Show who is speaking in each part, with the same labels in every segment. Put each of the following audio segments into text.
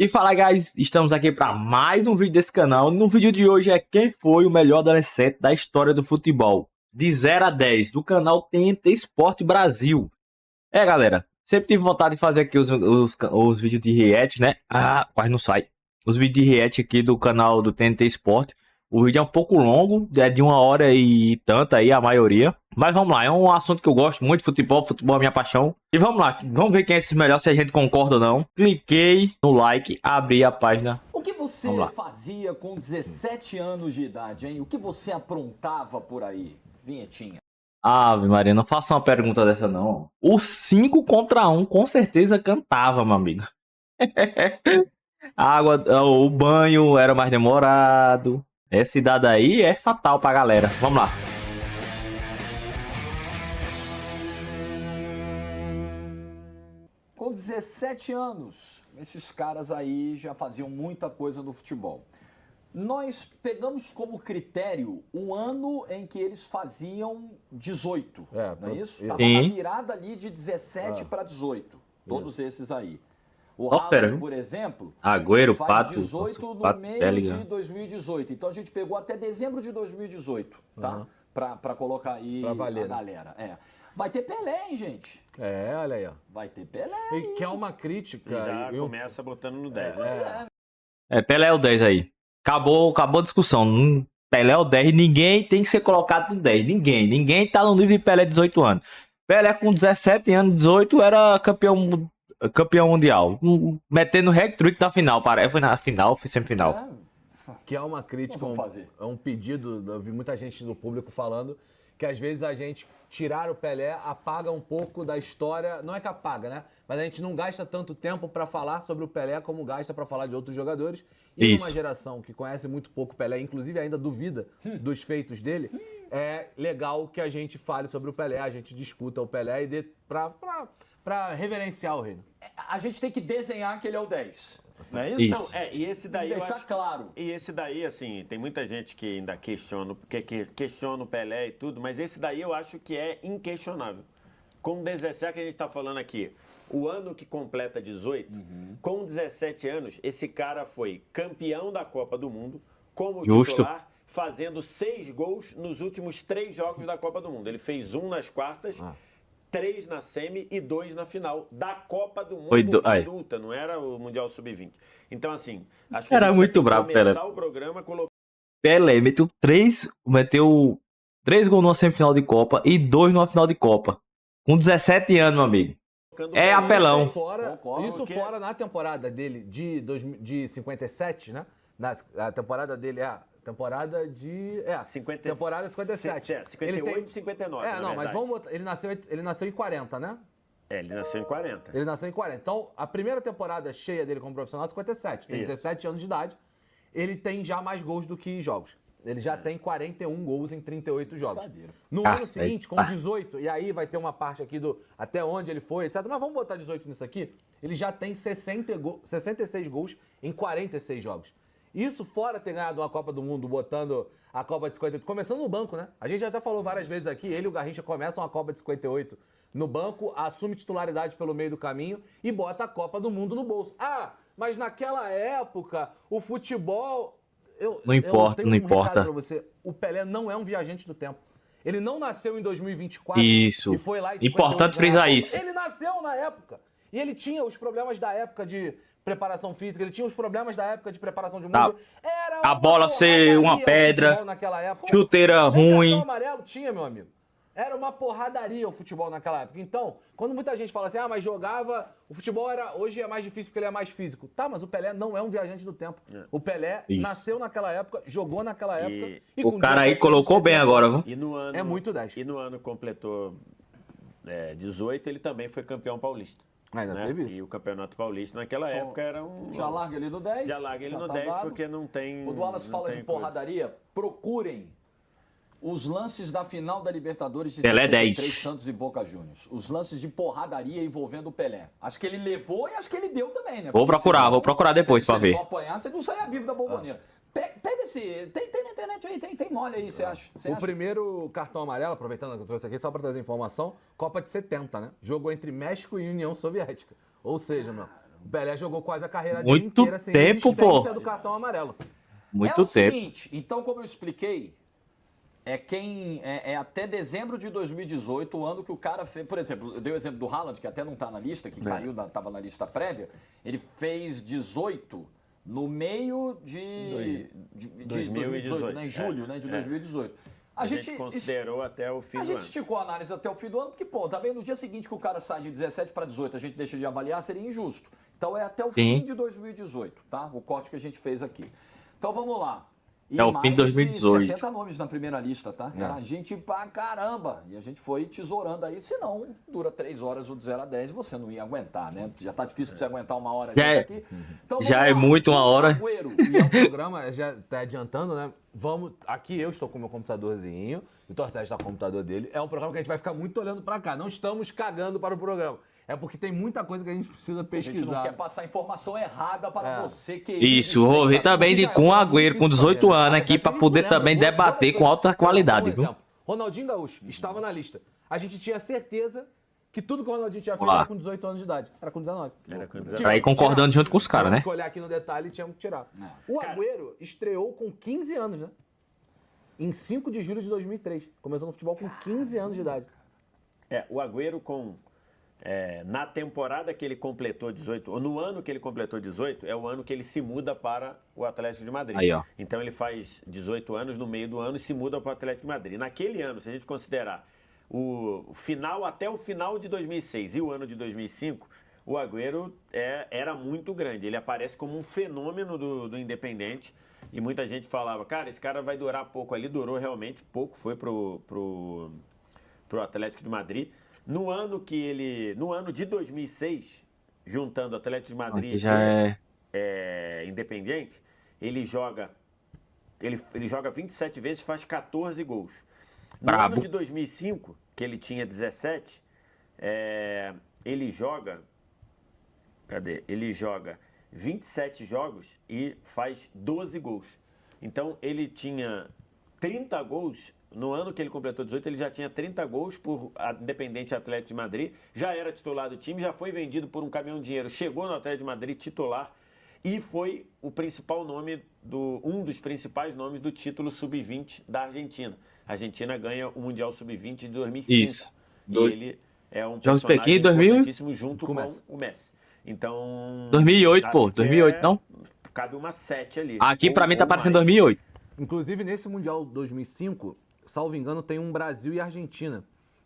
Speaker 1: E fala, guys, estamos aqui para mais um vídeo desse canal. No vídeo de hoje é quem foi o melhor adolescente da história do futebol, de 0 a 10, do canal TNT Sport Brasil. Galera, sempre tive vontade de fazer aqui os vídeos de react, né? Quase não sai. Os vídeos de react aqui do canal do TNT Sport. O vídeo é um pouco longo, é de 1 hora e tanta aí, a maioria. Mas vamos lá, é um assunto que eu gosto muito, futebol é minha paixão. E vamos lá, vamos ver quem é esse melhor, se a gente concorda ou não. Cliquei no like, abri a página.
Speaker 2: O que você fazia com 17 anos de idade, hein? O que você aprontava por aí, Vinhetinha?
Speaker 1: Ave Maria, não faça uma pergunta dessa não. O 5 contra 1 com certeza cantava, meu amigo. O banho era mais demorado. Essa idade aí é fatal pra galera. Vamos lá.
Speaker 2: Com 17 anos, esses caras aí já faziam muita coisa no futebol. Nós pegamos como critério o ano em que eles faziam 18, não é isso? Estava na virada ali de 17 para 18, todos esses aí. O Haaland, por exemplo,
Speaker 1: Agüero,
Speaker 2: faz
Speaker 1: Pato,
Speaker 2: 18 no meio de 2018. Então a gente pegou até dezembro de 2018, tá? Pra colocar aí pra valer, a galera. Vai ter Pelé, hein, gente?
Speaker 3: Olha aí, ó.
Speaker 2: Vai ter Pelé.
Speaker 3: E que é uma crítica.
Speaker 4: E já começa botando no 10, né?
Speaker 1: Pelé é o 10 aí. Acabou a discussão. Pelé é o 10, ninguém tem que ser colocado no 10. Ninguém tá no nível de Pelé 18 anos. Pelé com 17 anos, 18, era campeão mundial. Metendo hat-trick na final, parece. Foi na final, foi semifinal.
Speaker 3: Que é uma crítica, é um pedido, eu vi muita gente do público falando que às vezes a gente tirar o Pelé apaga um pouco da história, não é que apaga, né? Mas a gente não gasta tanto tempo para falar sobre o Pelé como gasta para falar de outros jogadores. E numa geração que conhece muito pouco o Pelé, inclusive ainda duvida dos feitos dele, é legal que a gente fale sobre o Pelé, a gente discuta o Pelé e dê para reverenciar o reino.
Speaker 2: A gente tem que desenhar que ele é o 10. Não é isso?
Speaker 4: Não, e esse daí
Speaker 2: deixar claro.
Speaker 4: E esse daí, assim, tem muita gente que ainda questiona o Pelé e tudo, mas esse daí eu acho que é inquestionável. Com 17 que a gente tá falando aqui, o ano que completa 18, com 17 anos, esse cara foi campeão da Copa do Mundo, como titular, fazendo 6 gols nos últimos 3 jogos da Copa do Mundo. Ele fez 1 nas quartas, 3 na semi e 2 na final da Copa do Mundo adulta, não era o Mundial Sub-20. Então, assim, acho que
Speaker 1: era muito bravo, Pelé.
Speaker 4: O programa
Speaker 1: Pelé meteu 3 gols numa semifinal de Copa e 2 numa final de Copa. Com 17 anos, meu amigo. Apelão.
Speaker 3: Isso fora na temporada dele de 57, né? A temporada dele temporada de... temporada 57.
Speaker 4: 58 e 59,
Speaker 3: não, mas vamos botar... Ele nasceu em 40, né?
Speaker 4: Ele nasceu em 40.
Speaker 3: Ele nasceu em 40. Então, a primeira temporada cheia dele como profissional é 57. Tem 17 anos de idade. Ele tem já mais gols do que jogos. Ele já tem 41 gols em 38 jogos. No ano seguinte, com 18, e aí vai ter uma parte aqui do até onde ele foi, etc. Mas vamos botar 18 nisso aqui. Ele já tem 66 gols em 46 jogos. Isso fora ter ganhado uma Copa do Mundo, botando a Copa de 58, começando no banco, né? A gente já até falou várias vezes aqui, ele e o Garrincha começam a Copa de 58 no banco, assume titularidade pelo meio do caminho e bota a Copa do Mundo no bolso. Mas naquela época, o futebol...
Speaker 1: Não importa.
Speaker 3: Recado pra você. O Pelé não é um viajante do tempo. Ele não nasceu em 2024 e foi lá em 58.
Speaker 1: Importante frisar isso.
Speaker 3: Ele nasceu na época. E ele tinha os problemas da época de preparação física, ele tinha os problemas da época de preparação de mundo.
Speaker 1: A bola ser uma pedra, chuteira ruim.
Speaker 3: Cartão amarelo tinha, meu amigo. Era uma porradaria o futebol naquela época. Então, quando muita gente fala assim, mas jogava, o futebol hoje é mais difícil porque ele é mais físico. Tá, mas o Pelé não é um viajante do tempo. O Pelé nasceu naquela época, jogou naquela época.
Speaker 1: E o cara aí colocou bem agora, viu?
Speaker 3: É muito 10.
Speaker 4: E no ano completou 18, ele também foi campeão paulista.
Speaker 3: Ainda teve isso.
Speaker 4: E o Campeonato Paulista naquela época era um...
Speaker 2: Já larga ele no 10.
Speaker 4: Já larga ele no 10 porque não tem...
Speaker 2: Quando o Wallace fala de porradaria, procurem os lances da final da Libertadores de 63, Santos e Boca Juniors. Os lances de porradaria envolvendo o Pelé. Acho que ele levou e acho que ele deu também, né?
Speaker 1: Vou procurar depois pra ver.
Speaker 2: Se só apanhar, você não saia vivo da bomboneira. Pega esse... Tem na internet aí, tem mole aí, você acha?
Speaker 3: Primeiro cartão amarelo, aproveitando que eu trouxe aqui, só para trazer informação, Copa de 70, né? Jogou entre México e União Soviética. Ou seja, meu, O Pelé jogou quase a carreira dele
Speaker 1: Muito
Speaker 3: inteira sem
Speaker 1: tempo, pô.
Speaker 3: existência do cartão amarelo.
Speaker 1: Muito
Speaker 2: o
Speaker 1: tempo.
Speaker 2: seguinte, então, como eu expliquei, é até dezembro de 2018, o ano que o cara fez. Por exemplo, eu dei o exemplo do Haaland, que até não está na lista, que caiu, estava na lista prévia. Ele fez 18 no meio de 2018, né? Em julho, né? De 2018.
Speaker 4: A gente considerou até o fim do ano.
Speaker 2: A gente esticou a análise até o fim do ano, porque, pô, também no dia seguinte que o cara sai de 17 para 18, a gente deixa de avaliar, seria injusto. Então é até o fim de 2018, tá? O corte que a gente fez aqui. Então vamos lá. E
Speaker 1: É o fim de 2018.
Speaker 2: 70 nomes na primeira lista, tá? Era gente pra caramba. E a gente foi tesourando aí, senão dura 3 horas o de 0 a 10 e você não ia aguentar, né? Já tá difícil pra você aguentar uma hora aqui. Então,
Speaker 1: já é muito uma hora.
Speaker 2: Agüero.
Speaker 3: E é um programa, já tá adiantando, né? Aqui eu estou com o meu computadorzinho, o Torcete está com o computador dele. É um programa que a gente vai ficar muito olhando pra cá. Não estamos cagando para o programa. É porque tem muita coisa que a gente precisa pesquisar.
Speaker 2: A gente não quer passar informação errada para você que...
Speaker 1: Isso, o Rorri também de com o Agüero com 18 anos aqui para poder também debater com alta qualidade, viu?
Speaker 3: Ronaldinho Gaúcho estava na lista. A gente tinha certeza que tudo que o Ronaldinho tinha feito era com 18 anos de idade. Era com 19.
Speaker 4: Era com 19.
Speaker 1: Pra ir concordando junto com os caras, né?
Speaker 3: Tinha que olhar aqui no detalhe e tínhamos que tirar. O Agüero estreou com 15 anos, né? Em 5 de julho de 2003. Começou no futebol com 15 anos de idade.
Speaker 4: O Agüero na temporada que ele completou 18, ou no ano que ele completou 18, é o ano que ele se muda para o Atlético de Madrid.
Speaker 1: Aí, ó.
Speaker 4: Então ele faz 18 anos no meio do ano e se muda para o Atlético de Madrid. Naquele ano, se a gente considerar o final até o final de 2006 e o ano de 2005, o Agüero era muito grande. Ele aparece como um fenômeno do Independente e muita gente falava, cara, esse cara vai durar pouco ali. Durou realmente pouco, foi pro Atlético de Madrid. No ano de 2006, juntando Atlético de Madrid e Independiente, ele joga 27 vezes e faz 14 gols. No ano de 2005, que ele tinha 17, ele joga 27 jogos e faz 12 gols. Então ele tinha 30 gols. No ano que ele completou 18, ele já tinha 30 gols por Independente Atlético de Madrid, já era titular do time, já foi vendido por um caminhão de dinheiro, chegou no Atlético de Madrid titular e foi o principal nome, um dos principais nomes do título Sub-20 da Argentina. A Argentina ganha o Mundial Sub-20 de 2005. Isso. E ele é um personagem importantíssimo junto com o Messi. Então...
Speaker 1: 2008, pô. 2008, não?
Speaker 4: Cabe uma 7 ali.
Speaker 1: Aqui pra mim tá parecendo 2008.
Speaker 3: Inclusive, nesse Mundial 2005... salvo engano, tem um Brasil e Argentina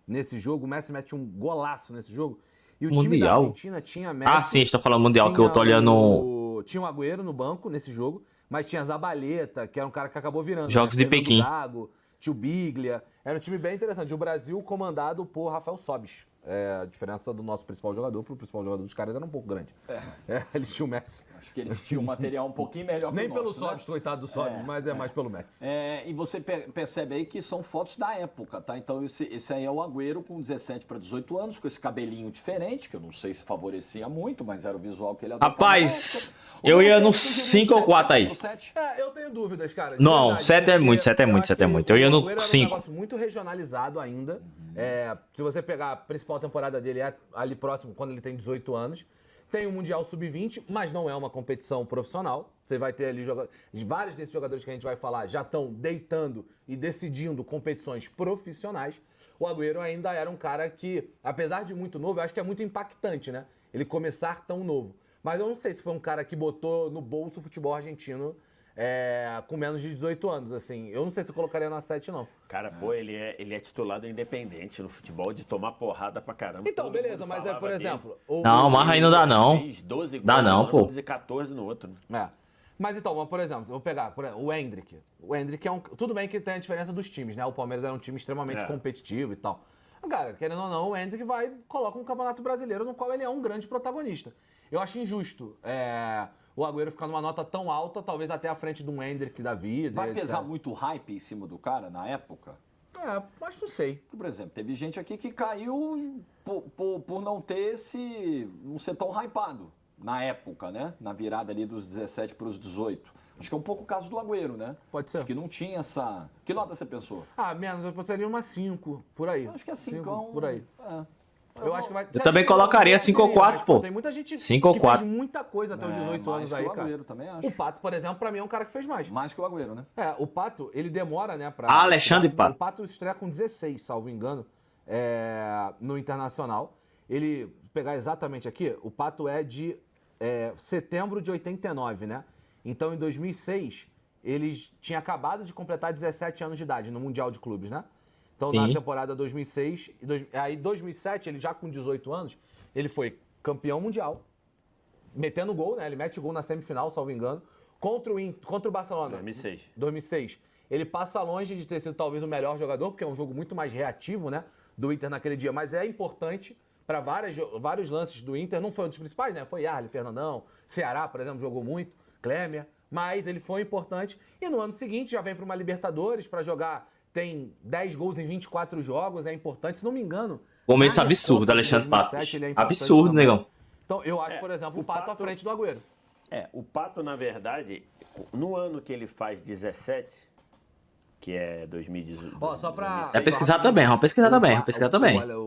Speaker 3: nesse jogo. O Messi mete um golaço nesse jogo. E o time da Argentina tinha Messi...
Speaker 1: Ah, sim, a gente tá falando Mundial, que eu tô olhando...
Speaker 3: Tinha o Agüero no banco nesse jogo, mas tinha Zabaleta, que era um cara que acabou virando.
Speaker 1: Jogos de Pequim.
Speaker 3: Gago, tinha o Biglia. Era um time bem interessante. O Brasil comandado por Rafael Sobis. A diferença do nosso principal jogador pro principal jogador dos caras era um pouco grande. Eles tinham o Messi.
Speaker 2: Acho que eles tinham um material um pouquinho melhor que o
Speaker 3: Nem
Speaker 2: nosso,
Speaker 3: pelo Sobis, coitado do Sobis, mas é mais pelo Messi.
Speaker 2: E você percebe aí que são fotos da época, tá? Então esse aí é o Agüero com 17 para 18 anos, com esse cabelinho diferente, que eu não sei se favorecia muito, mas era o visual que ele adotava.
Speaker 1: Rapaz, eu ia no 5 ou 4 aí.
Speaker 3: Eu tenho dúvidas, cara.
Speaker 1: Não, 7 é muito, 7 é muito, 7 é muito. Eu ia no 5.
Speaker 3: Era um negócio muito regionalizado ainda. Se você pegar a principal temporada dele, é ali próximo, quando ele tem 18 anos. Tem o Mundial Sub-20, mas não é uma competição profissional. Você vai ter ali vários desses jogadores que a gente vai falar já estão deitando e decidindo competições profissionais. O Agüero ainda era um cara que, apesar de muito novo, eu acho que é muito impactante, né? Ele começar tão novo. Mas eu não sei se foi um cara que botou no bolso o futebol argentino com menos de 18 anos, assim. Eu não sei se eu colocaria na 7, não.
Speaker 4: Cara, pô, ele é titular do Independente no futebol, de tomar porrada pra caramba.
Speaker 3: Então, beleza, mas por exemplo...
Speaker 1: Não, mas aí não dá, não.
Speaker 4: Fez 12 gols
Speaker 1: dá não, pô.
Speaker 4: E 14 no outro.
Speaker 3: Mas então, por exemplo, vou pegar o Endrick. O Endrick é um... Tudo bem que tem a diferença dos times, né? O Palmeiras era um time extremamente competitivo e tal. Cara, querendo ou não, o Endrick coloca um campeonato brasileiro no qual ele é um grande protagonista. Eu acho injusto o Agüero ficar numa nota tão alta, talvez até à frente de um Endrick da vida.
Speaker 2: Vai pesar muito hype em cima do cara na época?
Speaker 3: Mas não sei.
Speaker 2: Por exemplo, teve gente aqui que caiu por não não ser tão hypado na época, né? Na virada ali dos 17 para os 18. Acho que é um pouco o caso do Agüero, né?
Speaker 3: Pode ser.
Speaker 2: Acho que não tinha essa... Que nota você pensou?
Speaker 3: Menos, eu pensaria uma 5, por aí.
Speaker 2: Acho que é 5,
Speaker 3: por aí. Eu acho que vai...
Speaker 1: Eu também colocaria 5 ou 4, pô.
Speaker 3: Tem muita gente
Speaker 1: 5 ou
Speaker 3: que
Speaker 1: 4.
Speaker 3: fez muita coisa até os 18 anos aí,
Speaker 2: o
Speaker 3: cara.
Speaker 2: Agüero também, acho.
Speaker 3: O Pato, por exemplo, pra mim é um cara que fez mais.
Speaker 2: Mais que o Agüero, né?
Speaker 3: O Pato, ele demora, né, pra...
Speaker 1: Alexandre
Speaker 3: estrear.
Speaker 1: Pato.
Speaker 3: O Pato estreia com 16, salvo engano, no Internacional. Ele, pegar exatamente aqui, o Pato é de setembro de 89, né? Então, em 2006, ele tinha acabado de completar 17 anos de idade no Mundial de Clubes, né? Então, na temporada 2006, aí 2007, ele já com 18 anos, ele foi campeão mundial, metendo gol, né? Ele mete gol na semifinal, salvo engano, contra o Barcelona. 2006. Ele passa longe de ter sido talvez o melhor jogador, porque é um jogo muito mais reativo, né? Do Inter naquele dia, mas é importante para vários lances do Inter. Não foi um dos principais, né? Foi Yarley, Fernandão, Ceará, por exemplo, jogou muito, Clémer, mas ele foi importante. E no ano seguinte já vem para uma Libertadores para jogar. Tem 10 gols em 24 jogos, é importante. Se não me engano...
Speaker 1: Começo absurdo, Alexandre Pato. Absurdo,
Speaker 3: também.
Speaker 1: negão.
Speaker 3: Então, eu acho, por exemplo, o Pato à frente do Agüero.
Speaker 4: O Pato, na verdade, no ano que ele faz 17, que é 2018...
Speaker 3: Ó, só pra...
Speaker 1: É pesquisar também, vamos pesquisar também.
Speaker 3: Olha,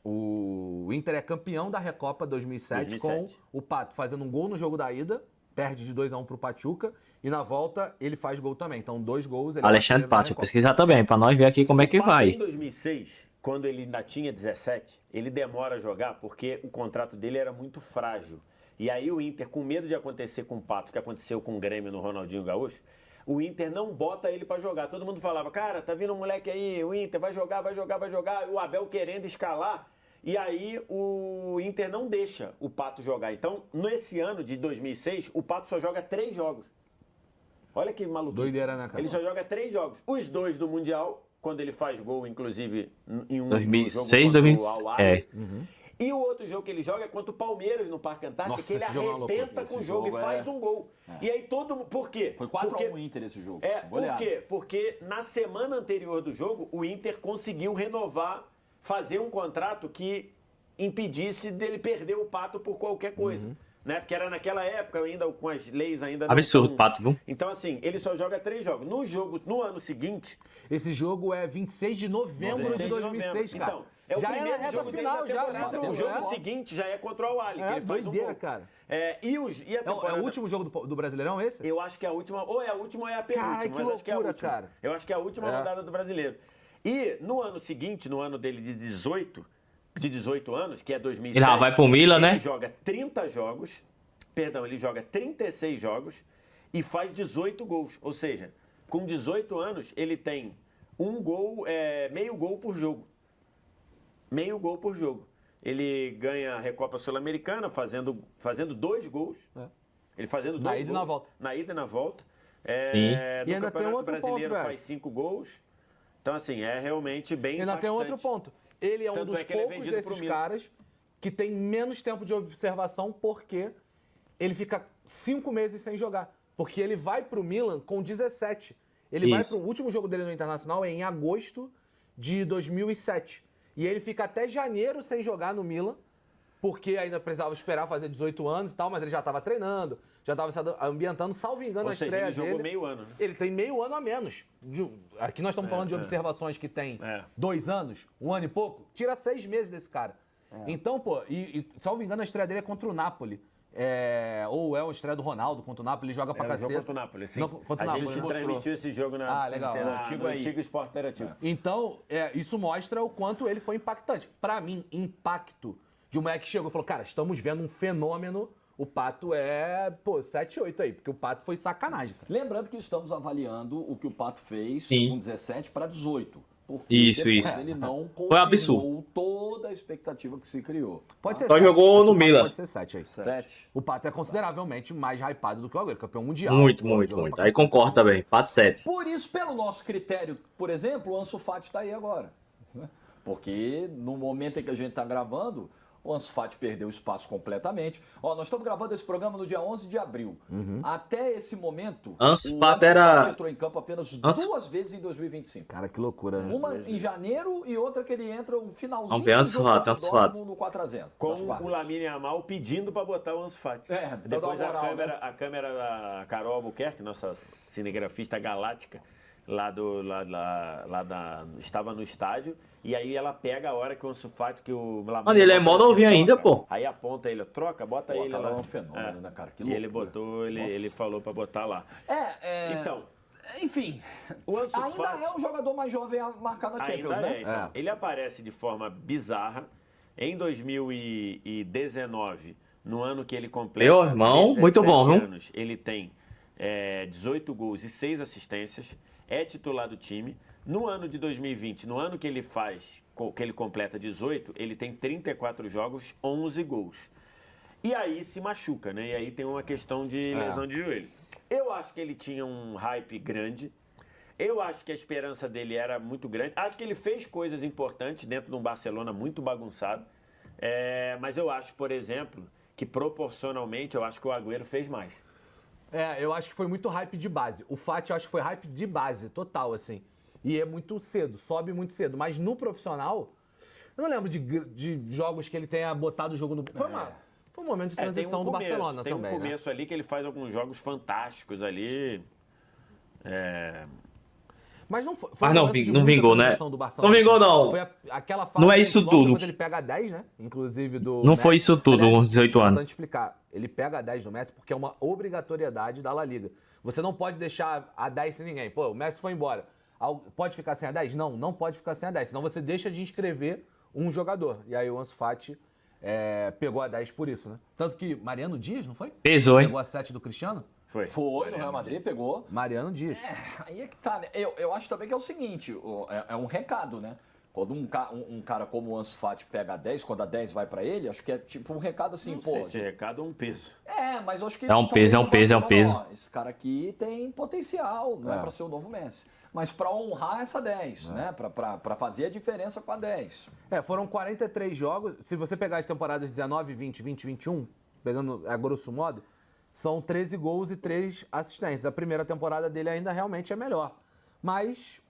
Speaker 3: o Inter é campeão da Recopa 2007 com o Pato fazendo um gol no jogo da ida, perde de 2-1 pro Pachuca, e na volta ele faz gol também. Então, 2 gols...
Speaker 1: Alexandre Pato, pesquisar também, pra nós ver aqui como é que vai.
Speaker 4: Em 2006, quando ele ainda tinha 17, ele demora a jogar porque o contrato dele era muito frágil. E aí o Inter, com medo de acontecer com o Pato, que aconteceu com o Grêmio no Ronaldinho Gaúcho, o Inter não bota ele pra jogar. Todo mundo falava, cara, tá vindo um moleque aí, o Inter vai jogar. E o Abel querendo escalar. E aí o Inter não deixa o Pato jogar. Então, nesse ano de 2006, o Pato só joga 3 jogos. Olha que maluquice.
Speaker 3: Doideira, né, cara?
Speaker 4: Ele só joga 3 jogos. Os 2 do Mundial, quando ele faz gol, inclusive, em um
Speaker 1: 2006,
Speaker 4: jogo
Speaker 1: 2007.
Speaker 4: E o outro jogo que ele joga é contra o Palmeiras no Parque Antártica, que ele arrebenta com o jogo e faz um gol. E aí todo mundo... Por quê?
Speaker 2: Foi 4-1 Inter esse jogo.
Speaker 4: Por quê? Porque na semana anterior do jogo, o Inter conseguiu renovar, fazer um contrato que impedisse dele perder o Pato por qualquer coisa. Né? Porque era naquela época ainda, com as leis ainda...
Speaker 1: Absurdo, Pato, viu?
Speaker 4: Então, assim, ele só joga 3 jogos. No ano seguinte...
Speaker 3: Esse jogo é 26 de novembro de 2006, cara.
Speaker 4: Então, é o
Speaker 3: já
Speaker 4: primeiro
Speaker 3: é na reta
Speaker 4: jogo
Speaker 3: final,
Speaker 4: dele da temporada. O jogo seguinte já é contra o Ali, que ele faz
Speaker 3: doideira,
Speaker 4: um gol.
Speaker 3: cara.
Speaker 4: É
Speaker 3: o último jogo do Brasileirão esse?
Speaker 4: Eu acho que é a última, ou é a última ou é a penúltima.
Speaker 3: Cara, que
Speaker 4: mas acho que é a
Speaker 3: loucura,
Speaker 4: última.
Speaker 3: cara.
Speaker 4: Eu acho que é a última rodada do Brasileiro. E no ano seguinte, no ano dele de 18 anos, que é 2007...
Speaker 1: Ele vai pro Milan, né?
Speaker 4: Ele joga 30 jogos, ele joga 36 jogos e faz 18 gols. Ou seja, com 18 anos, ele tem meio gol por jogo. Meio gol por jogo. Ele ganha a Recopa Sul-Americana fazendo 2 gols. Ele fazendo 2 gols.
Speaker 3: Na ida e na volta.
Speaker 4: Na ida e na volta.
Speaker 3: E ainda tem outro
Speaker 4: Brasileiro
Speaker 3: ponto,
Speaker 4: faz 5 gols. Então, assim, é realmente bem
Speaker 3: E ainda tem
Speaker 4: impactante.
Speaker 3: outro ponto. Ele é um
Speaker 4: Tanto
Speaker 3: dos
Speaker 4: que ele é
Speaker 3: poucos
Speaker 4: vendido pro
Speaker 3: desses
Speaker 4: Milan.
Speaker 3: caras que tem menos tempo de observação porque ele fica 5 meses sem jogar. Porque ele vai pro Milan com 17. Ele vai pro último jogo dele no Internacional em agosto de 2007. E ele fica até janeiro sem jogar no Milan, porque ainda precisava esperar fazer 18 anos e tal, mas ele já estava treinando, já estava se ambientando, salvo engano, a estreia
Speaker 4: ele
Speaker 3: dele.
Speaker 4: jogou meio ano, né?
Speaker 3: Ele tem meio ano a menos. Aqui nós estamos falando de observações que tem 2 anos, 1 ano e pouco. Tira 6 meses desse cara. Então, pô, salvo engano, a estreia dele é contra o Napoli. Ou é uma estreia do Ronaldo contra o Napoli, ele joga pra cacete.
Speaker 4: Contra o Napoli, sim.
Speaker 3: Não, contra o
Speaker 4: A
Speaker 3: Napoli,
Speaker 4: gente
Speaker 3: né?
Speaker 4: transmitiu esse jogo na
Speaker 3: legal.
Speaker 4: no antigo Esporte Interativo.
Speaker 3: Então, isso mostra o quanto ele foi impactante. Pra mim, impacto de um moleque que chegou e falou, cara, estamos vendo um fenômeno. O Pato 7, 8 aí, porque o Pato foi sacanagem, cara.
Speaker 2: Lembrando que estamos avaliando o que o Pato fez com 17 para 18. Porque
Speaker 1: Isso.
Speaker 2: ele não
Speaker 1: Foi absurdo.
Speaker 2: confirmou toda a expectativa que se criou.
Speaker 3: Pode ser
Speaker 1: Só
Speaker 3: 7.
Speaker 1: jogou
Speaker 3: Acho que
Speaker 1: no
Speaker 3: o Pato
Speaker 1: Milan.
Speaker 3: Pode ser 7 aí.
Speaker 2: 7.
Speaker 3: O Pato é consideravelmente mais hypado do que o Agüero, campeão mundial.
Speaker 1: Muito.
Speaker 3: Jogou pra
Speaker 1: Aí
Speaker 3: cacete.
Speaker 1: concordo também. Pato 7.
Speaker 2: Por isso, pelo nosso critério, por exemplo, o Ansu Fati está aí agora. Né? Porque no momento em que a gente está gravando, o Ansu Fati perdeu espaço completamente. Nós estamos gravando esse programa no dia 11 de abril. Até esse momento,
Speaker 1: Ansu
Speaker 2: o
Speaker 1: Fati era...
Speaker 2: entrou em campo apenas 2 vezes em 2025.
Speaker 3: Cara, que loucura, né?
Speaker 2: Uma em janeiro e outra que ele entra no finalzinho
Speaker 1: Vamos ver
Speaker 2: do
Speaker 1: Ansu
Speaker 2: jogo
Speaker 1: Fati,
Speaker 2: contra o
Speaker 1: Ansu Fati.
Speaker 2: Dortmund no 4-0.
Speaker 4: Com
Speaker 2: nas quartas.
Speaker 4: o Lamine Yamal pedindo para botar o Ansu Fati.
Speaker 2: dando
Speaker 4: Depois
Speaker 2: uma moral,
Speaker 4: a câmera da Carol Albuquerque, nossa cinegrafista galáctica, estava no estádio, e aí ela pega a hora que o Ansu Fati, que o Lamine
Speaker 1: Mano, ele é mó novinho ainda, pô.
Speaker 4: Aí aponta ele, troca, bota ele
Speaker 2: cara,
Speaker 4: lá.
Speaker 2: é um fenômeno, né, cara? Que
Speaker 4: E ele
Speaker 2: loucura.
Speaker 4: botou, ele falou pra botar lá. Então,
Speaker 2: Enfim,
Speaker 4: o Ansu
Speaker 2: ainda
Speaker 4: Fati
Speaker 2: é o jogador mais jovem a marcar na Champions,
Speaker 4: ainda
Speaker 2: né?
Speaker 4: então. Ele aparece de forma bizarra em 2019, no ano que ele completa
Speaker 1: Meu irmão, muito bom,
Speaker 4: 17
Speaker 1: viu?
Speaker 4: anos, ele tem 18 gols e 6 assistências, é titular do time. No ano de 2020, no ano que ele completa 18, ele tem 34 jogos, 11 gols. E aí se machuca, né? E aí tem uma questão de lesão de joelho. Eu acho que ele tinha um hype grande. Eu acho que a esperança dele era muito grande. Acho que ele fez coisas importantes dentro de um Barcelona muito bagunçado. Mas eu acho, por exemplo, que proporcionalmente eu acho que o Agüero fez mais.
Speaker 3: Eu acho que foi muito hype de base. O Fati eu acho que foi hype de base, total, assim. E é muito cedo, sobe muito cedo. Mas no profissional, eu não lembro de jogos que ele tenha botado o jogo no... Foi um momento de transição do Barcelona também,
Speaker 4: Tem um começo ali que ele faz alguns jogos fantásticos ali.
Speaker 3: Mas não foi.
Speaker 1: Mas não vingou, né? Não vingou, não.
Speaker 3: Foi aquela fase.
Speaker 1: Não é isso
Speaker 3: logo
Speaker 1: tudo.
Speaker 3: Depois ele pega 10, né? Inclusive do.
Speaker 1: Não
Speaker 3: Messi.
Speaker 1: foi isso tudo,
Speaker 3: Aliás,
Speaker 1: uns 18
Speaker 3: é
Speaker 1: anos.
Speaker 3: importante explicar. Ele pega a 10 do Messi porque é uma obrigatoriedade da La Liga. Você não pode deixar a 10 sem ninguém. Pô, o Messi foi embora. Pode ficar sem a 10? Não, não pode ficar sem a 10. Senão você deixa de inscrever um jogador. E aí o Ansu Fati pegou a 10 por isso, né? Tanto que Mariano Dias, não foi?
Speaker 1: Pesou, hein?
Speaker 3: Pegou a 7 do Cristiano?
Speaker 2: Foi, no Real Madrid, pegou.
Speaker 3: Mariano Dias.
Speaker 2: Aí é que tá, né? Eu acho também que é o seguinte, é um recado, né? Quando um cara como o Ansu Fati pega a 10, quando a 10 vai pra ele, acho que é tipo um recado assim,
Speaker 4: Não
Speaker 2: pô.
Speaker 4: sei se recado é um peso.
Speaker 2: Mas eu acho que...
Speaker 1: É um peso, é um peso, é um peso.
Speaker 2: Ó, esse cara aqui tem potencial, não é pra ser o novo Messi. Mas pra honrar essa 10, né? Pra fazer a diferença com a 10.
Speaker 3: Foram 43 jogos. Se você pegar as temporadas 19, 20, 20, 21, pegando a grosso modo, são 13 gols e 3 assistências. A primeira temporada dele ainda realmente é melhor. Mas,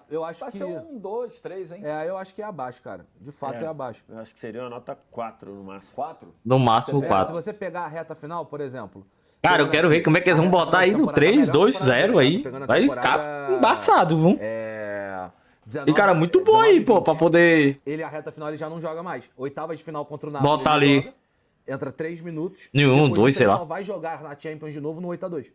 Speaker 3: eu acho
Speaker 2: Vai
Speaker 3: que...
Speaker 2: ser 1, 2, 3, hein?
Speaker 3: eu acho que é abaixo, cara. De fato é abaixo.
Speaker 4: Eu acho que seria uma nota 4 no máximo.
Speaker 2: 4?
Speaker 1: No máximo
Speaker 3: Se
Speaker 1: 4.
Speaker 3: você pegar a reta final, por exemplo...
Speaker 1: Cara, eu quero ver como é que eles vão botar aí no 3-2-0 aí. Vai ficar embaçado, viu? E cara, muito bom aí, pô, pra poder...
Speaker 3: Ele, a reta final, ele já não joga mais. Oitavas de final contra o Napoli,
Speaker 1: Bota
Speaker 3: ele
Speaker 1: ali.
Speaker 3: joga, entra 3 minutos.
Speaker 1: Nenhum,
Speaker 3: depois
Speaker 1: 2,
Speaker 3: disso
Speaker 1: sei
Speaker 3: ele
Speaker 1: lá.
Speaker 3: só vai jogar na Champions de novo no 8-2.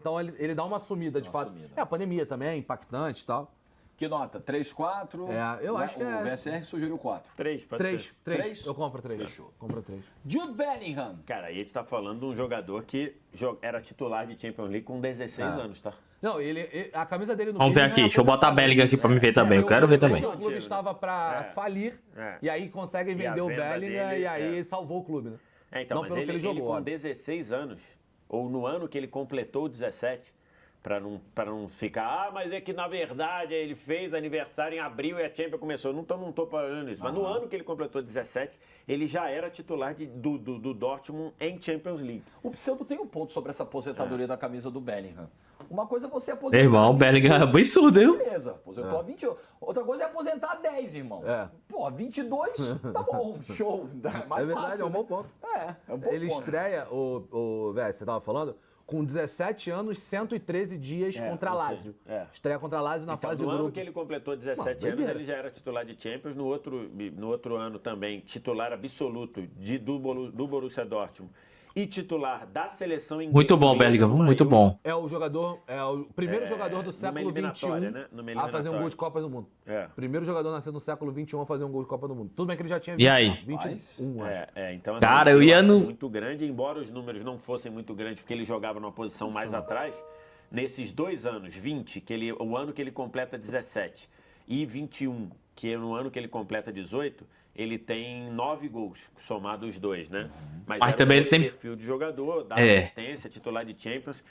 Speaker 3: Então ele dá uma sumida, de fato.
Speaker 2: sumida.
Speaker 3: A pandemia também é impactante e tal.
Speaker 2: Que nota? 3, 4?
Speaker 3: Eu acho que
Speaker 2: O VSR sugeriu 4.
Speaker 4: 3, pode
Speaker 3: 3.
Speaker 4: ser.
Speaker 2: 3?
Speaker 3: Eu compro 3.
Speaker 2: Fechou.
Speaker 3: Compro 3.
Speaker 2: Jude Bellingham.
Speaker 4: Cara, aí a gente tá falando de um jogador que era titular de Champions League com 16 anos, tá?
Speaker 3: Não, a camisa dele no
Speaker 1: Vamos ver
Speaker 3: clube
Speaker 1: aqui,
Speaker 3: não é
Speaker 1: deixa eu botar a
Speaker 3: aposentada.
Speaker 1: Bellingham aqui pra me ver também, eu quero ver também.
Speaker 3: O clube estava pra falir, e aí conseguem
Speaker 4: E a
Speaker 3: vender o
Speaker 4: venda
Speaker 3: Bellingham
Speaker 4: dele,
Speaker 3: e aí salvou o clube, né?
Speaker 4: Então,
Speaker 3: Não
Speaker 4: mas
Speaker 3: pelo que ele jogou,
Speaker 4: com
Speaker 3: óbvio.
Speaker 4: 16 anos, ou no ano que ele completou 17, pra não ficar, mas é que na verdade ele fez aniversário em abril e a Champions começou. Não tô falando isso, mas no ano que ele completou 17, ele já era titular do Dortmund em Champions League.
Speaker 2: O Pseudo tem um ponto sobre essa aposentadoria da camisa do Bellingham. Uma coisa é você aposentar...
Speaker 1: Irmão, o Bellingham é absurdo, viu?
Speaker 2: Beleza, aposentou a 20. Outra coisa é aposentar a 10, irmão. Pô, 22, tá bom, show. Mais
Speaker 3: É verdade,
Speaker 2: fácil,
Speaker 3: é um bom
Speaker 2: né?
Speaker 3: ponto.
Speaker 2: É um bom
Speaker 3: Ele
Speaker 2: ponto.
Speaker 3: estreia, você tava falando, com 17 anos, 113 dias contra a
Speaker 4: ou
Speaker 3: Lazio.
Speaker 4: seja,
Speaker 3: Estreia contra a Lazio na
Speaker 4: Então,
Speaker 3: fase
Speaker 4: no
Speaker 3: do
Speaker 4: ano
Speaker 3: grupo.
Speaker 4: que ele completou 17 anos,
Speaker 3: doideira.
Speaker 4: ele já era titular de Champions. No outro ano também, titular absoluto do Borussia Dortmund e titular da seleção inglesa.
Speaker 1: Muito bom, Bellingham, muito bom.
Speaker 3: É o primeiro jogador do século
Speaker 4: eliminatória,
Speaker 3: XXI
Speaker 4: né? Numa
Speaker 3: a fazer um gol
Speaker 4: eliminatória.
Speaker 3: de Copas do Mundo.
Speaker 4: É.
Speaker 3: Primeiro jogador nascido no século XXI a fazer um gol de Copa do Mundo. Tudo bem que ele já tinha
Speaker 1: E aí?
Speaker 3: 21, acho.
Speaker 4: Então, assim,
Speaker 1: Cara, eu ia
Speaker 4: acho
Speaker 1: no-
Speaker 4: muito grande, embora os números não fossem muito grandes, porque ele jogava numa posição mais atrás, nesses 2 anos, 20, o ano que ele completa 17, e 21, que é no ano que ele completa 18, ele tem 9 gols, somados os dois, né?
Speaker 1: Mas
Speaker 4: era
Speaker 1: também
Speaker 4: um
Speaker 1: ele tem-
Speaker 4: perfil de jogador, dá
Speaker 1: É.
Speaker 4: assistência, titular de Champions.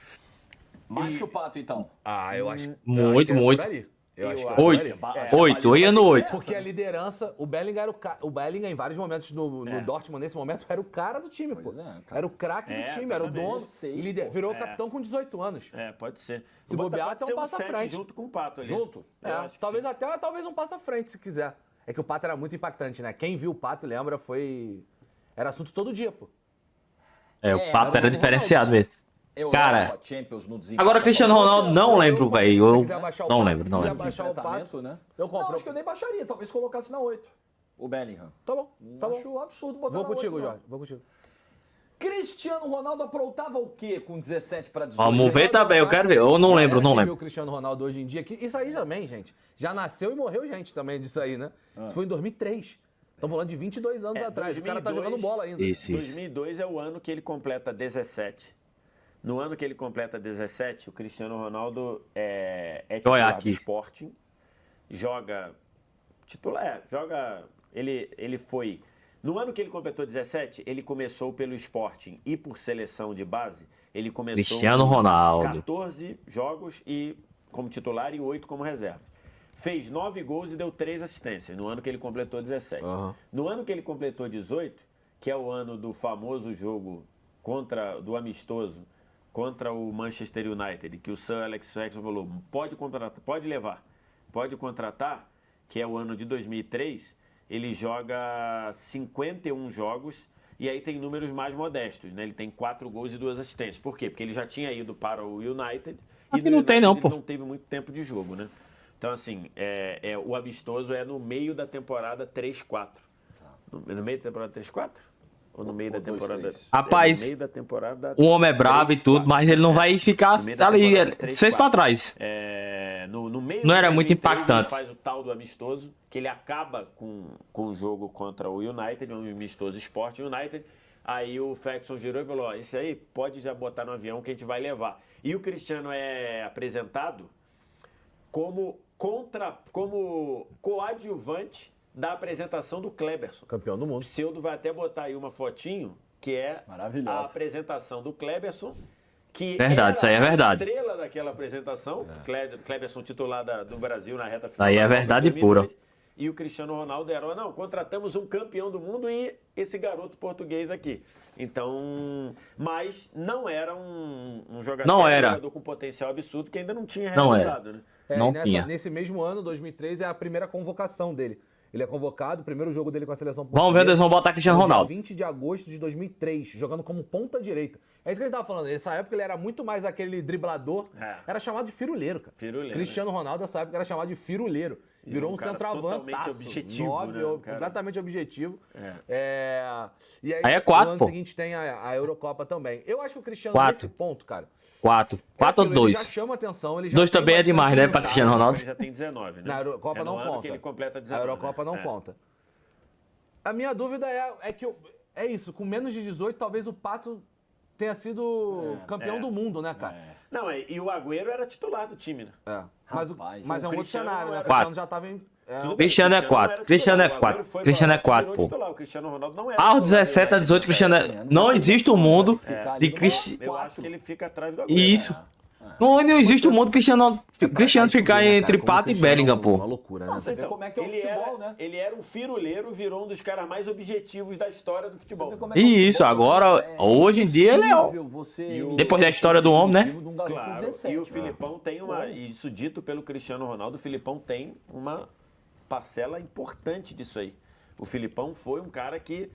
Speaker 2: Mais que o Pato, então.
Speaker 3: Eu acho
Speaker 1: Muito,
Speaker 3: que era
Speaker 1: muito.
Speaker 3: por ali. Eu acho que
Speaker 4: Eu
Speaker 3: era por
Speaker 1: Oito.
Speaker 3: ali.
Speaker 2: Acho que a
Speaker 1: 8, eu ia no
Speaker 2: baliza
Speaker 1: 8.
Speaker 2: vai ser
Speaker 3: Porque a liderança, o Bellingham era o Bellingham em vários momentos no Dortmund, nesse momento, era o cara do time, pô.
Speaker 2: Pois é, cara.
Speaker 3: Era o craque do time, era o dono.
Speaker 2: 16,
Speaker 3: Líder,
Speaker 2: pô.
Speaker 3: virou capitão com 18 anos.
Speaker 4: Pode ser.
Speaker 3: Se
Speaker 4: O
Speaker 3: bobear,
Speaker 4: Bota
Speaker 3: até um
Speaker 4: pode
Speaker 3: passo
Speaker 4: ser
Speaker 3: à
Speaker 4: 7
Speaker 3: frente.
Speaker 4: junto com o Pato ali.
Speaker 2: Junto?
Speaker 4: Eu acho que
Speaker 3: Talvez
Speaker 4: sim.
Speaker 3: talvez um passo à frente, se quiser. É que o Pato era muito impactante, né? Quem viu o Pato, lembra, era assunto todo dia, pô.
Speaker 1: O Pato era diferenciado mesmo. Cara,
Speaker 2: Champions no
Speaker 1: agora Cristiano Ronaldo, não lembro, velho. Eu
Speaker 3: quiser baixar o
Speaker 1: não
Speaker 3: pato,
Speaker 1: lembro, não
Speaker 3: quiser
Speaker 1: lembro.
Speaker 3: baixar o pato,
Speaker 2: né?
Speaker 3: eu compro.
Speaker 2: Não, acho que eu nem baixaria, talvez colocasse na 8. O Bellingham.
Speaker 3: Tá bom, tá bom.
Speaker 2: Acho absurdo botar
Speaker 3: Vou
Speaker 2: na
Speaker 3: contigo,
Speaker 2: 8, não.
Speaker 3: Jorge, vou contigo.
Speaker 2: Cristiano Ronaldo aprontava o quê com 17 para 18?
Speaker 1: Vamos ver também, eu quero ver. Eu não lembro, não lembro.
Speaker 3: O Cristiano Ronaldo hoje em dia, que isso aí também, gente, já nasceu e morreu gente também disso aí, né? Isso foi em 2003. Estamos falando de 22 anos atrás.
Speaker 4: 2002,
Speaker 3: o cara tá jogando bola ainda.
Speaker 1: Isso.
Speaker 4: 2002 é o ano que ele completa 17. No ano que ele completa 17, o Cristiano Ronaldo é titular do Sporting. Joga... Ele foi... No ano que ele completou 17, ele começou pelo Sporting e por seleção de base, ele começou
Speaker 1: Cristiano Ronaldo.
Speaker 4: 14 jogos e como titular e 8 como reserva. Fez 9 gols e deu 3 assistências no ano que ele completou 17. No ano que ele completou 18, que é o ano do famoso jogo do amistoso contra o Manchester United, que o Sir Alex Ferguson falou, pode contratar, que é o ano de 2003, ele joga 51 jogos e aí tem números mais modestos, né? Ele tem 4 gols e 2 assistências. Por quê? Porque ele já tinha ido para o United
Speaker 1: Aqui não tem não, pô.
Speaker 4: Ele não teve muito tempo de jogo, né? Então, assim, o amistoso é no meio da temporada 3-4. No meio da temporada 3-4? Ou no meio da temporada...
Speaker 1: Rapaz,
Speaker 4: no meio da temporada
Speaker 1: o homem é bravo e tudo, mas ele não vai ficar ali 6 para trás.
Speaker 4: No meio
Speaker 1: Não era
Speaker 4: de
Speaker 1: muito
Speaker 4: 2003,
Speaker 1: impactante.
Speaker 4: Ele faz o tal do amistoso, que ele acaba com o jogo contra o United, um amistoso Sporting United. Aí o Ferguson girou e falou, ó, esse aí pode já botar no avião que a gente vai levar. E o Cristiano é apresentado como coadjuvante da apresentação do Kleberson.
Speaker 3: Campeão do
Speaker 4: O
Speaker 3: mundo.
Speaker 4: Pseudo vai até botar aí uma fotinho, que é a apresentação do Kleberson, que
Speaker 1: Verdade, isso aí é verdade.
Speaker 4: a estrela daquela apresentação, Kleberson titular do Brasil na reta final.
Speaker 1: Aí é
Speaker 4: da Copa
Speaker 1: verdade
Speaker 4: 2002,
Speaker 1: pura.
Speaker 4: E o Cristiano Ronaldo era, não, contratamos um campeão do mundo e esse garoto português aqui. Então, mas não era um jogador,
Speaker 1: Não era.
Speaker 4: jogador com potencial absurdo que ainda não tinha
Speaker 1: Não
Speaker 4: realizado, né?
Speaker 1: Não tinha.
Speaker 3: Nesse mesmo ano, 2003, é a primeira convocação dele. Ele é convocado, o primeiro jogo dele com a seleção
Speaker 1: Vamos ver onde
Speaker 3: portuguesa,
Speaker 1: eles vão botar Cristiano
Speaker 3: no dia
Speaker 1: Ronaldo.
Speaker 3: 20 de agosto de 2003, jogando como ponta direita. É isso que ele tava falando. Nessa época ele era muito mais aquele driblador. Era chamado de firuleiro, cara.
Speaker 4: Firuleiro,
Speaker 3: Cristiano Ronaldo, nessa época, era chamado de firuleiro. Virou um
Speaker 4: cara
Speaker 3: centroavante.
Speaker 4: totalmente objetivo,
Speaker 3: Completamente objetivo. E
Speaker 1: Aí é 4,
Speaker 3: no ano
Speaker 1: pô.
Speaker 3: seguinte tem a Eurocopa também. Eu acho que o Cristiano,
Speaker 1: 4.
Speaker 3: nesse ponto, cara...
Speaker 1: 4 ou
Speaker 3: Ele
Speaker 1: 2?
Speaker 3: já chama atenção. Ele já
Speaker 1: 2
Speaker 3: tem
Speaker 1: também é
Speaker 3: bastante
Speaker 1: demais, né, pra
Speaker 3: minutagem.
Speaker 1: Cristiano Ronaldo?
Speaker 4: Ele já tem 19, né?
Speaker 3: Na Eurocopa não
Speaker 4: no ano
Speaker 3: conta.
Speaker 4: que ele completa
Speaker 3: A
Speaker 4: 19.
Speaker 3: Eurocopa não conta. A minha dúvida é que é isso, com menos de 18, talvez o Pato tenha sido campeão do mundo, né, cara?
Speaker 4: Não, e o Agüero era titular do time, né?
Speaker 3: Mas é um outro
Speaker 4: Cristiano
Speaker 3: cenário, né? O
Speaker 4: era-
Speaker 3: Cristiano já tava em...
Speaker 4: Tudo bem,
Speaker 1: Cristiano é
Speaker 4: não
Speaker 1: 4.
Speaker 4: era
Speaker 1: Cristiano é
Speaker 4: titular, o
Speaker 1: 4.
Speaker 4: Agüero foi
Speaker 1: Cristiano é
Speaker 4: pra lá,
Speaker 1: 4,
Speaker 4: virou
Speaker 1: pô.
Speaker 4: titular, o Cristiano Ronaldo não era
Speaker 1: Aos
Speaker 4: titular,
Speaker 1: 17 a
Speaker 4: ele
Speaker 1: 18, Cristiano não existe um mundo de Cristiano.
Speaker 4: Eu acho que ele fica atrás do Agüero.
Speaker 1: Isso. Não existe um mundo Cristiano ficar entre Pato e Bellingham,
Speaker 3: Uma
Speaker 1: pô.
Speaker 3: loucura, né?
Speaker 2: Você vê como é que é o futebol, né?
Speaker 4: Ele era um firuleiro, virou um dos caras mais objetivos da história do futebol.
Speaker 1: E isso, agora, hoje em dia, ele é o... Depois da história do homem, né?
Speaker 4: Claro, e o Filipão tem isso dito pelo Cristiano Ronaldo, o Filipão tem uma parcela importante disso aí. O Filipão foi um cara que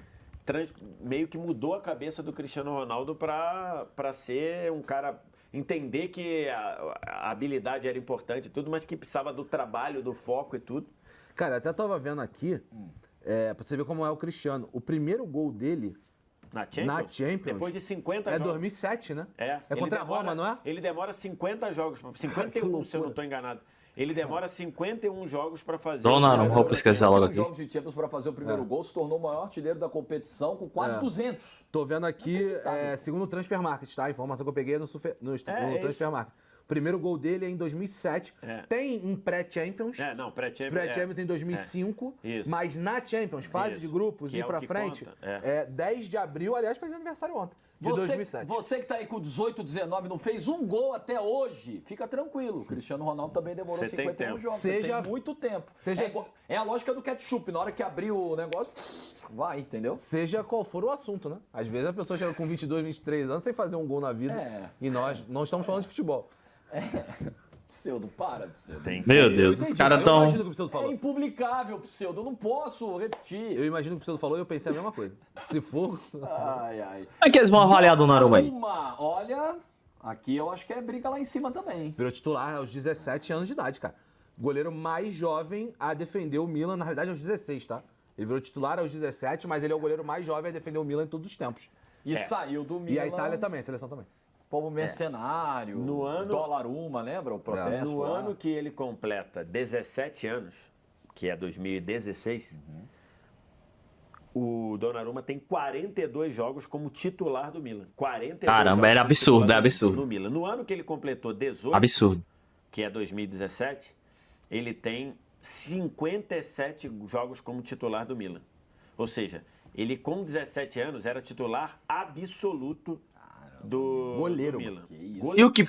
Speaker 4: meio que mudou a cabeça do Cristiano Ronaldo para ser um cara, entender que a habilidade era importante e tudo, mas que precisava do trabalho, do foco e tudo.
Speaker 3: Cara, até tava vendo aqui, pra você ver como é o Cristiano. O primeiro gol dele
Speaker 4: Na Champions? Depois de 50
Speaker 3: é
Speaker 4: jogos.
Speaker 3: 2007, né?
Speaker 4: É
Speaker 3: contra a Roma, não é?
Speaker 4: Ele demora 50 jogos, 51 se eu não estou enganado. Ele demora 51 jogos para fazer.
Speaker 1: Donnarumma, vou pesquisar logo aqui.
Speaker 2: Jogos de Champions para fazer o primeiro gol, se tornou o maior artilheiro da competição com quase 200.
Speaker 3: Tô vendo aqui, segundo o Transfer Market, tá? A informação que eu peguei no Transfer Market. O primeiro gol dele é em 2007. Tem um pré-Champions.
Speaker 4: Pré-Champions.
Speaker 3: Pré-Champions em 2005.
Speaker 4: Isso.
Speaker 3: Mas na Champions, fase de grupos,
Speaker 4: Que
Speaker 3: ir
Speaker 4: é o
Speaker 3: pra
Speaker 4: que
Speaker 3: frente,
Speaker 4: conta.
Speaker 3: 10 de abril, aliás, fez aniversário ontem, de 2007.
Speaker 2: Você que tá aí com 18, 19, não fez um gol até hoje, fica tranquilo. O Cristiano Ronaldo também demorou
Speaker 4: Você tem
Speaker 2: 51
Speaker 4: tempo.
Speaker 2: jogos.
Speaker 3: Seja-
Speaker 2: Você tem muito tempo.
Speaker 3: seja-
Speaker 2: É a lógica do ketchup. Na hora que abrir o negócio, vai, entendeu?
Speaker 3: Seja qual for o assunto, né? Às vezes a pessoa chega com 22, 23 anos sem fazer um gol na vida. E nós não estamos falando de futebol.
Speaker 2: Pseudo, para, Pseudo.
Speaker 1: Meu Deus, os caras
Speaker 3: Eu
Speaker 1: tão...
Speaker 3: imagino o que o Pseudo
Speaker 2: É
Speaker 3: falou.
Speaker 2: impublicável, Pseudo. Eu não posso repetir.
Speaker 3: Eu imagino o que o Pseudo falou e eu pensei a mesma coisa. Se for...
Speaker 2: Ai.
Speaker 1: Como é que eles vão avaliar Donnarumma aí?
Speaker 2: Olha, Aqui eu acho que é briga lá em cima também.
Speaker 3: Virou titular aos 17 anos de idade, cara. Goleiro mais jovem a defender o Milan, na realidade aos 16, tá? Ele virou titular aos 17, mas ele é o goleiro mais jovem a defender o Milan em todos os tempos.
Speaker 2: E saiu do Milan.
Speaker 3: E a Itália também, a seleção também.
Speaker 2: Como mercenário,
Speaker 4: No ano-
Speaker 2: dólar uma, lembra? O protesto
Speaker 4: No
Speaker 2: lá.
Speaker 4: ano que ele completa 17 anos, que é 2016, o Donnarumma tem 42 jogos como titular do Milan. 42
Speaker 1: Caramba,
Speaker 4: jogos
Speaker 1: era
Speaker 4: como
Speaker 1: absurdo,
Speaker 4: titular
Speaker 1: é absurdo.
Speaker 4: No Milan. No ano que ele completou 18,
Speaker 1: Absurdo.
Speaker 4: que é 2017, ele tem 57 jogos como titular do Milan. Ou seja, ele com 17 anos era titular absoluto do
Speaker 3: Goleiro,
Speaker 4: do Milan.
Speaker 1: E o que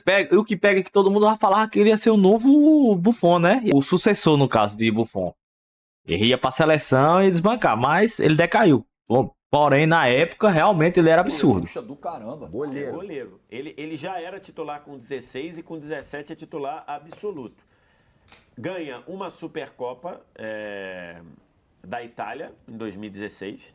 Speaker 1: pega é que todo mundo vai falar que ele ia ser o novo Buffon, né? O sucessor, no caso, de Buffon. Ele ia pra seleção e desbancar, mas ele decaiu. Porém, na época, realmente ele era absurdo.
Speaker 2: Puxa do caramba.
Speaker 4: Goleiro. Ele já era titular com 16 e com 17 é titular absoluto. Ganha uma Supercopa da Itália em 2016.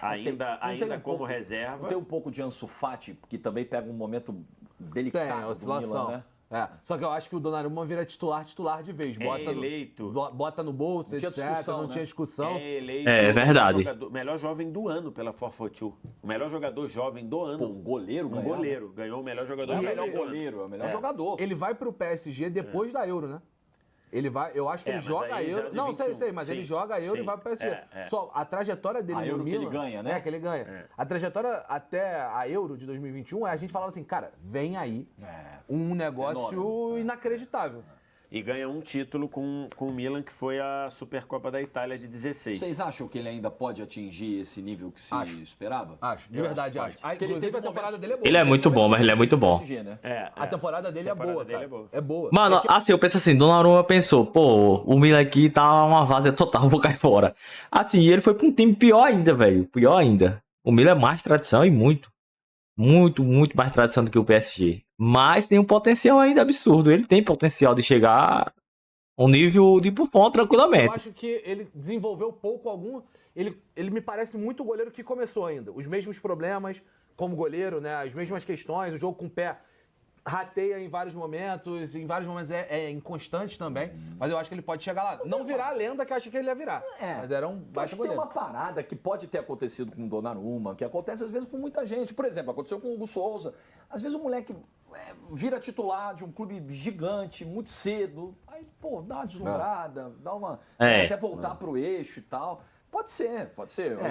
Speaker 4: Ainda como reserva.
Speaker 2: Tem um pouco de Ansu Fati, que também pega um momento delicado
Speaker 3: Tem, a oscilação.
Speaker 2: do Milan, né?
Speaker 3: Só que eu acho que o Donnarumma vira titular de vez. Bota no bolso, etc. Não tinha discussão.
Speaker 4: É eleito
Speaker 1: verdade.
Speaker 4: Melhor jovem do ano pela 442. O melhor jogador jovem do ano.
Speaker 2: Pô, um goleiro
Speaker 4: Um
Speaker 2: ganhar,
Speaker 4: goleiro. Ganhou o melhor jogador
Speaker 2: Não é o
Speaker 4: do
Speaker 2: melhor
Speaker 4: ano.
Speaker 2: goleiro, é o melhor jogador.
Speaker 3: Ele vai pro PSG depois da Euro, né? Ele vai, eu acho que ele
Speaker 4: mas
Speaker 3: joga a
Speaker 4: aí já
Speaker 3: Euro.
Speaker 4: de
Speaker 3: Não,
Speaker 4: 21.
Speaker 3: sei, mas ele
Speaker 4: Sim,
Speaker 3: joga a Euro e
Speaker 4: sim.
Speaker 3: vai pro PSG. Só a trajetória dele
Speaker 2: A
Speaker 3: no
Speaker 2: Euro que
Speaker 3: Milan,
Speaker 2: ele ganha, né?
Speaker 3: Que ele ganha. A trajetória até a Euro de 2021, a gente falava assim, cara, vem aí um negócio
Speaker 2: fenômeno.
Speaker 3: inacreditável.
Speaker 4: E ganha um título com o Milan, que foi a Supercopa da Itália de 16.
Speaker 2: Vocês acham que ele ainda pode atingir esse nível que se esperava?
Speaker 3: Acho, de verdade acho.
Speaker 2: Porque ele
Speaker 3: Inclusive
Speaker 2: teve
Speaker 3: a temporada
Speaker 2: momentos-
Speaker 3: dele é boa.
Speaker 1: Ele é muito bom, mas ele é muito bom.
Speaker 2: PSG, né?
Speaker 3: A temporada dele é boa,
Speaker 4: dele
Speaker 3: cara.
Speaker 4: é boa.
Speaker 1: Mano, assim, eu penso assim, Donnarumma pensou, pô, o Milan aqui tá uma várzea total, vou cair fora. Assim, ele foi pra um time pior ainda, velho, pior ainda. O Milan é mais tradição e muito mais tradição do que o PSG. Mas tem um potencial ainda absurdo, ele tem potencial de chegar ao nível de Buffon
Speaker 3: Eu
Speaker 1: tranquilamente.
Speaker 3: acho que ele desenvolveu pouco algum. Ele me parece muito o goleiro que começou ainda. Os mesmos problemas como goleiro, né? As mesmas questões, o jogo com o pé rateia em vários momentos é inconstante também. Mas eu acho que ele pode chegar lá. Não virar a lenda que eu achei que ele ia virar. Mas era um
Speaker 2: Eu
Speaker 3: baita
Speaker 2: acho que tem
Speaker 3: goleiro.
Speaker 2: uma parada que pode ter acontecido com o Donnarumma, que acontece às vezes com muita gente. Por exemplo, aconteceu com o Hugo Souza. Às vezes o moleque vira titular de um clube gigante muito cedo. Aí, pô, dá uma deslumbrada, dá uma. até voltar pro eixo e tal. Pode ser.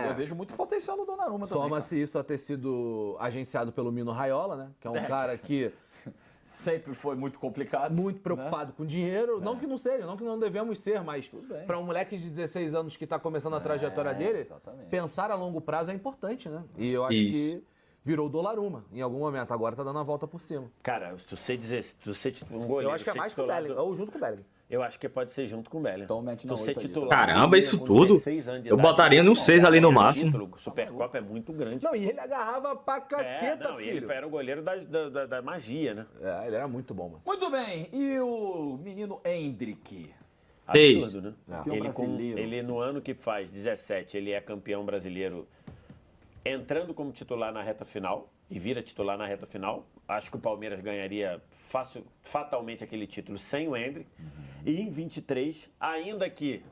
Speaker 2: Eu vejo muito potencial no Donnarumma também.
Speaker 3: Soma-se isso a ter sido agenciado pelo Mino Raiola, né? Que é um cara que
Speaker 2: Sempre foi muito complicado.
Speaker 3: muito preocupado com dinheiro. Não que não seja, não que não devemos ser, mas
Speaker 2: bem.
Speaker 3: para um moleque de 16 anos que está começando a trajetória dele,
Speaker 2: exatamente.
Speaker 3: pensar a longo prazo é importante, né? E eu acho que virou o Donnarumma em algum momento. Agora tá dando a volta por cima.
Speaker 4: Cara, se você um goleiro...
Speaker 3: Eu acho que é
Speaker 4: ser
Speaker 3: mais que o
Speaker 4: titular
Speaker 3: Bellingham, ou junto com o Bellingham.
Speaker 4: Eu acho que pode ser junto com o Bellingham.
Speaker 2: Então mete na
Speaker 4: Tu ser
Speaker 2: 8 ali,
Speaker 4: titular.
Speaker 1: Caramba, isso
Speaker 4: com
Speaker 1: tudo?
Speaker 4: 16 anos de
Speaker 1: Eu
Speaker 4: idade,
Speaker 1: botaria no 6 ali no
Speaker 4: ganhar
Speaker 1: máximo.
Speaker 4: título, Supercopa é muito grande.
Speaker 3: Não, e ele agarrava pra caceta,
Speaker 4: E
Speaker 3: filho.
Speaker 4: ele era o goleiro da magia, né?
Speaker 3: Ele era muito bom, mano.
Speaker 2: Muito bem. E o menino Hendrick?
Speaker 4: Absurdo, né?
Speaker 2: Campeão
Speaker 4: Ele,
Speaker 2: brasileiro.
Speaker 4: ele, no ano que faz 17, ele é campeão brasileiro entrando como titular na reta final e vira titular na reta final. Acho que o Palmeiras ganharia fatalmente aquele título sem o Hendrick. E em 23, ainda que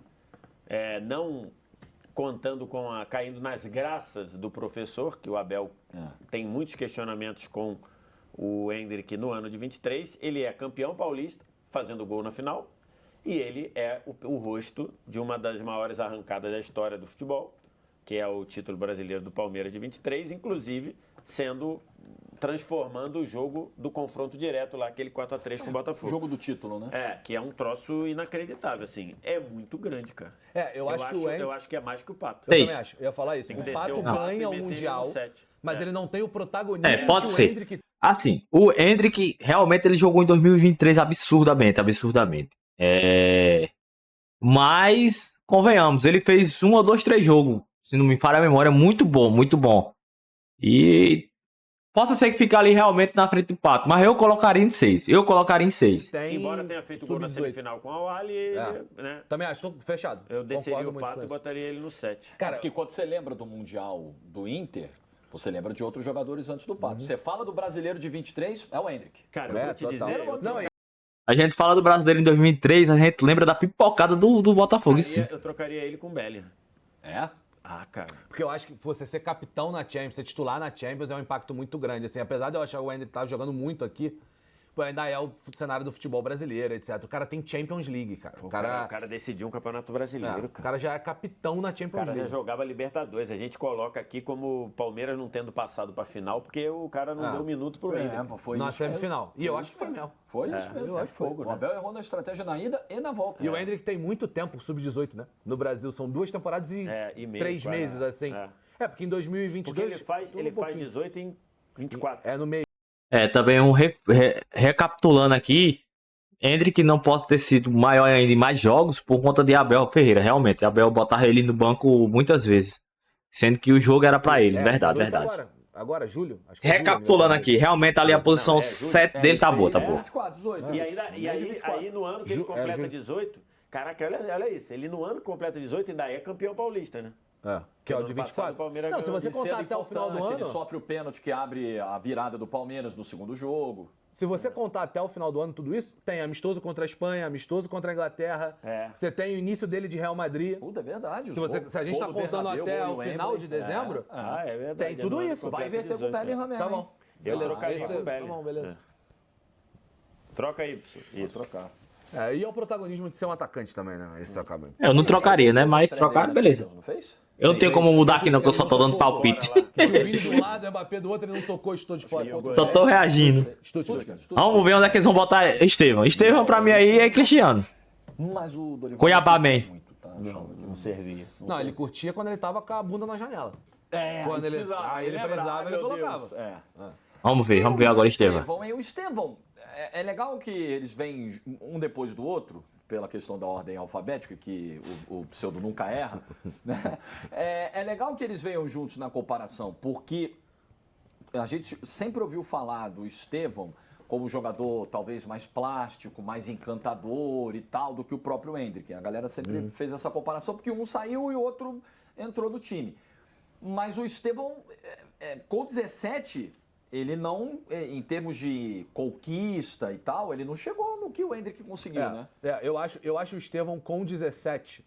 Speaker 4: não contando com caindo nas graças do professor, que o Abel tem muitos questionamentos com o Hendrick no ano de 23, ele é campeão paulista, fazendo gol na final, e ele é o rosto de uma das maiores arrancadas da história do futebol, que é o título brasileiro do Palmeiras de 23, inclusive transformando o jogo do confronto direto lá, aquele 4x3 com o Botafogo.
Speaker 2: Jogo do título, né?
Speaker 4: Que é um troço inacreditável, assim. É muito grande, cara.
Speaker 3: Eu acho que o Hendrick...
Speaker 4: Eu acho que é mais que o Pato.
Speaker 3: Eu também acho. Eu ia falar isso.
Speaker 4: Tem que
Speaker 3: O
Speaker 4: descer
Speaker 3: Pato
Speaker 4: o Pato
Speaker 3: ganha
Speaker 4: e
Speaker 3: o
Speaker 4: meter ele
Speaker 3: Mundial,
Speaker 4: no 7.
Speaker 3: mas ele não tem o protagonismo
Speaker 1: Pode
Speaker 3: que o
Speaker 1: ser.
Speaker 3: Hendrick...
Speaker 1: Assim, o Hendrick realmente ele jogou em 2023 absurdamente. Mas, convenhamos, ele fez 1 ou 2, 3 jogos, se não me falha a memória, muito bom. E possa ser que fique ali realmente na frente do Pato, mas eu colocaria em 6.
Speaker 3: Tem
Speaker 4: Embora tenha feito gol na
Speaker 3: sub-18.
Speaker 4: semifinal com o Ali, né?
Speaker 3: Também acho, tô fechado.
Speaker 4: Eu desceria
Speaker 3: Concordo
Speaker 4: o
Speaker 3: muito com
Speaker 4: Pato e
Speaker 3: isso.
Speaker 4: botaria ele no 7.
Speaker 2: Cara, porque quando você lembra do Mundial do Inter, Você lembra de outros jogadores antes do Pato. Você fala do brasileiro de 23, é o Hendrick.
Speaker 4: Cara, eu vou te dizer...
Speaker 1: A gente fala do brasileiro em 2003, a gente lembra da pipocada do Botafogo, sim.
Speaker 4: Eu trocaria ele com o Bellingham.
Speaker 2: É?
Speaker 4: Ah, cara.
Speaker 3: Porque eu acho que você ser capitão na Champions, ser titular na Champions é um impacto muito grande. Assim, apesar de eu achar que o Hendrick tá jogando muito aqui, pô, ainda é o cenário do futebol brasileiro, etc. O cara tem Champions League, cara.
Speaker 4: O cara decidiu um campeonato brasileiro,
Speaker 3: O
Speaker 4: cara.
Speaker 3: cara já é capitão na
Speaker 4: O
Speaker 3: Champions
Speaker 4: cara já
Speaker 3: League.
Speaker 4: jogava Libertadores. A gente coloca aqui como o Palmeiras não tendo passado pra final, porque o cara não deu um minuto pro Hendrick.
Speaker 2: Foi
Speaker 3: Na
Speaker 2: isso
Speaker 3: semifinal. E eu acho que foi mesmo.
Speaker 2: Foi isso mesmo.
Speaker 3: eu acho que foi.
Speaker 2: O Abel errou na estratégia na ida e na volta.
Speaker 3: E o Hendrick tem muito tempo, sub-18, né? No Brasil. São 2 temporadas e
Speaker 4: meio,
Speaker 3: 3
Speaker 4: quase.
Speaker 3: meses, assim. Porque em 2022...
Speaker 4: Porque ele faz 18 em 24.
Speaker 3: É no meio.
Speaker 1: Também recapitulando aqui, Hendrick não pode ter sido maior ainda em mais jogos por conta de Abel Ferreira, realmente. Abel botava ele no banco muitas vezes, sendo que o jogo era pra ele, verdade.
Speaker 3: Agora, julho? Acho que
Speaker 1: Recapitulando aqui, realmente ali a posição 7 dele tá boa, tá boa.
Speaker 2: 24, 18.
Speaker 4: E aí no ano que ele completa 18, caraca, olha isso. Ele no ano que completa 18 ainda é campeão paulista, né?
Speaker 3: Que é o
Speaker 4: ano
Speaker 3: de
Speaker 4: passado,
Speaker 3: 24.
Speaker 4: o Palmeiras
Speaker 3: Não, se
Speaker 4: ganhou
Speaker 3: você
Speaker 4: de
Speaker 3: contar
Speaker 2: Sendo
Speaker 3: até o final do
Speaker 2: importante,
Speaker 3: ano...
Speaker 2: Ele sofre o pênalti que abre a virada do Palmeiras no segundo jogo.
Speaker 3: Se você contar até o final do ano tudo isso, tem amistoso contra a Espanha, amistoso contra a Inglaterra. Você tem o início dele de Real Madrid.
Speaker 2: Puta, é verdade.
Speaker 3: Se a gente tá contando até o final de dezembro,
Speaker 4: é verdade.
Speaker 3: tem tudo isso.
Speaker 2: Vai inverter com o Bellingham mesmo.
Speaker 3: Tá bom.
Speaker 4: Eu trocaria com o
Speaker 3: Tá
Speaker 4: Bellingham.
Speaker 3: bom, beleza.
Speaker 4: Troca aí, pessoal.
Speaker 2: Vou trocar.
Speaker 3: E é o protagonismo de ser um atacante também, né? Esse acaba.
Speaker 1: Eu não trocaria, né? Mas trocar, beleza.
Speaker 2: Não fez?
Speaker 1: Eu não tenho como mudar aqui não, que eu só tô dando palpite.
Speaker 3: Tinha o Vini de um lado, o Mbappé do outro, ele não tocou, estou de fora.
Speaker 1: Só tô reagindo. Vamos ver onde é que eles vão botar Estevão. Estevão pra mim aí é Cristiano.
Speaker 2: Mas o Dorival...
Speaker 1: Cuiabá, man.
Speaker 4: Não servia.
Speaker 3: Não, ele curtia quando ele tava com a bunda na janela. Quando ele precisava, ele colocava.
Speaker 1: Vamos ver agora Estevão.
Speaker 2: O Estevão, é legal que eles vêm um depois do outro, pela questão da ordem alfabética, que o pseudo nunca erra. Né? É legal que eles venham juntos na comparação, porque a gente sempre ouviu falar do Estevão como jogador talvez mais plástico, mais encantador e tal, do que o próprio Hendrick. A galera sempre fez essa comparação, porque um saiu e o outro entrou no time. Mas o Estevão, com 17... ele não, em termos de conquista e tal, ele não chegou no que o Hendrick conseguiu, né?
Speaker 3: Eu acho o Estevão com 17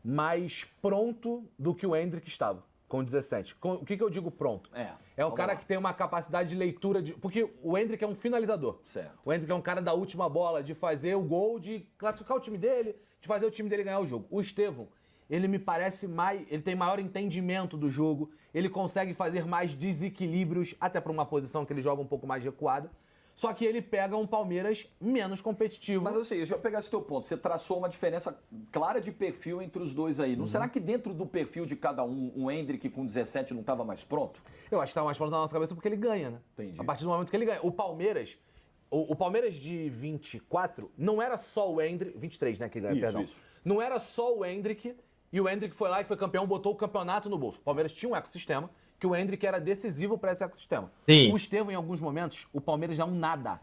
Speaker 3: mais pronto do que o Hendrick estava, com 17. O que eu digo pronto? É o cara que tem uma capacidade de leitura de... Porque o Hendrick é um finalizador.
Speaker 2: Certo.
Speaker 3: O Hendrick é um cara da última bola, de fazer o gol, de classificar o time dele, de fazer o time dele ganhar o jogo. O Estevão, ele me parece mais... Ele tem maior entendimento do jogo, ele consegue fazer mais desequilíbrios, até para uma posição que ele joga um pouco mais recuada. Só que ele pega um Palmeiras menos competitivo.
Speaker 2: Mas assim, deixa eu pegar esse teu ponto. Você traçou uma diferença clara de perfil entre os dois aí. Não será que dentro do perfil de cada um, o Hendrick com 17 não estava mais pronto?
Speaker 3: Eu acho que estava mais pronto na nossa cabeça porque ele ganha, né?
Speaker 2: Entendi.
Speaker 3: A partir do momento que ele ganha. O Palmeiras... O Palmeiras de 24 não era só o Hendrick... 23, né? Que ganha, perdão.
Speaker 2: Isso.
Speaker 3: Não era só o Hendrick... E o Hendrick foi lá e foi campeão, botou o campeonato no bolso. O Palmeiras tinha um ecossistema, que o Hendrick era decisivo para esse ecossistema.
Speaker 1: Sim.
Speaker 3: O Estevão, em alguns momentos, o Palmeiras é um nada.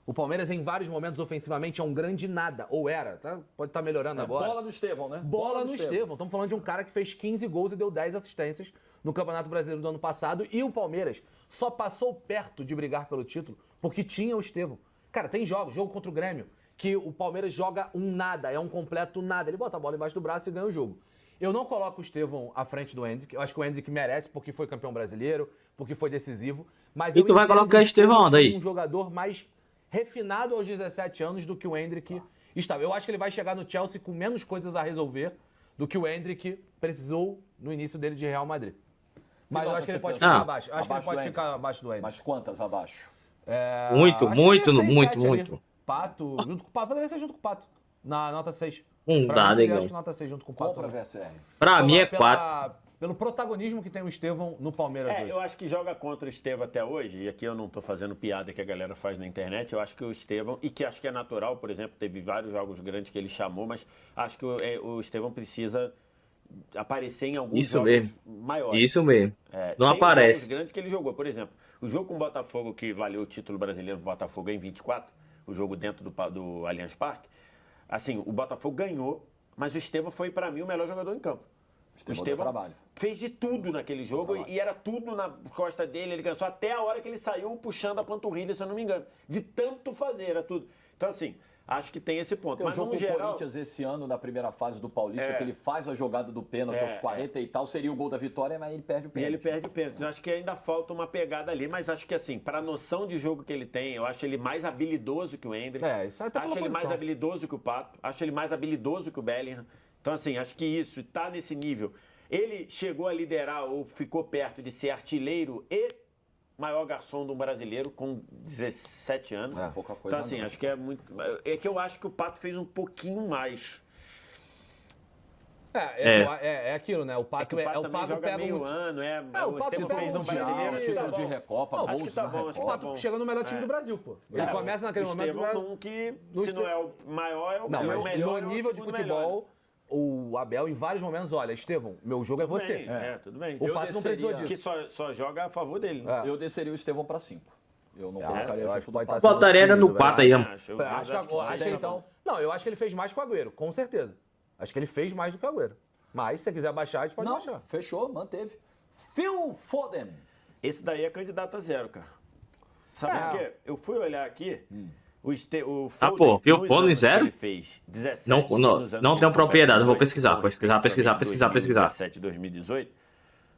Speaker 3: O Palmeiras, em vários momentos, ofensivamente, é um grande nada. Ou era, tá? Pode estar melhorando agora.
Speaker 2: Bola no Estevão, né?
Speaker 3: Bola no Estevão. Estamos falando de um cara que fez 15 gols e deu 10 assistências no Campeonato Brasileiro do ano passado. E o Palmeiras só passou perto de brigar pelo título porque tinha o Estevão. Cara, tem jogo contra o Grêmio, que o Palmeiras joga um nada, é um completo nada. Ele bota a bola embaixo do braço e ganha o jogo. Eu não coloco o Estevão à frente do Hendrick. Eu acho que o Hendrick merece porque foi campeão brasileiro, porque foi decisivo. Mas
Speaker 1: E tu vai colocar o Estevão onde aí?
Speaker 3: Um jogador mais refinado aos 17 anos do que o Hendrick estava. Eu acho que ele vai chegar no Chelsea com menos coisas a resolver do que o Hendrick precisou no início dele de Real Madrid. Mas eu acho que ele pode ficar abaixo. Acho que ele pode ficar abaixo do Hendrick.
Speaker 2: Mas quantas abaixo?
Speaker 1: Muito.
Speaker 3: Pato, junto com o Pato. Poderia ser junto com o Pato. Na nota 6.
Speaker 1: Dá,
Speaker 3: Eu
Speaker 1: legal.
Speaker 3: acho que nota 6 junto com o Pato.
Speaker 2: Compra VSR.
Speaker 1: Pra mim é 4.
Speaker 3: Pelo protagonismo que tem o Estevão no Palmeiras hoje.
Speaker 4: Eu acho que joga contra o Estevão até hoje, e aqui eu não tô fazendo piada que a galera faz na internet, eu acho que o Estevão, e que acho que é natural, por exemplo, teve vários jogos grandes que ele chamou, mas acho que o Estevão precisa aparecer em alguns jogos maiores.
Speaker 1: Isso mesmo. Não
Speaker 4: tem
Speaker 1: aparece.
Speaker 4: jogos grandes que ele jogou, por exemplo, o jogo com o Botafogo que valeu o título brasileiro do Botafogo em 24, o jogo dentro do Allianz Parque, assim, o Botafogo ganhou, mas o Estevão foi, para mim, o melhor jogador em campo.
Speaker 2: O Estevão
Speaker 4: fez de tudo naquele jogo e era tudo na costa dele. Ele cansou até a hora que ele saiu puxando a panturrilha, se eu não me engano. De tanto fazer, era tudo. Então, assim, acho que tem esse ponto.
Speaker 2: Tem
Speaker 4: Mas
Speaker 2: o jogo
Speaker 4: no
Speaker 2: com o
Speaker 4: geral...
Speaker 2: Corinthians esse ano, na primeira fase do Paulista, que ele faz a jogada do pênalti aos 40 e tal, seria o gol da vitória, mas ele perde o
Speaker 4: E
Speaker 2: pênalti.
Speaker 4: ele perde o pênalti. Eu acho que ainda falta uma pegada ali, mas acho que assim, para a noção de jogo que ele tem, eu acho ele mais habilidoso que o Hendrick.
Speaker 3: Isso aí tá pela
Speaker 4: Acho ele mais
Speaker 3: posição.
Speaker 4: habilidoso que o Pato. Acho ele mais habilidoso que o Bellingham. Então, assim, acho que isso tá nesse nível. Ele chegou a liderar ou ficou perto de ser artilheiro e maior garçom do brasileiro com 17 anos.
Speaker 2: Pouca coisa
Speaker 4: Então, assim,
Speaker 2: não.
Speaker 4: acho que é muito. É que eu acho que o Pato fez um pouquinho mais.
Speaker 3: É aquilo, né? O
Speaker 4: É que
Speaker 3: Pato,
Speaker 4: o Pato
Speaker 3: o
Speaker 4: também
Speaker 3: Pato
Speaker 4: joga
Speaker 3: pega
Speaker 4: meio
Speaker 3: um...
Speaker 4: ano,
Speaker 3: o Pato
Speaker 4: Estevão
Speaker 3: pega
Speaker 4: fez
Speaker 3: um
Speaker 4: no
Speaker 3: mundial,
Speaker 4: brasileiro, acho que tá
Speaker 2: título de
Speaker 4: bom.
Speaker 2: Recopa,
Speaker 4: Acho
Speaker 2: gols
Speaker 4: que tá
Speaker 2: na
Speaker 4: bom, acho que
Speaker 3: O
Speaker 2: Recopa.
Speaker 4: tá
Speaker 3: Pato
Speaker 4: bom.
Speaker 3: chega no melhor time do Brasil, pô. Ele começa naquele
Speaker 4: o
Speaker 3: momento...
Speaker 4: Estevão, que se não é o maior, é o
Speaker 3: Não, mas
Speaker 4: melhor.
Speaker 3: no nível de futebol, o Abel, em vários momentos, olha, Estevão, meu jogo é você.
Speaker 4: Tudo bem.
Speaker 3: O
Speaker 2: Eu
Speaker 3: Pato não precisou
Speaker 2: desceria-
Speaker 3: disso.
Speaker 4: Que só joga a favor dele. Né?
Speaker 2: Eu desceria o Estevão para 5. Eu não colocaria
Speaker 3: eu
Speaker 2: junto
Speaker 3: acho que
Speaker 2: do
Speaker 3: pode
Speaker 2: Pato.
Speaker 3: estar
Speaker 1: Botaria era no
Speaker 3: velho.
Speaker 1: 4 aí.
Speaker 4: Acho
Speaker 3: Acho que
Speaker 2: então.
Speaker 3: Não, eu acho que ele fez mais que o Agüero, com certeza. Acho que ele fez mais do que o Agüero. Mas, se você quiser baixar, a gente pode
Speaker 2: Não,
Speaker 3: baixar.
Speaker 2: fechou, manteve. Phil Foden.
Speaker 4: Esse daí é candidato a 0, cara. Sabe por quê? Eu fui olhar aqui. O Foden,
Speaker 1: pô, Phil
Speaker 4: nos
Speaker 1: Foden
Speaker 4: anos que
Speaker 1: 0?
Speaker 4: ele fez 17.
Speaker 1: Não,
Speaker 4: e nos anos
Speaker 1: não
Speaker 4: que
Speaker 1: tenho
Speaker 4: ele
Speaker 1: propriedade, eu vou
Speaker 4: completou 18,
Speaker 1: pesquisar.
Speaker 4: 2017 e 2018.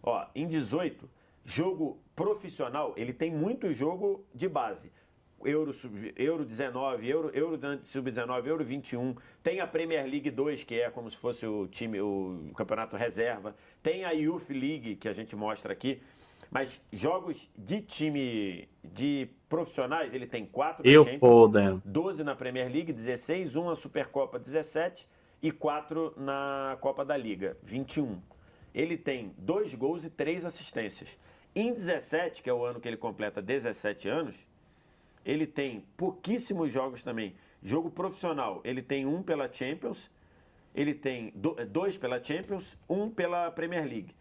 Speaker 4: Ó, em 18, jogo profissional, ele tem muito jogo de base. Euro 19, Euro Sub-19, Euro 21. Tem a Premier League 2, que é como se fosse o campeonato reserva. Tem a Youth League, que a gente mostra aqui. Mas jogos de time de profissionais, ele tem 4 na
Speaker 1: Eu
Speaker 4: Champions,
Speaker 1: Foden.
Speaker 4: 12 na Premier League, 16, 1 na Supercopa, 17 e 4 na Copa da Liga, 21. Ele tem 2 gols e 3 assistências. Em 17, que é o ano que ele completa 17 anos, ele tem pouquíssimos jogos também. Jogo profissional, ele tem 1 pela Champions, ele tem 2 pela Champions, 1 pela Premier League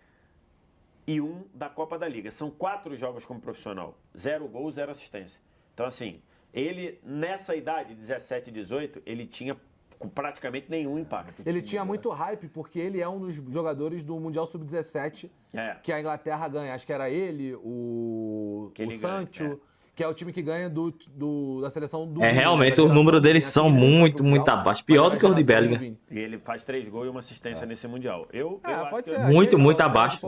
Speaker 4: e 1 da Copa da Liga. São 4 jogos como profissional. 0 gols, 0 assistência. Então, assim, ele, nessa idade, 17 e 18, ele tinha praticamente nenhum impacto.
Speaker 3: Ele tinha muito hype porque ele é um dos jogadores do Mundial Sub-17 que a Inglaterra ganha. Acho que era ele, o Sancho, que é o time que ganha da seleção do...
Speaker 1: Realmente os números deles são muito abaixo. Pior do que os de Bellingham.
Speaker 4: E ele faz 3 gols e uma assistência nesse Mundial. Eu acho
Speaker 3: pode
Speaker 4: que
Speaker 3: ser.
Speaker 1: Muito abaixo.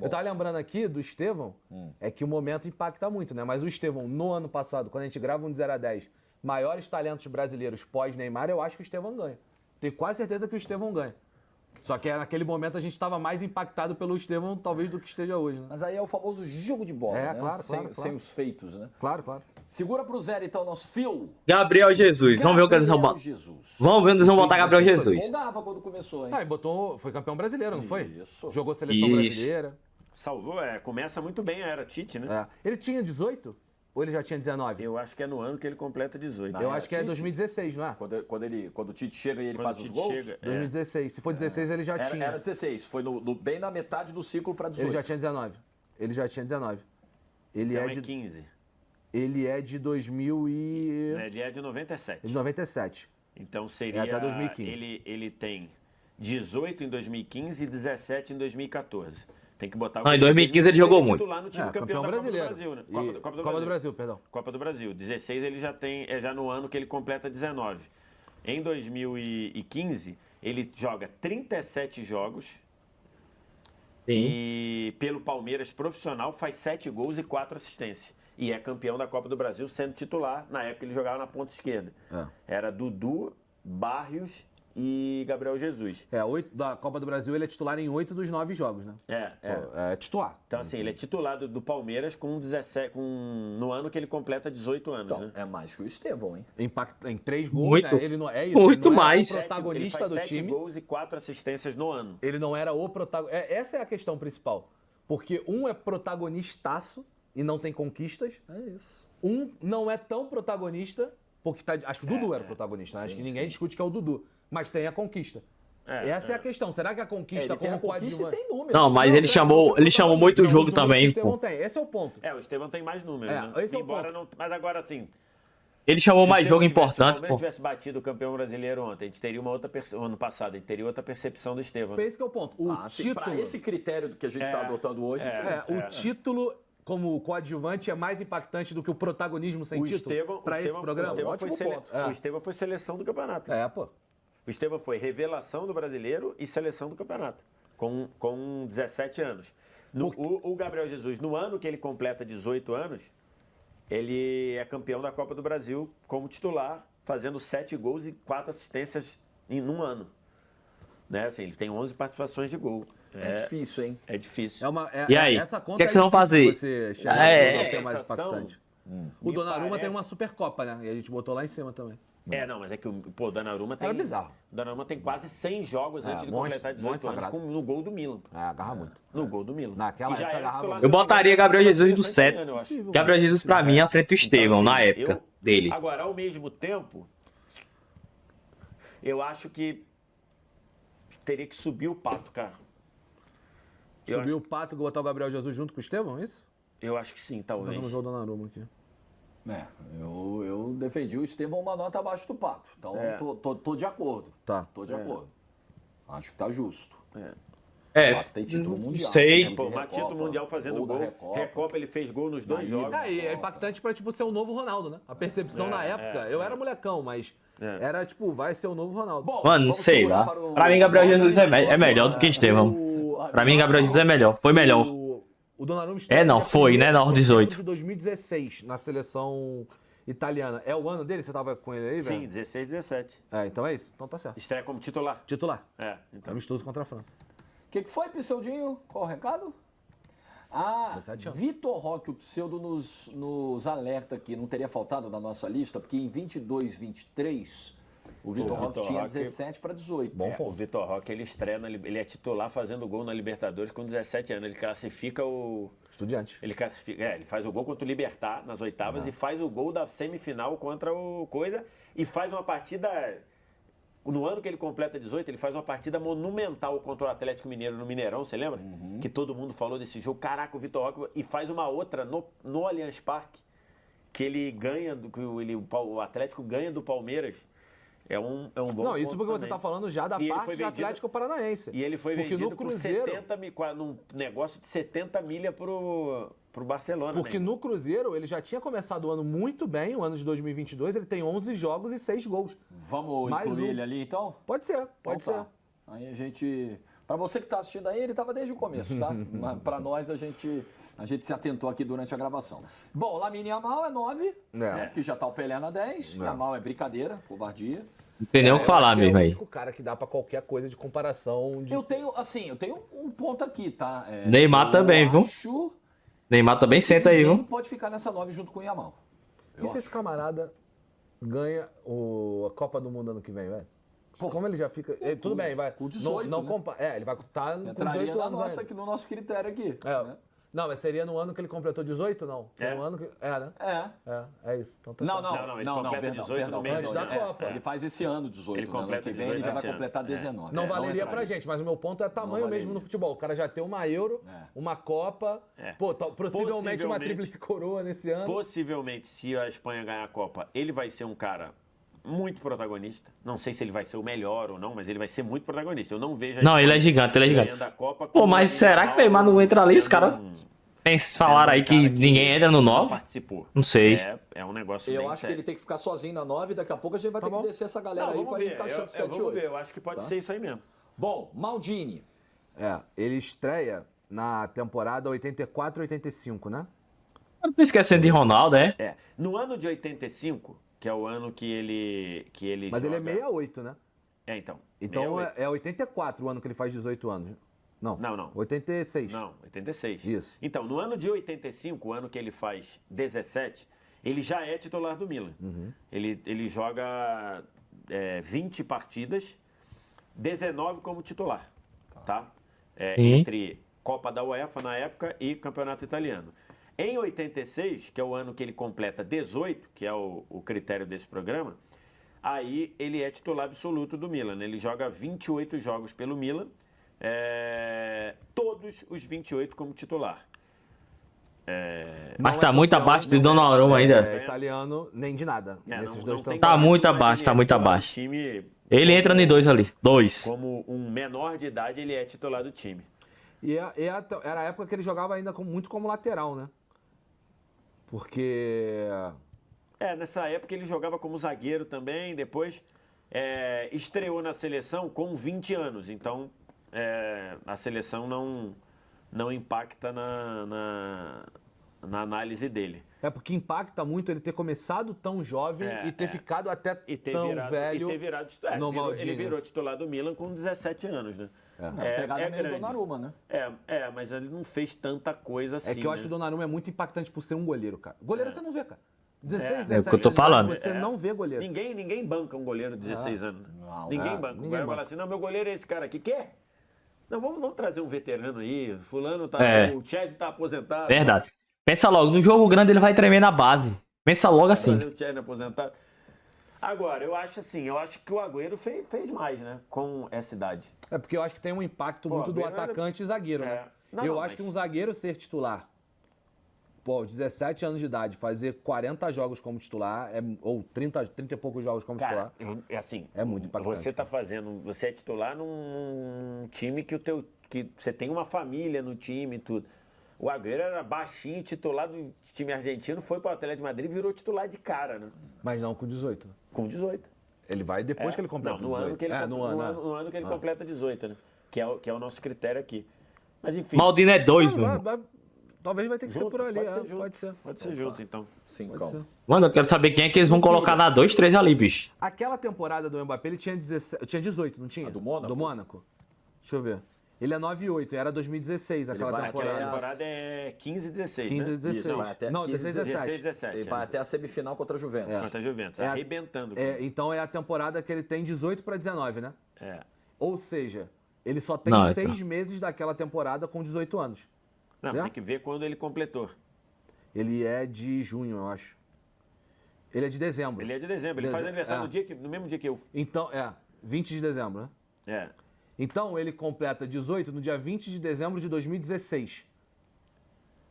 Speaker 3: Eu tava lembrando aqui do Estevão, é que o momento impacta muito, né? Mas o Estevão, no ano passado, quando a gente grava um de 0 a 10, maiores talentos brasileiros pós-Neymar, eu acho que o Estevão ganha. Tenho quase certeza que o Estevão ganha. Só que naquele momento a gente estava mais impactado pelo Estevão, talvez, do que esteja hoje, né?
Speaker 2: Mas aí é o famoso jogo de bola, né?
Speaker 3: Claro,
Speaker 2: Sem os feitos, né?
Speaker 3: Claro.
Speaker 2: Segura pro 0, então, nosso Phil.
Speaker 1: Gabriel Jesus. Vamos ver o que eles vão botar. Vamos ver onde eles vão botar Gabriel Jesus.
Speaker 2: Empolgava quando começou, hein?
Speaker 3: Foi campeão brasileiro, não foi?
Speaker 2: Isso.
Speaker 3: Jogou seleção brasileira.
Speaker 4: Salvou, começa muito bem a era Tite, né?
Speaker 3: Ele tinha 18? Ou ele já tinha 19?
Speaker 4: Eu acho que é no ano que ele completa 18.
Speaker 3: Eu acho que é 2016, não é?
Speaker 2: Quando o Tite chega e ele faz os gols?
Speaker 3: 2016. Se for 16, ele já tinha.
Speaker 2: Era 16. Foi bem na metade do ciclo para 18.
Speaker 3: Ele já tinha 19. Ele
Speaker 4: Então
Speaker 3: é de
Speaker 4: 15.
Speaker 3: Ele é de 2000 e...
Speaker 4: Ele é de 97.
Speaker 3: De 97.
Speaker 4: Então seria...
Speaker 3: até 2015.
Speaker 4: Ele tem 18 em 2015 e 17 em 2014. Tem que botar...
Speaker 1: Em 2015 ele jogou muito.
Speaker 4: Titular no time campeão da
Speaker 3: brasileiro.
Speaker 4: Copa do Brasil, né?
Speaker 3: Copa do Brasil, perdão.
Speaker 4: Copa do Brasil. 16 ele já tem... É já no ano que ele completa 19. Em 2015, ele joga 37 jogos.
Speaker 1: Sim.
Speaker 4: E pelo Palmeiras profissional faz 7 gols e 4 assistências. E é campeão da Copa do Brasil, sendo titular. Na época ele jogava na ponta esquerda. Era Dudu, Barrios e Gabriel Jesus.
Speaker 3: 8 da Copa do Brasil, ele é titular em 8 dos 9 jogos, né? É titular.
Speaker 4: Então, assim, ele é titular do Palmeiras com 17, no ano que ele completa 18 anos,
Speaker 2: Então,
Speaker 4: né?
Speaker 2: é mais que o Estevão, hein?
Speaker 3: Impacta em 3 gols,
Speaker 1: Muito.
Speaker 3: né? Ele não é isso.
Speaker 1: Muito
Speaker 3: ele não
Speaker 1: mais.
Speaker 3: É o protagonista
Speaker 4: ele
Speaker 3: do
Speaker 4: faz 7
Speaker 3: time.
Speaker 4: gols e 4 assistências no ano.
Speaker 3: Ele não era o protagonista. Essa é a questão principal. Porque um é protagonistaço e não tem conquistas.
Speaker 2: É isso.
Speaker 3: Um não é tão protagonista, porque acho que o Dudu era o protagonista, né? Acho que ninguém discute que é o Dudu. Mas tem a conquista. Essa é a questão. Será que a conquista
Speaker 2: Ele tem
Speaker 3: como
Speaker 2: a conquista
Speaker 3: coadjuvante...
Speaker 2: e tem números.
Speaker 1: Não, mas ele chamou muito o jogo também.
Speaker 3: O Estevão tem. Esse é o ponto.
Speaker 4: O Estevão tem mais números, né?
Speaker 3: Esse é o
Speaker 4: Embora
Speaker 3: ponto.
Speaker 4: não... Mas agora, assim,
Speaker 1: Ele chamou
Speaker 4: Se o
Speaker 1: mais jogo
Speaker 4: Estevão
Speaker 1: importante,
Speaker 4: Se o
Speaker 1: pô.
Speaker 4: Palmeiras tivesse batido o campeão brasileiro ontem, a gente teria uma outra ano passado, a gente teria outra percepção do Estevão.
Speaker 3: Esse que é o ponto. O
Speaker 2: Para
Speaker 3: título.
Speaker 2: esse critério que a gente está adotando hoje, sim.
Speaker 3: O título, como coadjuvante, é mais impactante do que o protagonismo sem título para esse programa.
Speaker 4: O Estevão foi seleção do campeonato.
Speaker 3: Pô.
Speaker 4: O Estevão foi revelação do brasileiro e seleção do campeonato, com 17 anos. O Gabriel Jesus, no ano que ele completa 18 anos, ele é campeão da Copa do Brasil como titular, fazendo 7 gols e 4 assistências num ano. Né? Assim, ele tem 11 participações de gol.
Speaker 2: É difícil, hein?
Speaker 4: É difícil.
Speaker 1: E aí,
Speaker 3: essa
Speaker 1: o
Speaker 3: conta
Speaker 1: que é que vocês vão fazer?
Speaker 3: Você chegar no que é mais impactante. O Donnarumma tem uma Supercopa, né? E a gente botou lá em cima também.
Speaker 4: Não, mas é que o Donnarumma tem...
Speaker 3: Era bizarro.
Speaker 4: O Donnarumma tem quase 100 jogos antes de completar 18 anos no gol do Milan.
Speaker 3: Agarra muito.
Speaker 4: No gol do Milan.
Speaker 3: Naquela
Speaker 4: E já
Speaker 3: época
Speaker 4: era
Speaker 3: agarrava
Speaker 4: titular
Speaker 3: muito.
Speaker 1: Eu botaria Gabriel Jesus do
Speaker 4: 7.
Speaker 1: 7. Gabriel Jesus, pra mim, à frente do Estevão, na época dele.
Speaker 4: Agora, ao mesmo tempo, eu acho que teria que subir o Pato, cara.
Speaker 3: Subiu o Pato e botar o Gabriel Jesus junto com o Estevão, é isso?
Speaker 4: Eu acho que sim, talvez.
Speaker 3: Vamos ver o Donnarumma aqui.
Speaker 2: Eu defendi o Estevão uma nota abaixo do Pato. Então, tô de acordo.
Speaker 3: Tá.
Speaker 2: Tô de acordo. Acho que tá justo. O
Speaker 1: É,
Speaker 2: Pato tem título mundial.
Speaker 1: sei.
Speaker 2: Tem
Speaker 4: Pô, mas título mundial fazendo gol. Recopa, ele fez gol nos 2 jogos.
Speaker 3: E é impactante pra, tipo, ser o novo Ronaldo, né? A percepção na época, eu era molecão, mas era, tipo, vai ser o novo Ronaldo.
Speaker 2: Bom,
Speaker 1: Mano, não
Speaker 2: vamos
Speaker 1: sei
Speaker 2: segurar
Speaker 1: lá.
Speaker 2: para o-
Speaker 1: Pra mim, Gabriel Jesus é melhor do que Estevão. Pra mim, Gabriel Jesus é melhor. Foi melhor.
Speaker 3: O Donnarumma
Speaker 1: Não, foi, né? Na 18.
Speaker 3: de 2016, na seleção italiana. É o ano dele? Você tava com ele aí, velho?
Speaker 4: Sim, 16, 17.
Speaker 3: Então é isso. Então tá certo.
Speaker 4: Estreia como titular.
Speaker 3: Titular.
Speaker 4: Então.
Speaker 3: Amistoso contra a França.
Speaker 2: O que foi, Pseudinho? Qual o recado?
Speaker 3: 17 anos.
Speaker 2: Vitor Roque, o Pseudo nos alerta aqui, não teria faltado na nossa lista, porque em 22, 23, o Vitor Roque tinha 17 para 18.
Speaker 4: O Vitor Roque, ele estreia, ele é titular fazendo gol na Libertadores com 17 anos. Ele classifica o...
Speaker 3: Estudiante.
Speaker 4: Ele faz o gol contra o Libertad nas oitavas e faz o gol da semifinal contra o Coisa e faz uma partida... No ano que ele completa 18, ele faz uma partida monumental contra o Atlético Mineiro no Mineirão, você lembra? Que todo mundo falou desse jogo. Caraca, o Vitor Roque... E faz uma outra no Allianz Parque, que ele ganha, o Atlético ganha do Palmeiras. É um bom
Speaker 3: Não, isso
Speaker 4: ponto
Speaker 3: porque você
Speaker 4: também.
Speaker 3: tá falando já da
Speaker 4: E ele
Speaker 3: parte
Speaker 4: foi
Speaker 3: do
Speaker 4: vendido-
Speaker 3: Atlético Paranaense.
Speaker 4: E ele foi
Speaker 3: porque
Speaker 4: vendido
Speaker 3: no Cruzeiro,
Speaker 4: num negócio de 70 milha pro Barcelona.
Speaker 3: Porque
Speaker 4: né?
Speaker 3: no Cruzeiro ele já tinha começado o ano muito bem, o ano de 2022, ele tem 11 jogos e 6 gols.
Speaker 2: Vamos
Speaker 3: Mais
Speaker 2: incluir
Speaker 3: um.
Speaker 2: ele ali, então?
Speaker 3: Pode ser, pode
Speaker 2: Então
Speaker 3: ser.
Speaker 2: tá. Aí a gente... Para você que está assistindo aí, ele estava desde o começo, tá? Mas para nós, a gente se atentou aqui durante a gravação. Bom, Lamine Yamal é 9, que já tá o Pelé na 10. Yamal é brincadeira, covardia.
Speaker 1: Não tem nem o que falar mesmo
Speaker 3: É o
Speaker 1: aí.
Speaker 3: único cara que dá pra qualquer coisa de comparação.
Speaker 2: Eu tenho um ponto aqui, tá?
Speaker 1: Neymar também, viu?
Speaker 2: Acho
Speaker 1: Neymar também senta aí,
Speaker 2: ninguém
Speaker 1: viu?
Speaker 2: pode ficar nessa 9 junto com o Yamal.
Speaker 3: E se esse camarada ganha a Copa do Mundo ano que vem, velho? Como ele já fica. Tudo bem, vai.
Speaker 2: com 18,
Speaker 3: não
Speaker 2: né?
Speaker 3: ele vai estar com
Speaker 2: Entraria
Speaker 3: 18
Speaker 2: na
Speaker 3: anos
Speaker 2: nossa,
Speaker 3: ainda.
Speaker 2: aqui, no nosso critério aqui.
Speaker 3: Né? Não, mas seria no ano que ele completou 18, não?
Speaker 4: É.
Speaker 3: No ano que. né?
Speaker 2: É.
Speaker 3: É isso. Então tá
Speaker 2: Não,
Speaker 3: certo.
Speaker 4: ele completa 18 no meio
Speaker 3: antes
Speaker 4: do
Speaker 3: da
Speaker 4: ano.
Speaker 3: Copa.
Speaker 2: Ele faz esse ano 18,
Speaker 4: Ele
Speaker 2: né? Ano
Speaker 4: completa
Speaker 2: que vem ele
Speaker 4: 18
Speaker 2: já vai
Speaker 4: esse ano.
Speaker 2: completar 19.
Speaker 3: Não valeria pra
Speaker 2: entraria.
Speaker 3: gente, mas o meu ponto é tamanho mesmo no futebol. O cara já tem uma Euro, uma Copa, possivelmente uma tríplice coroa nesse ano.
Speaker 4: Possivelmente, se a Espanha ganhar a Copa, ele vai ser um cara muito protagonista. Não sei se ele vai ser o melhor ou não, mas ele vai ser muito protagonista. Eu não vejo a
Speaker 1: Não, ele é
Speaker 4: Espanha
Speaker 1: gigante, ele é gigante.
Speaker 4: ganhando a Copa
Speaker 1: Pô,
Speaker 4: com
Speaker 1: mas
Speaker 4: o
Speaker 1: será que o Neymar não entra ali? Os caras falaram aí que ninguém entra no
Speaker 4: não
Speaker 1: 9?
Speaker 4: participou.
Speaker 1: Não sei.
Speaker 4: É um negócio
Speaker 2: Eu
Speaker 4: bem
Speaker 2: acho que
Speaker 4: sério.
Speaker 2: ele tem que ficar sozinho na 9 e daqui a pouco a gente vai ter que descer essa galera aí
Speaker 4: Vamos
Speaker 2: para ir
Speaker 4: ver.
Speaker 2: encaixando 7
Speaker 4: Vamos
Speaker 2: 8.
Speaker 4: ver. Eu acho que pode ser isso aí mesmo.
Speaker 2: Bom, Maldini.
Speaker 3: Ele estreia na temporada 84-85, né?
Speaker 1: Eu tô esquecendo de Ronaldo, é?
Speaker 4: No ano de 85, que é o ano que ele
Speaker 3: Mas ele é
Speaker 4: joga-
Speaker 3: 68, né?
Speaker 4: Então.
Speaker 3: Então
Speaker 4: 68.
Speaker 3: é 84 o ano que ele faz 18 anos. Não. 86.
Speaker 4: Não, 86.
Speaker 3: Isso.
Speaker 4: Então, no ano de 85, o ano que ele faz 17, ele já é titular do Milan. Ele joga 20 partidas, 19 como titular, tá? Entre Copa da UEFA na época e Campeonato Italiano. Em 86, que é o ano que ele completa 18, que é o critério desse programa, aí ele é titular absoluto do Milan. Ele joga 28 jogos pelo Milan, todos os 28 como titular.
Speaker 1: Mas
Speaker 3: Não
Speaker 1: tá
Speaker 3: é
Speaker 1: muito
Speaker 3: campeão,
Speaker 1: abaixo de
Speaker 3: não
Speaker 1: Donnarumma ainda.
Speaker 3: É italiano, nem de nada. Nesses
Speaker 4: não
Speaker 3: dois
Speaker 4: tem
Speaker 3: estão.
Speaker 1: Tá muito
Speaker 4: mas
Speaker 1: abaixo,
Speaker 4: ele
Speaker 1: tá
Speaker 4: é
Speaker 1: muito
Speaker 4: titular do
Speaker 1: abaixo.
Speaker 4: time
Speaker 1: Ele entra em 2 ali. 2.
Speaker 4: como um menor de idade, ele é titular do time.
Speaker 3: Era a época que ele jogava ainda muito como lateral, né? Porque.
Speaker 4: Nessa época ele jogava como zagueiro também, depois estreou na seleção com 20 anos. Então, a seleção não impacta na análise dele.
Speaker 3: É porque impacta muito ele ter começado tão jovem e ter ficado até tão velho.
Speaker 4: E ter virado
Speaker 3: no Maldini.
Speaker 4: ele virou titular do Milan com 17 anos, né?
Speaker 2: Pegada meio
Speaker 4: grande.
Speaker 2: Donnarumma, né?
Speaker 4: Mas ele não fez tanta coisa assim.
Speaker 3: É que eu acho que o
Speaker 4: né?
Speaker 3: Donnarumma é muito impactante por ser um goleiro, cara. Goleiro você não vê, cara. 16,
Speaker 1: É o
Speaker 3: 17
Speaker 1: que eu tô
Speaker 3: anos,
Speaker 1: falando.
Speaker 3: Você não vê goleiro.
Speaker 4: Ninguém banca um goleiro de 16 anos. Né?
Speaker 2: Não,
Speaker 4: Ninguém banca.
Speaker 3: ninguém
Speaker 4: O cara
Speaker 3: banca.
Speaker 4: fala assim, não, meu goleiro é esse cara aqui. Quer? Não, vamos trazer um veterano aí. Fulano tá... O Chesney tá aposentado.
Speaker 1: Verdade. Pensa logo, no jogo grande ele vai tremer na base. Pensa logo assim.
Speaker 4: Trazer o Chesney aposentado. Agora, eu acho que o Agüero fez mais, né? Com essa idade.
Speaker 3: É porque eu acho que tem um impacto muito do
Speaker 4: Agüero era-
Speaker 3: atacante e zagueiro, né? Eu acho que um zagueiro ser titular, 17 anos de idade, fazer 40 jogos como titular, ou 30 e poucos jogos como
Speaker 4: Cara,
Speaker 3: titular.
Speaker 4: é
Speaker 3: muito impactante.
Speaker 4: Você é titular num time que você tem uma família no time e tudo. O Agüero era baixinho, titular do time argentino, foi para o Atlético de Madrid e virou titular de cara, né?
Speaker 3: Mas não com 18. Né?
Speaker 4: Com 18.
Speaker 3: Ele vai depois que ele completa
Speaker 4: no
Speaker 3: 18.
Speaker 4: ano que ele, no ano que ele completa 18, né? Que é o nosso critério aqui. Mas enfim.
Speaker 1: Maldini é 2, mano.
Speaker 3: Talvez vai ter que ser por ali,
Speaker 4: pode ser junto.
Speaker 3: pode ser.
Speaker 4: Junto, então.
Speaker 3: Pode ser.
Speaker 1: Mano, eu quero saber quem é que eles vão colocar na 2, 3 ali, bicho.
Speaker 3: Aquela temporada do Mbappé, ele tinha 18, não tinha?
Speaker 2: A do Mônaco?
Speaker 3: Do Mônaco. Deixa eu ver. Ele é 9,8, era 2016 aquela
Speaker 2: vai
Speaker 3: temporada.
Speaker 4: Aquela temporada é 15 e 16,
Speaker 3: 15 e
Speaker 4: né?
Speaker 3: 16.
Speaker 2: Isso, vai até
Speaker 3: Não,
Speaker 2: 15,
Speaker 3: 16 e 17.
Speaker 4: 16 e 17.
Speaker 2: Ele vai até a semifinal contra a Juventus.
Speaker 4: Contra a Juventus,
Speaker 3: É a-
Speaker 4: arrebentando.
Speaker 3: Então é a temporada que ele tem 18 para 19, né?
Speaker 4: É.
Speaker 3: Ou seja, ele só tem
Speaker 1: Não,
Speaker 3: 6 meses daquela temporada com 18 anos.
Speaker 4: Não,
Speaker 3: Certo?
Speaker 4: tem que ver quando ele completou.
Speaker 3: Ele é de junho, eu acho. Ele é de dezembro.
Speaker 4: Ele é de dezembro, ele faz aniversário no mesmo dia que eu.
Speaker 3: Então, 20 de dezembro, né?
Speaker 4: É.
Speaker 3: Então ele completa 18 no dia 20 de dezembro de 2016.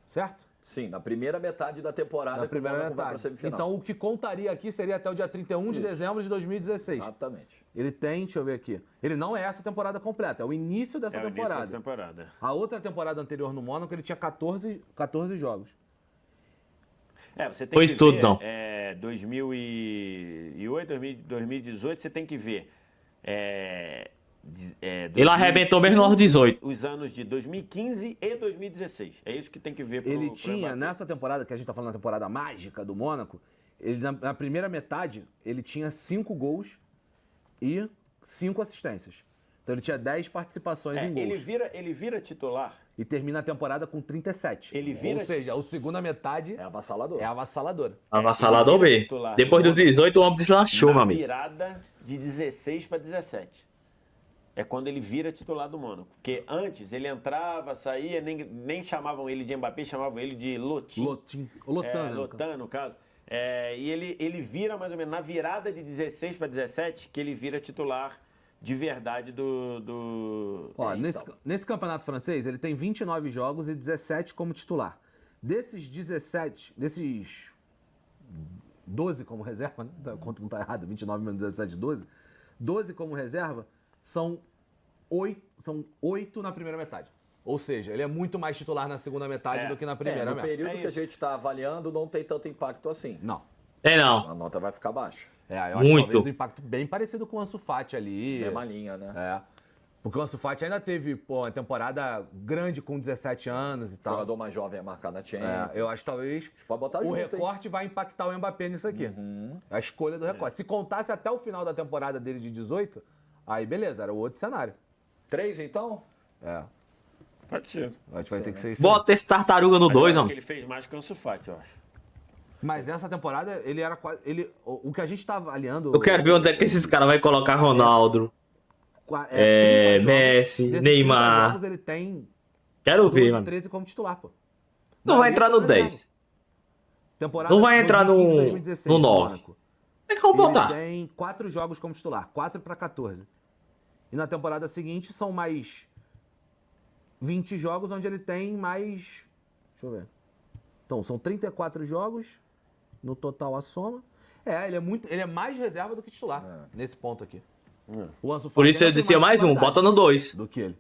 Speaker 3: Certo?
Speaker 2: Sim, na primeira metade da temporada.
Speaker 3: Na primeira
Speaker 2: que o Mônaco vai pra
Speaker 3: metade.
Speaker 2: semifinal.
Speaker 3: Então o que contaria aqui seria até o dia 31 de
Speaker 2: Isso.
Speaker 3: dezembro de 2016.
Speaker 2: Exatamente.
Speaker 3: Ele tem, deixa eu ver aqui. Ele não é essa temporada completa, é o início dessa
Speaker 4: É o início
Speaker 3: temporada.
Speaker 4: da temporada.
Speaker 3: A outra temporada anterior no Mônaco ele tinha 14 jogos.
Speaker 4: Você tem
Speaker 1: Pois
Speaker 4: que
Speaker 1: tudo,
Speaker 4: ver,
Speaker 1: não.
Speaker 4: 2008, 2018, você tem que ver.
Speaker 1: Ele arrebentou mesmo nos 18.
Speaker 4: Os anos de 2015 e 2016. É isso que tem que ver.
Speaker 3: Ele tinha,
Speaker 4: Mbappé.
Speaker 3: nessa temporada, que a gente tá falando da temporada mágica do Mônaco, ele na primeira metade, ele tinha 5 gols e 5 assistências. Então ele tinha 10 participações em gols.
Speaker 4: Ele vira titular.
Speaker 3: E termina a temporada com 37.
Speaker 4: Ele vira-
Speaker 3: Ou seja, a segunda metade
Speaker 2: É avassalador.
Speaker 3: é avassaladora.
Speaker 1: Avassalador
Speaker 4: ele vira
Speaker 1: B.
Speaker 4: titular.
Speaker 1: Depois dos 18, o homem deslanchou,
Speaker 4: na
Speaker 1: meu amigo.
Speaker 4: virada de 16 para 17. É quando ele vira titular do Mônaco. Porque antes ele entrava, saía, nem chamavam ele de Mbappé, chamavam ele de Lotin.
Speaker 3: O Lotan, né?
Speaker 4: Lotan, no caso. E ele vira mais ou menos na virada de 16 para 17 que ele vira titular de verdade do...
Speaker 3: Ó, nesse campeonato francês, ele tem 29 jogos e 17 como titular. Desses 12 como reserva, né? A conta não tá errada, 29 menos 17, 12. 12 como reserva são 8 na primeira metade. Ou seja, ele é muito mais titular na segunda metade do que na primeira
Speaker 2: no
Speaker 3: mesmo.
Speaker 2: período
Speaker 4: É
Speaker 2: que a
Speaker 4: isso.
Speaker 2: gente está avaliando, não tem tanto impacto assim.
Speaker 3: Não.
Speaker 1: Não.
Speaker 2: A nota vai ficar baixa.
Speaker 3: Eu acho
Speaker 1: Muito.
Speaker 3: talvez um impacto bem parecido com o Ansu Fati ali.
Speaker 2: Mesma linha, né?
Speaker 3: É. Porque o Ansu Fati ainda teve, uma temporada grande com 17 anos e
Speaker 2: O
Speaker 3: tal.
Speaker 2: jogador mais jovem a marcar na Champions.
Speaker 3: Eu acho que talvez
Speaker 2: Pode botar
Speaker 3: o
Speaker 2: junto, hein?
Speaker 3: recorte vai impactar o Mbappé nisso aqui. A escolha do recorte. Se contasse até o final da temporada dele de 18, aí beleza, era o outro cenário.
Speaker 2: 3, então?
Speaker 4: Pode ser.
Speaker 3: A gente vai ter que ser isso.
Speaker 1: Bota esse tartaruga no
Speaker 4: Mas eu
Speaker 1: 2,
Speaker 4: acho
Speaker 1: mano.
Speaker 4: que ele fez mais que o Ansu Fati, eu acho.
Speaker 3: Mas essa temporada, ele era quase... O que a gente tá avaliando...
Speaker 1: Eu quero ver onde é que esses caras vão colocar Ronaldo.
Speaker 3: 30
Speaker 1: Messi,
Speaker 3: Desses 30
Speaker 1: Neymar.
Speaker 3: jogos, ele tem
Speaker 1: Quero
Speaker 3: 12,
Speaker 1: ver, mano.
Speaker 3: 13 como titular, pô.
Speaker 1: Não vai entrar no
Speaker 3: Reserva.
Speaker 1: 10.
Speaker 3: Temporada
Speaker 1: Não vai entrar no-
Speaker 3: 2015, 2016,
Speaker 1: no 9.
Speaker 3: Mônaco.
Speaker 1: Como é que vão
Speaker 3: Ele
Speaker 1: botar?
Speaker 3: tem 4 jogos como titular, 4 para 14. E na temporada seguinte são mais 20 jogos onde ele tem mais... Deixa eu ver. Então, são 34 jogos, no total a soma. Ele é mais reserva do que titular, nesse ponto aqui. O Ansu Fati
Speaker 1: Por isso
Speaker 3: ainda
Speaker 1: eu
Speaker 3: tem
Speaker 1: disse mais um,
Speaker 3: qualidade
Speaker 1: bota no 2.
Speaker 3: do que ele.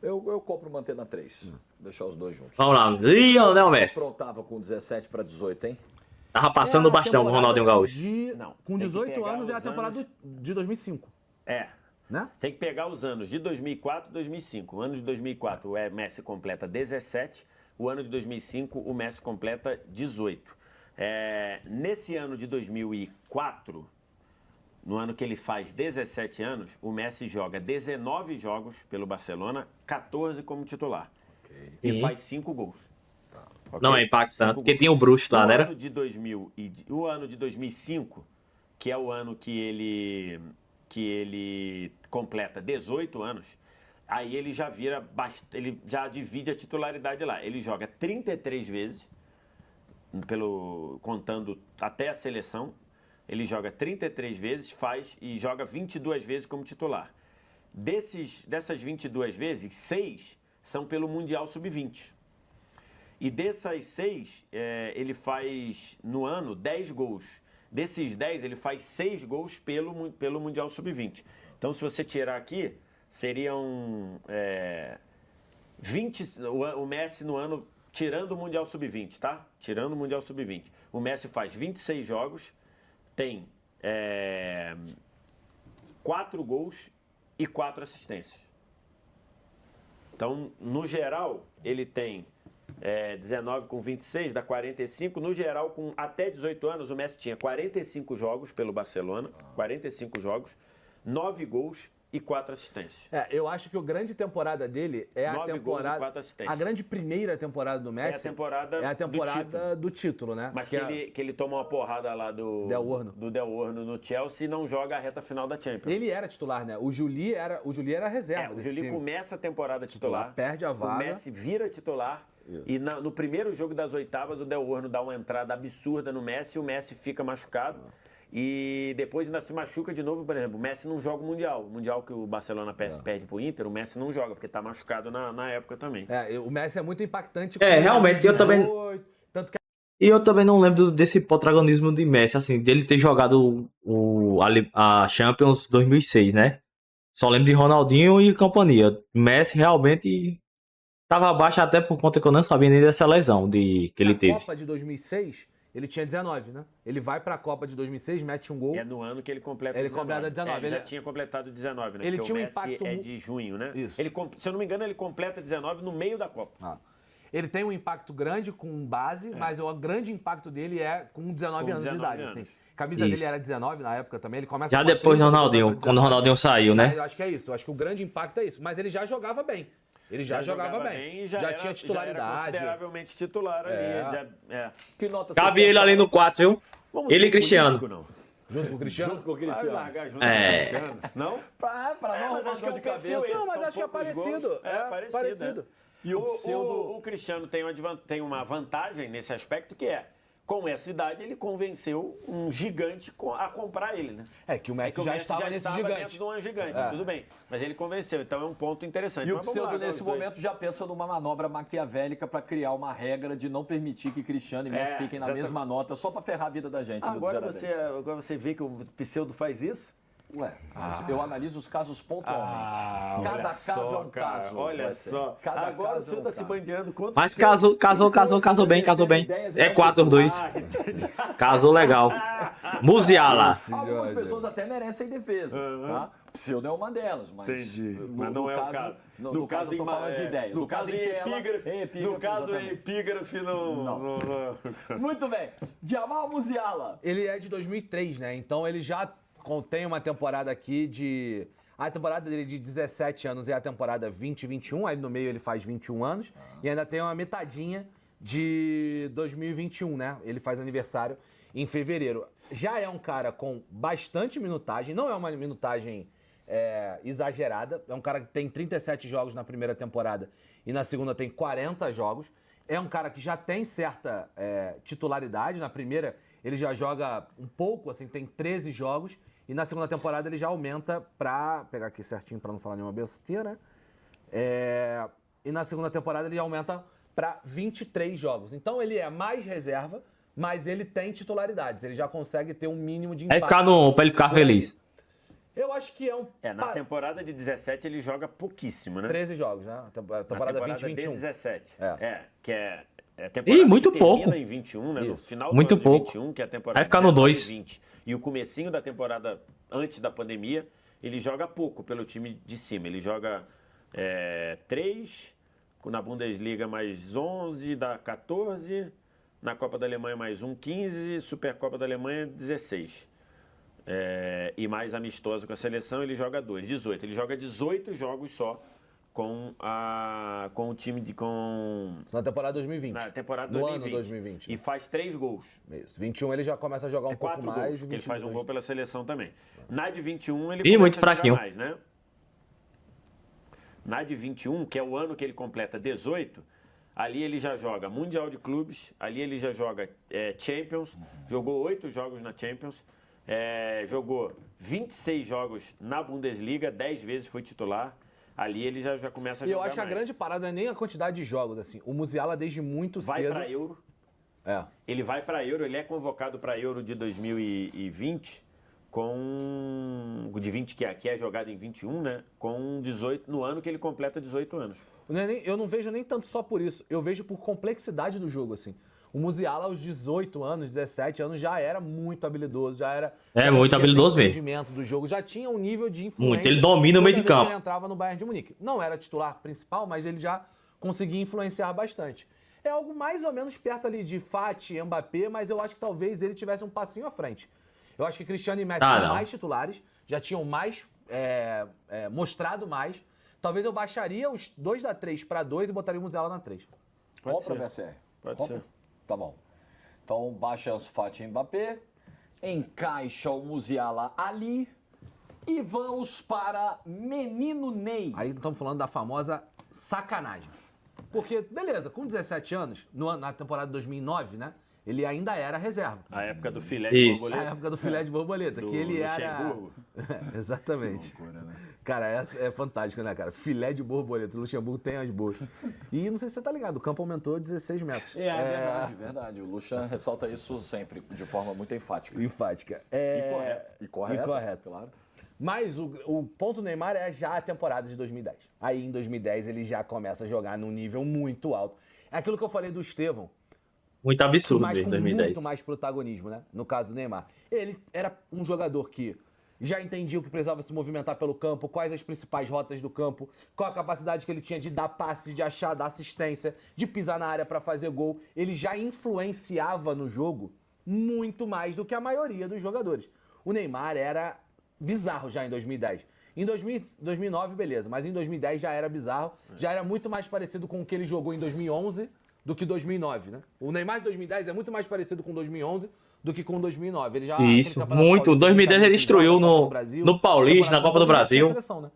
Speaker 2: Eu compro manter na 3. Deixar os dois juntos.
Speaker 1: Vamos lá. Lionel Messi.
Speaker 2: Aprontava com 17 para 18, hein?
Speaker 1: Tava passando o bastão com o Ronaldinho Gaúcho.
Speaker 4: Não,
Speaker 3: Com
Speaker 4: tem que
Speaker 3: 18
Speaker 4: pegar
Speaker 3: anos é a
Speaker 4: os
Speaker 3: temporada
Speaker 4: anos-
Speaker 3: de 2005, né?
Speaker 4: Tem que pegar os anos de 2004 e 2005. O ano de 2004 o Messi completa 17, o ano de 2005 o Messi completa 18. Nesse ano de 2004, no ano que ele faz 17 anos, o Messi joga 19 jogos pelo Barcelona, 14 como titular. E
Speaker 1: Sim.
Speaker 4: faz 5 gols. Ok?
Speaker 1: Não é impactante,
Speaker 4: 5
Speaker 1: porque
Speaker 4: gols.
Speaker 1: tinha o Bruxo lá,
Speaker 4: O
Speaker 1: né?
Speaker 4: ano de 2005, que é o ano que ele completa 18 anos, aí ele já ele já divide a titularidade lá. Ele joga 33 vezes, contando até a seleção. Ele joga 33 vezes, e joga 22 vezes como titular. Dessas 22 vezes, 6 são pelo Mundial Sub-20. E dessas 6, ele faz, no ano, 10 gols. Desses 10, ele faz 6 gols pelo Mundial Sub-20. Então, se você tirar aqui, seriam 20... O Messi no ano, tirando o Mundial Sub-20, tá? Tirando o Mundial Sub-20. O Messi faz 26 jogos, tem 4 gols e 4 assistências. Então, no geral, ele tem 19 com 26, dá 45. No geral, com até 18 anos, o Messi tinha 45 jogos pelo Barcelona, 45 jogos, 9 gols e 4 assistências.
Speaker 3: Eu acho que a grande temporada dele é a
Speaker 4: 9 gols e
Speaker 3: temporada...
Speaker 4: 4 assistências.
Speaker 3: A grande primeira temporada do Messi
Speaker 4: É a temporada
Speaker 3: do título, né?
Speaker 4: Mas que ele tomou uma porrada lá do
Speaker 3: Del Orno.
Speaker 4: Del Orno no Chelsea e não joga a reta final da Champions.
Speaker 3: Ele era titular, né? O Juli era reserva
Speaker 4: O
Speaker 3: desse
Speaker 4: Juli
Speaker 3: time.
Speaker 4: começa a temporada titular,
Speaker 3: perde a vaga.
Speaker 4: o Messi vira titular e no primeiro jogo das oitavas o Del Orno dá uma entrada absurda no Messi e o Messi fica machucado. E depois ainda se machuca de novo, por exemplo, o Messi não joga o Mundial. O Mundial que o Barcelona perde pro Inter, o Messi não joga, porque tá machucado na época também.
Speaker 3: O Messi é muito impactante.
Speaker 1: Realmente, eu também...
Speaker 3: Tanto que
Speaker 1: E eu também não lembro desse protagonismo de Messi, assim, dele ter jogado a Champions 2006, né? Só lembro de Ronaldinho e companhia. Messi realmente tava abaixo até por conta que eu não sabia nem dessa lesão que ele
Speaker 3: na
Speaker 1: teve.
Speaker 3: Copa de 2006, ele tinha 19, né? Ele vai pra Copa de 2006, mete um gol.
Speaker 4: É no ano que ele completa
Speaker 3: Ele
Speaker 4: 19.
Speaker 3: completa 19.
Speaker 4: Ele já tinha completado 19, né?
Speaker 3: Ele
Speaker 4: Porque
Speaker 3: tinha um
Speaker 4: o Messi
Speaker 3: impacto
Speaker 4: é de junho, né?
Speaker 3: Isso.
Speaker 4: Se eu não me engano, ele completa 19 no meio da Copa.
Speaker 3: Ele tem um impacto grande com base, mas o grande impacto dele é com 19 anos de
Speaker 4: 19
Speaker 3: idade.
Speaker 4: anos.
Speaker 3: Assim. A camisa
Speaker 1: Isso.
Speaker 3: dele era 19 na época também. Ele começa
Speaker 1: Já
Speaker 3: com
Speaker 1: depois do
Speaker 3: 30,
Speaker 1: Ronaldinho,
Speaker 3: depois
Speaker 1: quando o Ronaldinho saiu, né?
Speaker 3: Eu acho que é isso. Eu acho que o grande impacto é isso. Mas ele já jogava bem. Ele já jogava bem.
Speaker 4: E
Speaker 3: Já
Speaker 4: era,
Speaker 3: tinha titularidade.
Speaker 4: Já era consideravelmente titular ali.
Speaker 2: Que nota
Speaker 1: Cabe ele ali no 4, viu?
Speaker 4: Vamos
Speaker 1: Ele
Speaker 4: ser
Speaker 1: e Cristiano.
Speaker 4: político, não?
Speaker 3: Junto com o Cristiano?
Speaker 2: Junto com o
Speaker 4: Vai
Speaker 2: Cristiano.
Speaker 4: largar junto
Speaker 1: É.
Speaker 4: com o Cristiano. Não?
Speaker 2: Pra não
Speaker 4: mas
Speaker 2: arrumar
Speaker 4: acho que é
Speaker 2: dor
Speaker 4: o
Speaker 2: de
Speaker 4: perfil
Speaker 2: cabeça.
Speaker 4: esse.
Speaker 3: Não, mas
Speaker 4: São
Speaker 3: acho que é
Speaker 4: poucos
Speaker 3: parecido.
Speaker 4: gols.
Speaker 3: Parecido.
Speaker 2: E o pseudo...
Speaker 4: O Cristiano tem uma vantagem nesse aspecto que é, com essa idade, ele convenceu um gigante a comprar ele, né?
Speaker 3: É que o Messi já estava nesse
Speaker 4: dentro
Speaker 3: gigante.
Speaker 4: de um gigante, tudo bem. Mas ele convenceu, então é um ponto interessante.
Speaker 2: E o
Speaker 4: Mas vamos lá,
Speaker 2: pseudo, nesse
Speaker 4: os dois.
Speaker 2: momento, já pensa numa manobra maquiavélica para criar uma regra de não permitir que Cristiano e Messi fiquem na
Speaker 4: exatamente.
Speaker 2: mesma nota, só para ferrar a vida da gente. no
Speaker 4: Agora
Speaker 2: 0 a 10.
Speaker 4: agora você vê que o pseudo faz isso?
Speaker 2: Ué, mas eu analiso os casos pontualmente. Cada caso é um caso.
Speaker 4: Olha
Speaker 2: vai ser.
Speaker 4: só.
Speaker 2: Cada
Speaker 4: Agora o
Speaker 2: caso
Speaker 4: senhor
Speaker 2: é um
Speaker 4: está se
Speaker 2: caso.
Speaker 4: bandeando contra
Speaker 1: Mas
Speaker 4: o seu-
Speaker 1: casou bem. É 4 os dois. Casou legal. Musiala.
Speaker 2: Algumas pessoas até merecem defesa, tá? Pseudo é uma delas, mas...
Speaker 4: Entendi. Mas não é o caso.
Speaker 2: No caso, eu tô falando de ideias.
Speaker 4: No caso em epígrafe. No caso em
Speaker 2: exatamente.
Speaker 4: epígrafe, não.
Speaker 2: Muito bem. Jamal Musiala.
Speaker 3: Ele é de 2003, né? Então ele já contém uma temporada aqui de... A temporada dele de 17 anos é a temporada 2021, aí no meio ele faz 21 anos. E ainda tem uma metadinha de 2021, né? Ele faz aniversário em fevereiro. Já é um cara com bastante minutagem, não é uma minutagem exagerada. É um cara que tem 37 jogos na primeira temporada e na segunda tem 40 jogos. É um cara que já tem certa titularidade. Na primeira ele já joga um pouco, assim, tem 13 jogos. E na segunda temporada ele já aumenta pra... Pegar aqui certinho pra não falar nenhuma besteira. E na segunda temporada ele aumenta para 23 jogos. Então ele é mais reserva, mas ele tem titularidades. Ele já consegue ter um mínimo de impacto.
Speaker 1: Pra ele ficar feliz.
Speaker 3: Eu acho que é um...
Speaker 4: Na temporada de 17 ele joga pouquíssimo, né?
Speaker 3: 13 jogos, né? A temporada 2021.
Speaker 4: De 17.
Speaker 3: É.
Speaker 4: É temporada
Speaker 1: muito
Speaker 4: que
Speaker 1: pouco.
Speaker 4: termina em 21, né? No
Speaker 3: Isso.
Speaker 4: final
Speaker 1: Muito
Speaker 4: do ano
Speaker 1: pouco.
Speaker 4: de 21, que é a temporada
Speaker 1: Vai ficar no
Speaker 4: 19 e
Speaker 1: 2.
Speaker 4: 20. E o comecinho da temporada antes da pandemia, ele joga pouco pelo time de cima. Ele joga 3, na Bundesliga mais 11, dá 14, na Copa da Alemanha mais 15, Supercopa da Alemanha 16. E mais amistoso com a seleção, ele joga 18. Ele joga 18 jogos só com o time de...
Speaker 3: Na temporada 2020.
Speaker 4: Na temporada
Speaker 3: no
Speaker 4: 2020.
Speaker 3: ano 2020.
Speaker 4: E faz 3 gols.
Speaker 3: Isso. 21 ele já começa a jogar um pouco
Speaker 4: 4
Speaker 3: mais.
Speaker 4: gols, porque ele faz um gol pela seleção também. Na de 21 ele
Speaker 1: Ih, muito
Speaker 4: começa a jogar
Speaker 1: fraquinho.
Speaker 4: mais, né? Na de 21, que é o ano que ele completa 18, ali ele já joga Mundial de Clubes, ali ele já joga Champions, jogou 8 jogos na Champions, jogou 26 jogos na Bundesliga, 10 vezes foi titular. Ali ele já começa a
Speaker 3: E
Speaker 4: jogar
Speaker 3: eu acho que a
Speaker 4: mais.
Speaker 3: grande parada não é nem a quantidade de jogos, assim. O Musiala, desde muito
Speaker 4: Vai
Speaker 3: cedo...
Speaker 4: para Euro.
Speaker 3: Ele
Speaker 4: vai para Euro, ele é convocado para Euro de 2020 de 20 que é jogado em 21, né? Com 18 no ano que ele completa 18 anos.
Speaker 3: Eu não vejo nem tanto só por isso. Eu vejo por complexidade do jogo, assim. O Musiala, aos 18 anos, 17 anos, já era muito habilidoso, já era...
Speaker 1: Muito habilidoso mesmo.
Speaker 3: Entendimento do jogo, já tinha um nível de influência.
Speaker 1: Muito, ele domina o meio de
Speaker 3: toda vez que
Speaker 1: campo.
Speaker 3: Ele entrava no Bayern de Munique. Não era titular principal, mas ele já conseguia influenciar bastante. É algo mais ou menos perto ali de Fati, Mbappé, mas eu acho que talvez ele tivesse um passinho à frente. Eu acho que Cristiano e Messi são mais titulares, já tinham mais, mostrado mais. Talvez eu baixaria os dois da 3 para 2 e botaria o Musiala na 3.
Speaker 2: Qual para BCR?
Speaker 4: Pode ser.
Speaker 2: Tá bom. Então baixa Ansu Fati e Mbappé, encaixa o Musiala ali e vamos para Menino Ney.
Speaker 3: Aí estamos falando da famosa sacanagem. Porque, beleza, com 17 anos, na temporada de 2009, né? Ele ainda era reserva.
Speaker 4: A época do filé de borboleta.
Speaker 3: A época do filé de borboleta, que ele era...
Speaker 4: Luxemburgo.
Speaker 3: Exatamente.
Speaker 2: Que loucura, né?
Speaker 3: Cara, essa é fantástico, né, cara? Filé de borboleta. O Luxemburgo tem as boas. E não sei se você tá ligado, o campo aumentou 16 metros.
Speaker 2: Verdade. O Luxan ressalta isso sempre, de forma muito enfática.
Speaker 3: Enfática.
Speaker 2: E correto. Claro.
Speaker 3: Mas o ponto do Neymar é já a temporada de 2010. Aí em 2010 ele já começa a jogar num nível muito alto. É aquilo que eu falei do Estevão.
Speaker 1: Muito absurdo
Speaker 3: Mas
Speaker 1: em
Speaker 3: com
Speaker 1: 2010.
Speaker 3: muito mais protagonismo, né? No caso do Neymar. Ele era um jogador que já entendia o que precisava se movimentar pelo campo, quais as principais rotas do campo, qual a capacidade que ele tinha de dar passes, de achar, dar assistência, de pisar na área para fazer gol. Ele já influenciava no jogo muito mais do que a maioria dos jogadores. O Neymar era bizarro já em 2010. Em 2009, beleza, mas em 2010 já era bizarro, já era muito mais parecido com o que ele jogou em 2011 do que 2009, né? O Neymar de 2010 é muito mais parecido com 2011 do que com 2009. Ele já
Speaker 1: Isso, muito. Em 2010 ele destruiu no Paulista, na Copa do Brasil.
Speaker 3: Seleção, né?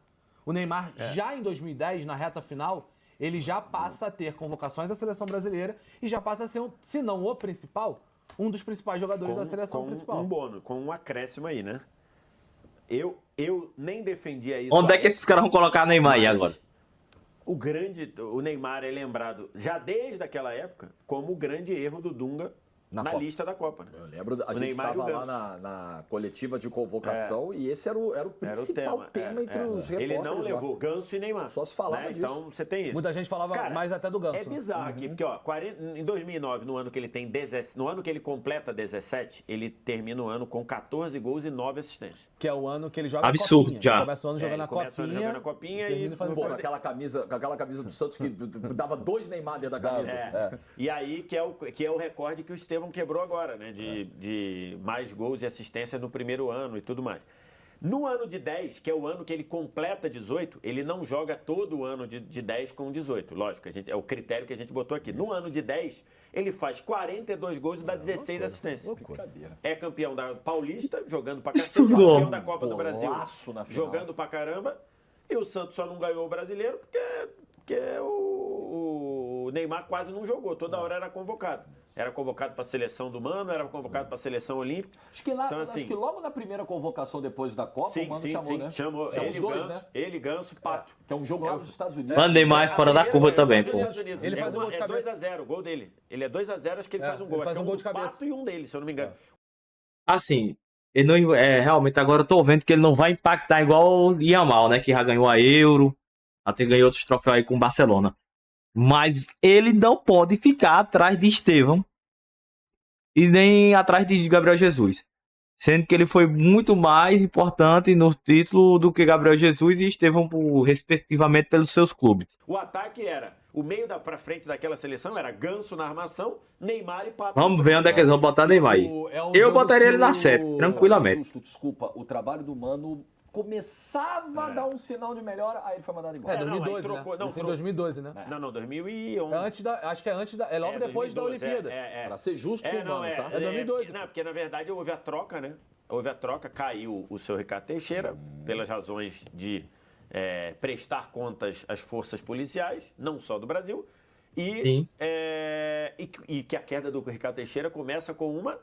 Speaker 3: O Neymar já em 2010, na reta final, ele já passa a ter convocações da seleção brasileira e já passa a ser, se não o principal, um dos principais jogadores da seleção principal.
Speaker 4: Com um bônus, com um acréscimo aí, né? Eu nem defendia isso.
Speaker 1: Onde é que esses caras vão colocar Neymar aí agora?
Speaker 4: O Neymar é lembrado já desde aquela época como o grande erro do Dunga na lista da Copa. Né?
Speaker 2: Eu lembro, a gente estava lá na coletiva de convocação e esse era o principal tema entre os repórteres.
Speaker 4: Ele não levou Ganso e Neymar.
Speaker 2: Só se falava disso.
Speaker 4: Então você tem isso.
Speaker 3: Muita gente falava mais até do Ganso.
Speaker 4: É bizarro aqui, porque em 2009, no ano que ele tem no ano que ele completa 17, ele termina o ano com 14 gols e 9 assistências.
Speaker 3: Que é o ano que ele joga
Speaker 1: Absurdo,
Speaker 3: Copinha.
Speaker 1: já.
Speaker 3: Começa o ano jogando a Copinha.
Speaker 4: E
Speaker 2: com aquela camisa do Santos que dava 2 Neymar dentro da camisa.
Speaker 4: E aí que é o recorde que o Estevão quebrou agora, né? De mais gols e assistência no primeiro ano e tudo mais. No ano de 10, que é o ano que ele completa 18, ele não joga todo o ano de 10 com 18. Lógico, é o critério que a gente botou aqui. No ano de 10, ele faz 42 gols e dá 16 assistências. É campeão da Paulista, jogando pra cacete, campeão da Copa do Brasil, jogando pra caramba. E o Santos só não ganhou o brasileiro porque o o Neymar quase não jogou, toda hora era convocado. Era convocado para a seleção do Mano, era convocado para a seleção olímpica.
Speaker 2: Acho que, acho que logo na primeira convocação depois da Copa, o Mano chamou, né?
Speaker 4: Chamou
Speaker 2: ele,
Speaker 4: os dois, né? Ele, Ganso, Pato.
Speaker 2: Que é um jogo lá nos Estados Unidos.
Speaker 1: Mano, Neymar é fora da curva também, pô.
Speaker 4: Ele faz um gol de cabeça. É 2x0 o gol dele. Ele é 2x0, acho que ele faz um gol.
Speaker 3: Ele faz um gol de cabeça.
Speaker 4: Pato e um dele, se eu não me engano.
Speaker 1: Assim, ele não, realmente agora eu tô vendo que ele não vai impactar igual o Yamal, né? Que já ganhou a Euro, até ganhou outros troféus aí com o Barcelona. Mas ele não pode ficar atrás de Estevão e nem atrás de Gabriel Jesus. Sendo que ele foi muito mais importante no título do que Gabriel Jesus e Estevão, respectivamente, pelos seus clubes.
Speaker 4: O ataque era, o meio pra frente daquela seleção era Ganso na armação, Neymar e Pato.
Speaker 1: Vamos ver onde é que eles vão botar Neymar aí. Eu botaria ele na 7, tranquilamente.
Speaker 2: Desculpa, o trabalho do Mano começava a dar um sinal de melhora, aí ele foi mandado embora.
Speaker 3: 2012,
Speaker 4: trocou,
Speaker 3: né? Isso em 2012, né?
Speaker 4: Não, 2011.
Speaker 3: Acho que é antes da... É logo depois 2012, da Olimpíada.
Speaker 2: Pra ser justo com o Mano, tá?
Speaker 3: É 2012.
Speaker 4: Não, porque na verdade houve a troca, né? Houve a troca, caiu o seu Ricardo Teixeira, pelas razões de prestar contas às forças policiais, não só do Brasil, e que a queda do Ricardo Teixeira começa com uma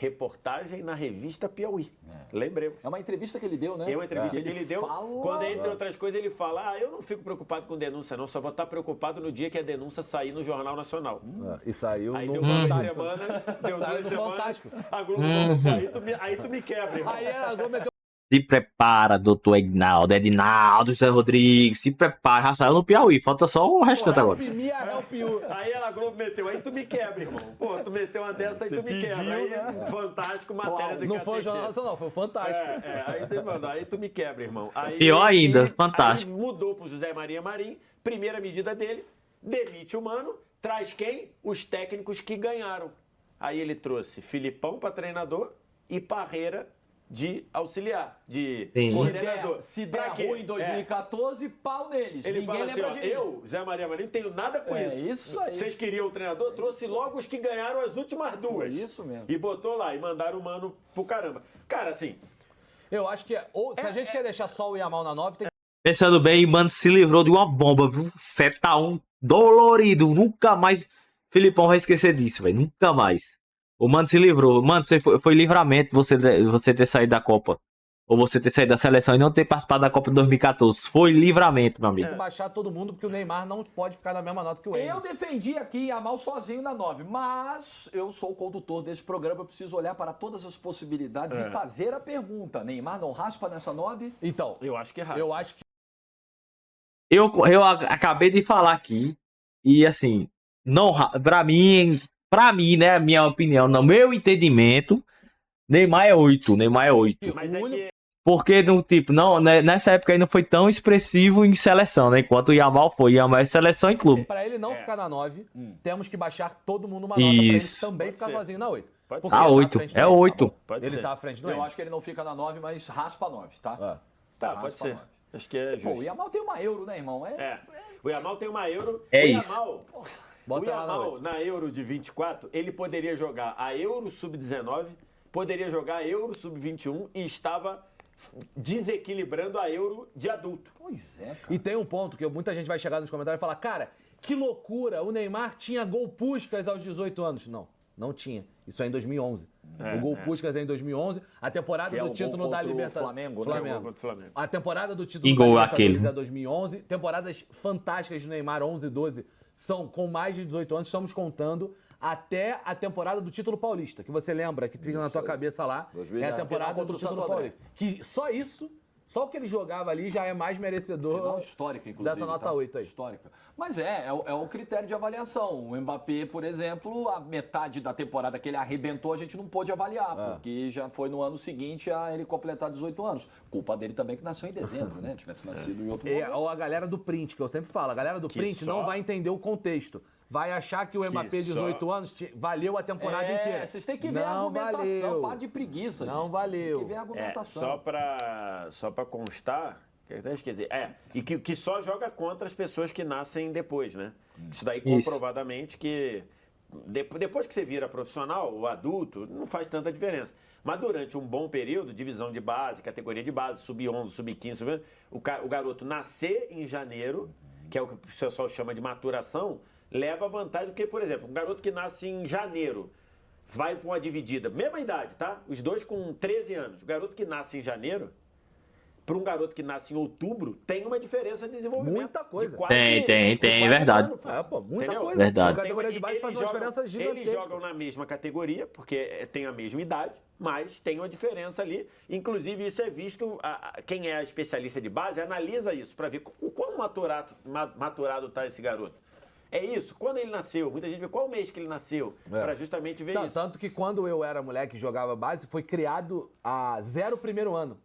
Speaker 4: reportagem na revista Piauí. Lembremos.
Speaker 2: É uma entrevista que ele deu, né?
Speaker 4: É uma entrevista que ele deu, quando, entre outras coisas, ele fala, eu não fico preocupado com denúncia, não, só vou estar preocupado no dia que a denúncia sair no Jornal Nacional.
Speaker 3: E saiu
Speaker 4: aí
Speaker 3: no
Speaker 4: deu
Speaker 3: Fantástico.
Speaker 4: Deu
Speaker 3: saiu
Speaker 4: 2
Speaker 3: no
Speaker 4: semanas,
Speaker 3: Fantástico.
Speaker 4: A Globo, aí tu me quebra, irmão.
Speaker 3: Aí a Globo meteu...
Speaker 1: Se prepara, doutor Edinaldo, José Rodrigues, se prepara, já saiu no Piauí, falta só o restante agora.
Speaker 4: Aí a Globo meteu, aí tu me quebra, irmão. Pô, tu meteu uma dessa, aí tu me quebra. Aí Fantástico, matéria do
Speaker 3: Não foi o Jornal Nacional, foi o Fantástico.
Speaker 4: Aí tu me quebra, irmão. Aí,
Speaker 1: pior ainda, Fantástico.
Speaker 4: Aí mudou pro José Maria Marim, primeira medida dele, demite o Mano, traz quem? Os técnicos que ganharam. Aí ele trouxe Filipão para treinador e Parreira de auxiliar, de coordenador.
Speaker 2: Se der ruim em 2014, pau neles.
Speaker 4: Ele
Speaker 2: Ninguém
Speaker 4: fala assim,
Speaker 2: lembra de mim.
Speaker 4: eu, Zé Maria Marinho, tenho nada com isso.
Speaker 2: Isso aí.
Speaker 4: Vocês queriam o treinador? Trouxe logo os que ganharam as últimas duas.
Speaker 2: Isso mesmo.
Speaker 4: E botou lá, e mandaram o Mano pro caramba. Cara, assim...
Speaker 3: Eu acho que, se a gente quer deixar só o Yamal na 9, tem que...
Speaker 1: Pensando bem, Mano se livrou de uma bomba, viu? 7x1, dolorido, nunca mais... Filipão vai esquecer disso, velho, nunca mais. O Mano se livrou. Mano, foi livramento você ter saído da Copa. Ou você ter saído da seleção e não ter participado da Copa de 2014. Foi livramento, meu amigo.
Speaker 3: Tem que baixar todo mundo, porque o Neymar não pode ficar na mesma nota que o Ender.
Speaker 2: Eu defendi aqui Yamal sozinho na 9, mas eu sou o condutor desse programa, eu preciso olhar para todas as possibilidades e fazer a pergunta. Neymar não raspa nessa 9?
Speaker 3: Então,
Speaker 4: eu acho que é raspa.
Speaker 3: Eu acho que...
Speaker 1: Eu acabei de falar aqui, e assim, não, pra mim, né, a minha opinião, no meu entendimento, Neymar é 8.
Speaker 4: Mas é que...
Speaker 1: Porque, não, nessa época aí não foi tão expressivo em seleção, né? Enquanto o Yamal foi. Yamal é seleção e clube.
Speaker 3: Pra ele não ficar na 9, temos que baixar todo mundo uma nota pra ele também ficar sozinho na 8.
Speaker 1: A 8, é 8.
Speaker 3: Ele tá à frente do Ender.
Speaker 2: Eu acho que ele não fica na 9, mas raspa a 9, tá?
Speaker 4: Tá, pode ser. Acho que é justo.
Speaker 2: Pô, o Yamal tem uma Euro, né, irmão?
Speaker 4: O Yamal tem uma Euro.
Speaker 1: É
Speaker 4: o
Speaker 1: isso.
Speaker 4: Yamal...
Speaker 3: Bota
Speaker 4: o Yamal, na Euro de 24, ele poderia jogar a Euro Sub-19, poderia jogar a Euro Sub-21 e estava desequilibrando a Euro de adulto.
Speaker 2: Pois é, cara.
Speaker 3: E tem um ponto que muita gente vai chegar nos comentários e falar, cara, que loucura, o Neymar tinha gol Puskás aos 18 anos. Não tinha. Isso é em 2011. O gol Puskás é em 2011. A temporada do título da Libertadores.
Speaker 2: Flamengo.
Speaker 3: A temporada do título da Libertadores é 2011. Temporadas fantásticas do Neymar, 11 e 12, são com mais de 18 anos. Estamos contando até a temporada do título paulista, que você lembra, que fica na tua cabeça lá. É a temporada do título paulista. Que só isso... Só o que ele jogava ali já é mais merecedor.
Speaker 2: Final histórica, inclusive.
Speaker 3: Dessa nota 8 aí.
Speaker 2: Histórica. Mas é o critério de avaliação. O Mbappé, por exemplo, a metade da temporada que ele arrebentou, a gente não pôde avaliar, porque já foi no ano seguinte a ele completar 18 anos. Culpa dele também que nasceu em dezembro, né? Tivesse nascido em outro momento.
Speaker 3: Ou a galera do print, que eu sempre falo. A galera do print não vai entender o contexto. Vai achar que o Mbappé, 18 anos, valeu a temporada inteira.
Speaker 2: Vocês têm que ver a argumentação, para de preguiça.
Speaker 3: Não valeu.
Speaker 2: Tem que ver a argumentação.
Speaker 4: Só pra constar, quer dizer, e que só joga contra as pessoas que nascem depois, né? Isso daí comprovadamente que depois que você vira profissional, o adulto, não faz tanta diferença. Mas durante um bom período, divisão de base, categoria de base, sub-11, sub-15, o garoto nascer em janeiro, que é o que o pessoal chama de maturação, leva vantagem, porque, por exemplo, um garoto que nasce em janeiro vai para uma dividida, mesma idade, tá? Os dois com 13 anos. O garoto que nasce em janeiro, para um garoto que nasce em outubro, tem uma diferença de desenvolvimento.
Speaker 3: Muita coisa.
Speaker 4: De quase-
Speaker 1: Tem,
Speaker 4: de quase
Speaker 1: verdade.
Speaker 4: um ano, pô.
Speaker 3: Muita
Speaker 4: Entendeu?
Speaker 3: coisa.
Speaker 1: Verdade.
Speaker 3: A categoria de base faz uma diferença gigantesca.
Speaker 4: Eles jogam na mesma categoria, porque tem a mesma idade, mas tem uma diferença ali. Inclusive, isso é visto, quem é especialista de base analisa isso, para ver o quão maturado está esse garoto. É isso, quando ele nasceu, muita gente vê qual mês que ele nasceu, para justamente ver isso.
Speaker 3: Tanto que quando eu era moleque e jogava base, foi criado a 0 primeiro ano.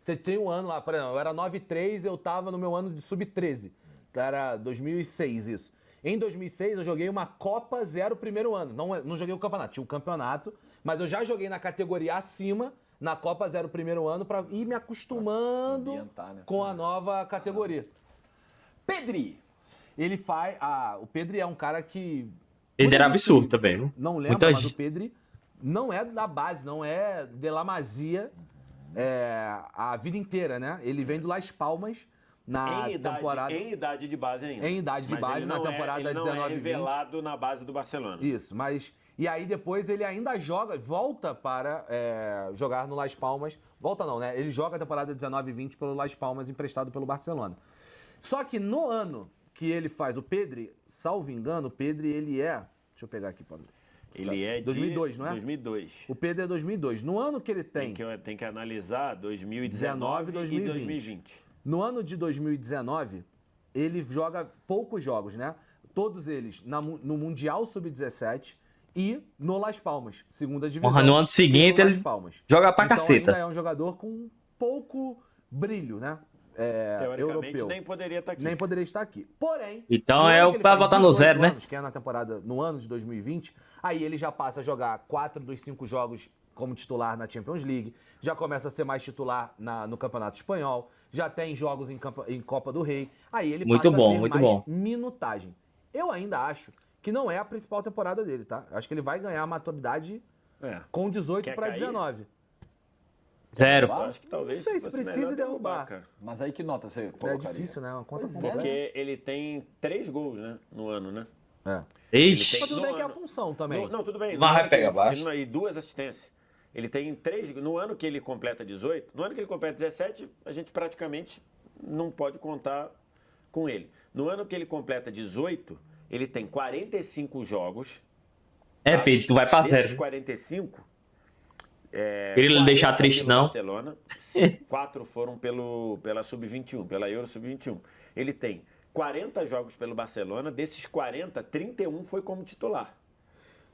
Speaker 3: Você tem um ano lá, por exemplo, eu era 9-3, eu tava no meu ano de sub-13. Era 2006 isso. Em 2006 eu joguei uma Copa 0 primeiro ano. Não joguei o campeonato, tinha um campeonato, mas eu já joguei na categoria acima, na Copa 0 primeiro ano, para ir me acostumando
Speaker 2: Né?
Speaker 3: com a nova categoria.
Speaker 2: Pedri.
Speaker 3: Ele faz. O Pedri é um cara que.
Speaker 1: Ele era absurdo também, viu?
Speaker 3: Não lembra,
Speaker 1: Muita
Speaker 3: mas
Speaker 1: gente-
Speaker 3: o Pedri não é da base, não é de La Masia a vida inteira, né? Ele vem do Las Palmas na temporada.
Speaker 4: Em idade de base ainda.
Speaker 3: Em idade de
Speaker 4: Mas
Speaker 3: base,
Speaker 4: ele
Speaker 3: na
Speaker 4: não
Speaker 3: temporada
Speaker 4: ele não
Speaker 3: 19
Speaker 4: é
Speaker 3: e 20.
Speaker 4: revelado na base do Barcelona.
Speaker 3: Isso, mas. E aí depois ele ainda volta para jogar no Las Palmas. Volta não, né? Ele joga a temporada 19 e 20 pelo Las Palmas, emprestado pelo Barcelona. Só que no ano que ele faz o Pedri, salvo engano, o Pedri ele é. Deixa eu pegar aqui para
Speaker 4: Ele é de
Speaker 3: 2002, não é?
Speaker 4: 2002.
Speaker 3: O Pedro é 2002. No ano que ele
Speaker 4: Tem que analisar 2019 e 2020.
Speaker 3: No ano de 2019, ele joga poucos jogos, né? Todos eles no Mundial Sub-17 e no Las Palmas, segunda divisão.
Speaker 1: Porra, no ano seguinte
Speaker 3: E no Las
Speaker 1: ele
Speaker 3: Palmas.
Speaker 1: joga pra
Speaker 3: então,
Speaker 1: caceta.
Speaker 3: ainda é um jogador com pouco brilho, né?
Speaker 4: Teoricamente,
Speaker 3: Europeu.
Speaker 4: nem poderia estar aqui.
Speaker 3: Nem poderia estar aqui. Porém,
Speaker 1: Então
Speaker 3: no
Speaker 1: é
Speaker 3: ano
Speaker 1: o
Speaker 3: que ele
Speaker 1: pra
Speaker 3: faz
Speaker 1: botar no
Speaker 3: 18
Speaker 1: zero, né?
Speaker 3: anos, que é no ano de 2020, aí ele já passa a jogar 4 dos 5 jogos como titular na Champions League, já começa a ser mais titular no Campeonato Espanhol, já tem jogos em Copa do Rei, aí ele
Speaker 1: Muito
Speaker 3: passa
Speaker 1: bom,
Speaker 3: a ter
Speaker 1: muito
Speaker 3: mais
Speaker 1: bom.
Speaker 3: minutagem. Eu ainda acho que não é a principal temporada dele, tá? Eu acho que ele vai ganhar maturidade com 18
Speaker 4: Quer
Speaker 3: para
Speaker 4: cair?
Speaker 3: 19.
Speaker 1: Zero.
Speaker 4: Eu acho que talvez
Speaker 3: Não sei se
Speaker 4: fosse
Speaker 3: precisa
Speaker 4: melhor
Speaker 3: derrubar.
Speaker 4: cara.
Speaker 2: Mas aí que nota você
Speaker 3: É
Speaker 2: colocaria?
Speaker 3: difícil, né? Uma conta
Speaker 2: Pois é.
Speaker 3: complexa.
Speaker 4: Porque ele tem 3 gols, né? No ano, né?
Speaker 1: Ixi.
Speaker 3: Mas tudo bem
Speaker 4: No
Speaker 3: que é a
Speaker 4: ano.
Speaker 3: função também.
Speaker 4: Não, tudo bem.
Speaker 1: Mas
Speaker 4: No
Speaker 1: vai
Speaker 4: ano
Speaker 1: pegar
Speaker 4: que
Speaker 1: baixo.
Speaker 4: E 2 assistências. Ele tem 3. No ano que ele completa 18, no ano que ele completa 17, a gente praticamente não pode contar com ele. No ano que ele completa 18, ele tem 45 jogos.
Speaker 1: É, Pedro, tu vai pra
Speaker 4: Desses
Speaker 1: zero.
Speaker 4: 45.
Speaker 1: Ele não
Speaker 4: 40
Speaker 1: deixar triste,
Speaker 4: pelo
Speaker 1: não.
Speaker 4: Barcelona, 4 foram pela Sub-21, pela Euro Sub-21. Ele tem 40 jogos pelo Barcelona, desses 40, 31 foi como titular.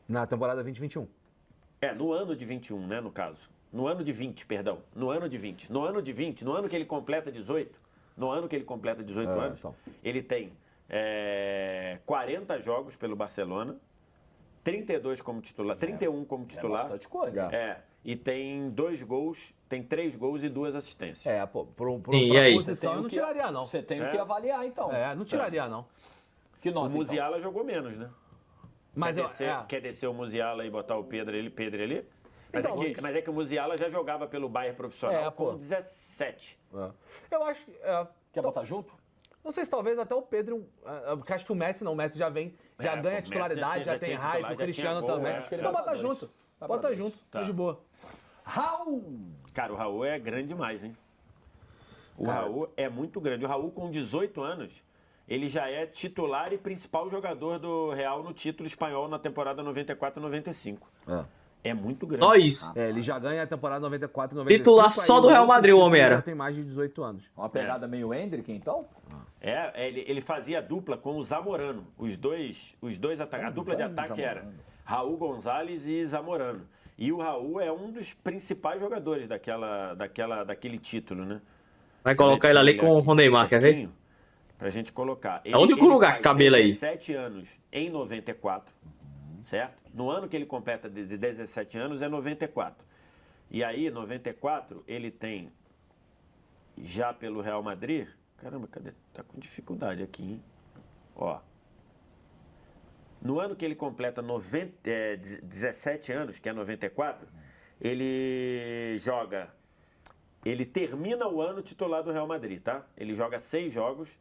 Speaker 3: Na temporada 2021.
Speaker 4: No ano de 21, né, no caso. No ano de 20, perdão. No ano de 20. No ano de 20, no ano que ele completa 18, anos,
Speaker 3: então.
Speaker 4: ele tem 40 jogos pelo Barcelona, 32 como titular, 31 como
Speaker 2: É
Speaker 4: titular.
Speaker 2: bastante coisa.
Speaker 4: E tem 2 gols, tem 3 gols e 2 assistências.
Speaker 3: Por
Speaker 1: E
Speaker 3: uma
Speaker 1: aí?
Speaker 3: posição eu não tiraria, não.
Speaker 2: Você tem o que avaliar, então.
Speaker 3: Não tiraria, não.
Speaker 2: Que
Speaker 4: O
Speaker 2: nota, então?
Speaker 4: Musiala jogou menos, né?
Speaker 3: Mas
Speaker 4: Quer descer o Musiala e botar o Pedro ali? Mas,
Speaker 3: Então,
Speaker 4: mas é que o Musiala já jogava pelo Bayern profissional
Speaker 3: pô.
Speaker 4: com 17.
Speaker 3: eu acho que...
Speaker 2: Quer botar junto?
Speaker 3: Não sei se talvez até o Pedro... porque acho que o Messi não. O Messi já vem, já ganha
Speaker 4: o Messi
Speaker 3: titularidade, já tem
Speaker 4: tinha
Speaker 3: hype.
Speaker 4: titular,
Speaker 3: O
Speaker 4: já
Speaker 3: Cristiano
Speaker 4: tinha gol,
Speaker 3: também.
Speaker 4: acho que ele
Speaker 3: Então
Speaker 2: vai
Speaker 3: bota
Speaker 2: pra dois.
Speaker 3: junto.
Speaker 2: Vai
Speaker 3: Bota
Speaker 2: pra
Speaker 3: junto,
Speaker 4: Tá.
Speaker 3: tá de boa.
Speaker 2: Raul!
Speaker 4: Cara, o Raul é grande demais, hein? O Raul é muito grande. O Raul, com 18 anos, ele já é titular e principal jogador do Real no título espanhol na temporada 94-95. É muito grande.
Speaker 1: Nós.
Speaker 3: Ele já ganha a temporada 94, 95.
Speaker 1: Titular só
Speaker 3: aí
Speaker 1: do
Speaker 3: o
Speaker 1: Real
Speaker 3: outro
Speaker 1: Madrid, o
Speaker 3: título
Speaker 1: homem era.
Speaker 3: Já tem mais de 18 anos.
Speaker 2: Uma pegada meio Hendrick, então?
Speaker 4: Ele fazia dupla com o Zamorano. Os dois atacantes. A dupla de ataque era Raul Gonzalez e Zamorano. E o Raul é um dos principais jogadores daquele título, né?
Speaker 1: Vai colocar ele ali com o Neymar, quer ver?
Speaker 4: Pra gente colocar.
Speaker 1: É o único lugar
Speaker 4: faz
Speaker 1: que cabe ele aí.
Speaker 4: 17 anos em 94, certo? No ano que ele completa de 17 anos é 94. E aí, 94, ele tem já pelo Real Madrid... Caramba, cadê? Tá com dificuldade aqui, hein? Ó. No ano que ele completa 17 anos, que é 94, ele joga... Ele termina o ano titular do Real Madrid, tá? Ele joga 6 jogos,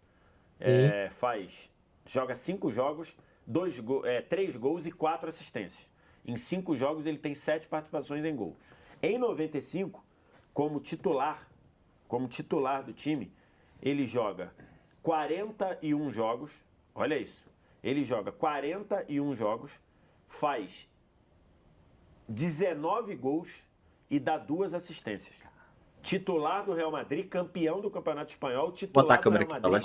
Speaker 4: faz joga 5 jogos, 3 gols e 4 assistências. Em 5 jogos ele tem 7 participações em gol. Em 95, como titular do time, ele joga 41 jogos, olha isso, ele joga 41 jogos, faz 19 gols e dá 2 assistências. Titular do Real Madrid, campeão do Campeonato Espanhol, titular do Real Madrid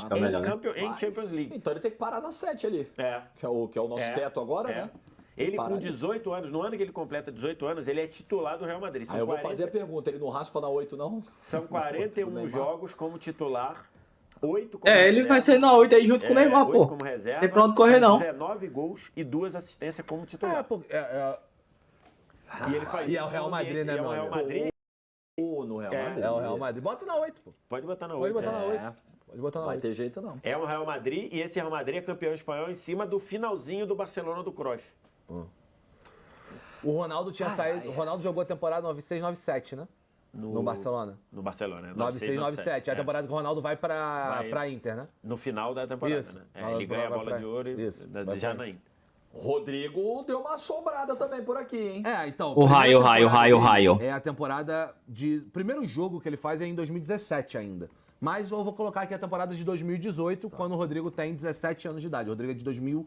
Speaker 4: em Champions League.
Speaker 2: Então ele tem que parar na 7 ali.
Speaker 4: É.
Speaker 2: Que é o nosso teto agora, né?
Speaker 4: Ele com 18 anos, no ano que ele completa 18 anos, ele é titular do Real Madrid.
Speaker 2: Aí eu vou fazer a pergunta, ele não raspa na 8 não?
Speaker 4: São 41 jogos como titular, 8 como reserva.
Speaker 1: Ele vai ser na 8 aí junto com o Neymar,
Speaker 4: 8
Speaker 1: pô.
Speaker 4: como reserva,
Speaker 1: Tem pra onde correr, não.
Speaker 4: 19 gols e 2 assistências como titular. E ele faz
Speaker 3: E é o Real Madrid, né, meu
Speaker 4: amigo? É o Real
Speaker 3: amigo?
Speaker 4: Madrid.
Speaker 2: No Real Madrid.
Speaker 3: É o Real Madrid. Bota na 8, pô.
Speaker 4: Pode botar na 8.
Speaker 3: Pode botar na 8. Pode botar na
Speaker 2: Vai
Speaker 3: 8.
Speaker 2: ter jeito não.
Speaker 4: É o Real Madrid e esse Real Madrid é campeão espanhol em cima do finalzinho do Barcelona do Cruyff.
Speaker 3: O Ronaldo tinha saído. O Ronaldo jogou a temporada 96, 97, né? No Barcelona.
Speaker 4: No Barcelona, né?
Speaker 3: 96, 97. É a temporada que o Ronaldo vai pra Inter, né?
Speaker 4: No final da temporada,
Speaker 3: Isso.
Speaker 4: né? Ele ganha a bola de ouro já na Inter.
Speaker 2: Rodrigo deu uma assombrada também por aqui, hein?
Speaker 3: Então.
Speaker 1: O raio.
Speaker 3: É a temporada de. Primeiro jogo que ele faz é em 2017 ainda. Mas eu vou colocar aqui a temporada de 2018, quando o Rodrigo tem 17 anos de idade. O Rodrigo é de 2001.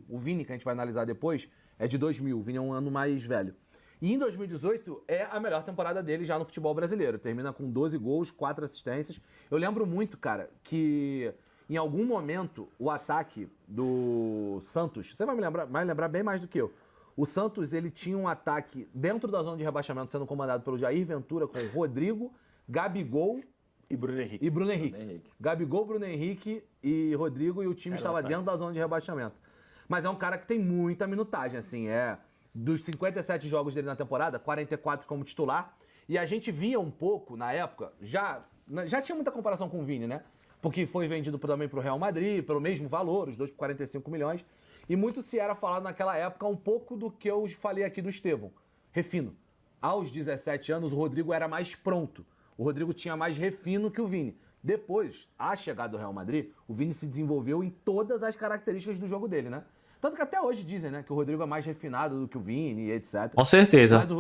Speaker 3: O Vini, que a gente vai analisar depois, é de 2000. O Vini é um ano mais velho. E em 2018 é a melhor temporada dele já no futebol brasileiro. Termina com 12 gols, 4 assistências. Eu lembro muito, cara, que em algum momento o ataque do Santos, você vai lembrar bem mais do que eu. O Santos, ele tinha um ataque dentro da zona de rebaixamento sendo comandado pelo Jair Ventura com Rodrigo, Gabigol
Speaker 4: e Bruno Henrique.
Speaker 3: Gabigol, Bruno Henrique e Rodrigo, e o time estava dentro da zona de rebaixamento. Mas é um cara que tem muita minutagem, assim, dos 57 jogos dele na temporada, 44 como titular. E a gente via um pouco, na época, já tinha muita comparação com o Vini, né? Porque foi vendido também para o Real Madrid, pelo mesmo valor, os dois por 45 milhões. E muito se era falado naquela época um pouco do que eu falei aqui do Estevão. Refino. Aos 17 anos, o Rodrigo era mais pronto. O Rodrigo tinha mais refino que o Vini. Depois, à chegada do Real Madrid, o Vini se desenvolveu em todas as características do jogo dele, né? Tanto que até hoje dizem, né, que o Rodrigo é mais refinado do que o Vini, etc.
Speaker 1: Com certeza.
Speaker 3: Mas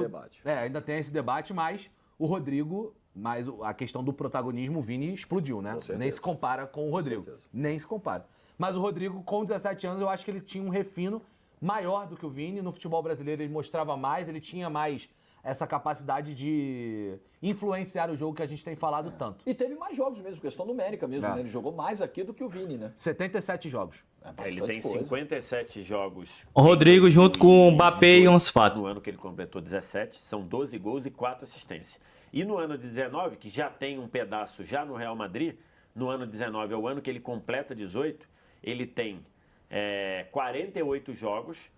Speaker 3: ainda tem esse debate, mas o Rodrigo, mais a questão do protagonismo, o Vini explodiu, né? Nem se compara com o Rodrigo. Nem se compara. Mas o Rodrigo, com 17 anos, eu acho que ele tinha um refino maior do que o Vini. No futebol brasileiro ele mostrava mais, ele tinha mais essa capacidade de influenciar o jogo que a gente tem falado tanto.
Speaker 2: E teve mais jogos mesmo, questão numérica mesmo, né? Ele jogou mais aqui do que o Vini, né?
Speaker 3: 77 jogos.
Speaker 4: Ele tem 57 jogos.
Speaker 1: O Rodrigo junto com o Mbappé e uns fatos.
Speaker 4: No ano que ele completou 17, são 12 gols e 4 assistências. E no ano de 19, que já tem um pedaço já no Real Madrid, no ano 19 é o ano que ele completa 18, ele tem 48 jogos.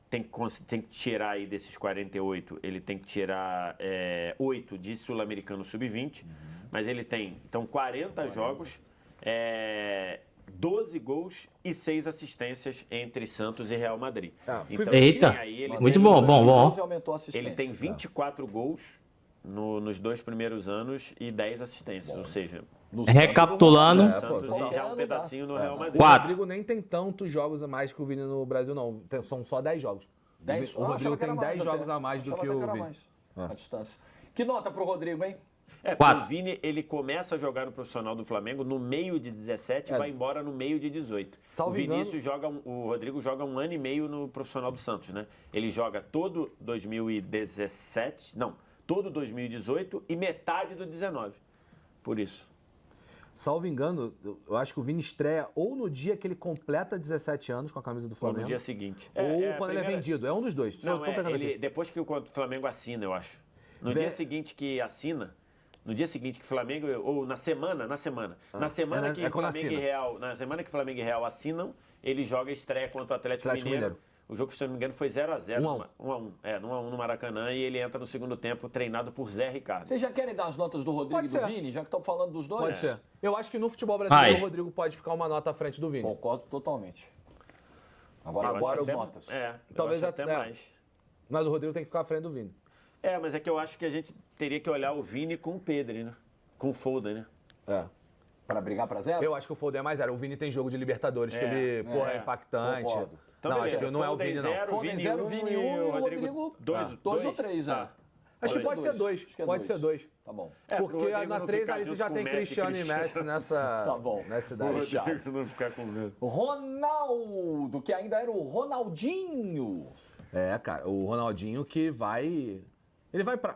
Speaker 4: Tem que tirar aí desses 48, ele tem que tirar 8 de Sul-Americano Sub-20, mas ele tem, então, 40 jogos, 12 gols e 6 assistências entre Santos e Real Madrid.
Speaker 1: Então, eita, muito bom.
Speaker 4: Ele tem 24 gols nos 2 primeiros anos e 10 assistências, ou seja...
Speaker 1: Recapitulando,
Speaker 4: já um pedacinho no Real Madrid.
Speaker 3: O Rodrigo nem tem tantos jogos a mais que o Vini no Brasil, não. São só 10 jogos. O Rodrigo tem 10 jogos a mais do que o Vini.
Speaker 2: A distância. Que nota pro Rodrigo, hein?
Speaker 4: Porque o Vini, ele começa a jogar no profissional do Flamengo no meio de 17 e vai embora no meio de 18. O Rodrigo joga 1 ano e meio no profissional do Santos, né? Ele joga todo 2018 e metade do 19. Por isso.
Speaker 3: Salvo engano, eu acho que o Vini estreia ou no dia que ele completa 17 anos com a camisa do Flamengo.
Speaker 4: Ou no dia seguinte.
Speaker 3: Ou quando ele é vendido. É um dos dois.
Speaker 4: Não, depois que o Flamengo assina, eu acho. Dia seguinte que assina, no dia seguinte que o Flamengo, ou na semana que Flamengo e Real assinam, ele joga a estreia contra o Atlético Mineiro. O jogo, se eu não me engano, foi 0x0. 1x1 no Maracanã, e ele entra no segundo tempo treinado por Zé Ricardo.
Speaker 2: Vocês já querem dar as notas do Rodrigo e do Vini, já que estão falando dos dois?
Speaker 3: Pode ser. Eu acho que no futebol brasileiro o Rodrigo pode ficar uma nota à frente do Vini.
Speaker 2: Concordo totalmente. Agora as notas.
Speaker 3: Talvez até mais. Mas o Rodrigo tem que ficar à frente do Vini.
Speaker 4: Mas é que eu acho que a gente teria que olhar o Vini com o Pedro, né? Com o Foden, né?
Speaker 2: Pra brigar pra 0?
Speaker 3: Eu acho que o Foden é mais 0. O Vini tem jogo de Libertadores, que ele, é impactante.
Speaker 2: Concordo.
Speaker 4: Então,
Speaker 3: não,
Speaker 4: beleza.
Speaker 3: acho que não é o Vini, não.
Speaker 2: Foden 0, Vini 1 e o Rodrigo 2 ou 3,
Speaker 3: Acho que pode ser 2. Pode ser 2.
Speaker 2: Tá bom.
Speaker 3: Porque na 3 ali você já tem Cristiano e Messi nessa idade.
Speaker 4: Não ficar com medo.
Speaker 2: Ronaldo, que ainda era o Ronaldinho.
Speaker 3: Cara, o Ronaldinho que vai... Ele vai pra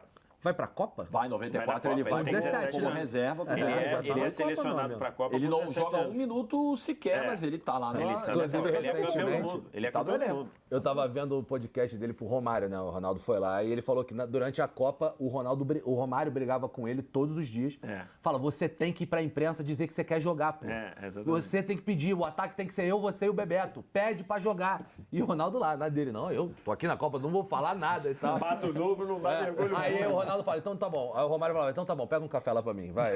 Speaker 3: Copa?
Speaker 2: Vai, 94 ele vai
Speaker 3: ele tem 17
Speaker 2: como
Speaker 3: anos.
Speaker 2: reserva. Com
Speaker 4: Ele
Speaker 2: 17
Speaker 4: é
Speaker 2: anos.
Speaker 4: selecionado pra Copa.
Speaker 2: Ele
Speaker 4: com
Speaker 2: não
Speaker 4: 17
Speaker 2: joga
Speaker 4: anos.
Speaker 2: um minuto sequer, mas ele tá lá no...
Speaker 3: Inclusive,
Speaker 4: Ele é campeão do
Speaker 3: recentemente,
Speaker 4: mundo. Ele é
Speaker 2: tá
Speaker 4: campeão
Speaker 2: no
Speaker 4: do
Speaker 2: elenco.
Speaker 4: mundo.
Speaker 3: eu tava vendo o podcast dele pro Romário, né? O Ronaldo foi lá e ele falou que durante a Copa o Romário brigava com ele todos os dias. Fala, você tem que ir pra imprensa dizer que você quer jogar, pô.
Speaker 4: Exatamente.
Speaker 3: Você tem que pedir, o ataque tem que ser eu, você e o Bebeto. Pede pra jogar. E o Ronaldo lá, na dele, não, eu tô aqui na Copa, não vou falar nada e tal.
Speaker 4: Pato novo não dá mergulho.
Speaker 3: Aí o Ronaldo fala, então tá bom. Aí o Romário fala, então tá bom, pega um café lá pra mim, vai.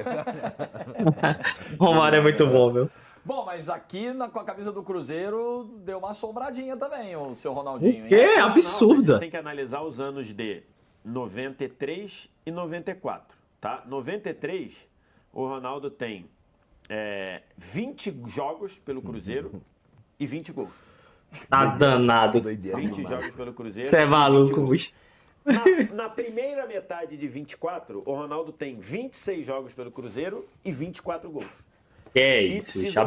Speaker 1: Romário é muito bom, meu.
Speaker 2: Bom, mas aqui com a camisa do Cruzeiro deu uma assombradinha também, o seu Ronaldinho.
Speaker 1: O quê?
Speaker 2: Hein?
Speaker 1: Absurda.
Speaker 4: A gente tem que analisar os anos de 93 e 94, tá? 93, o Ronaldo tem 20 jogos pelo Cruzeiro e 20 gols.
Speaker 1: Tá danado.
Speaker 4: 20 jogos pelo Cruzeiro.
Speaker 1: Você é
Speaker 4: e 20
Speaker 1: maluco,
Speaker 4: gols.
Speaker 1: bicho.
Speaker 4: Na primeira metade de 24, o Ronaldo tem 26 jogos pelo Cruzeiro e 24 gols.
Speaker 1: Que é
Speaker 4: E
Speaker 1: isso,
Speaker 4: precisa
Speaker 1: bicho.
Speaker 4: olhar a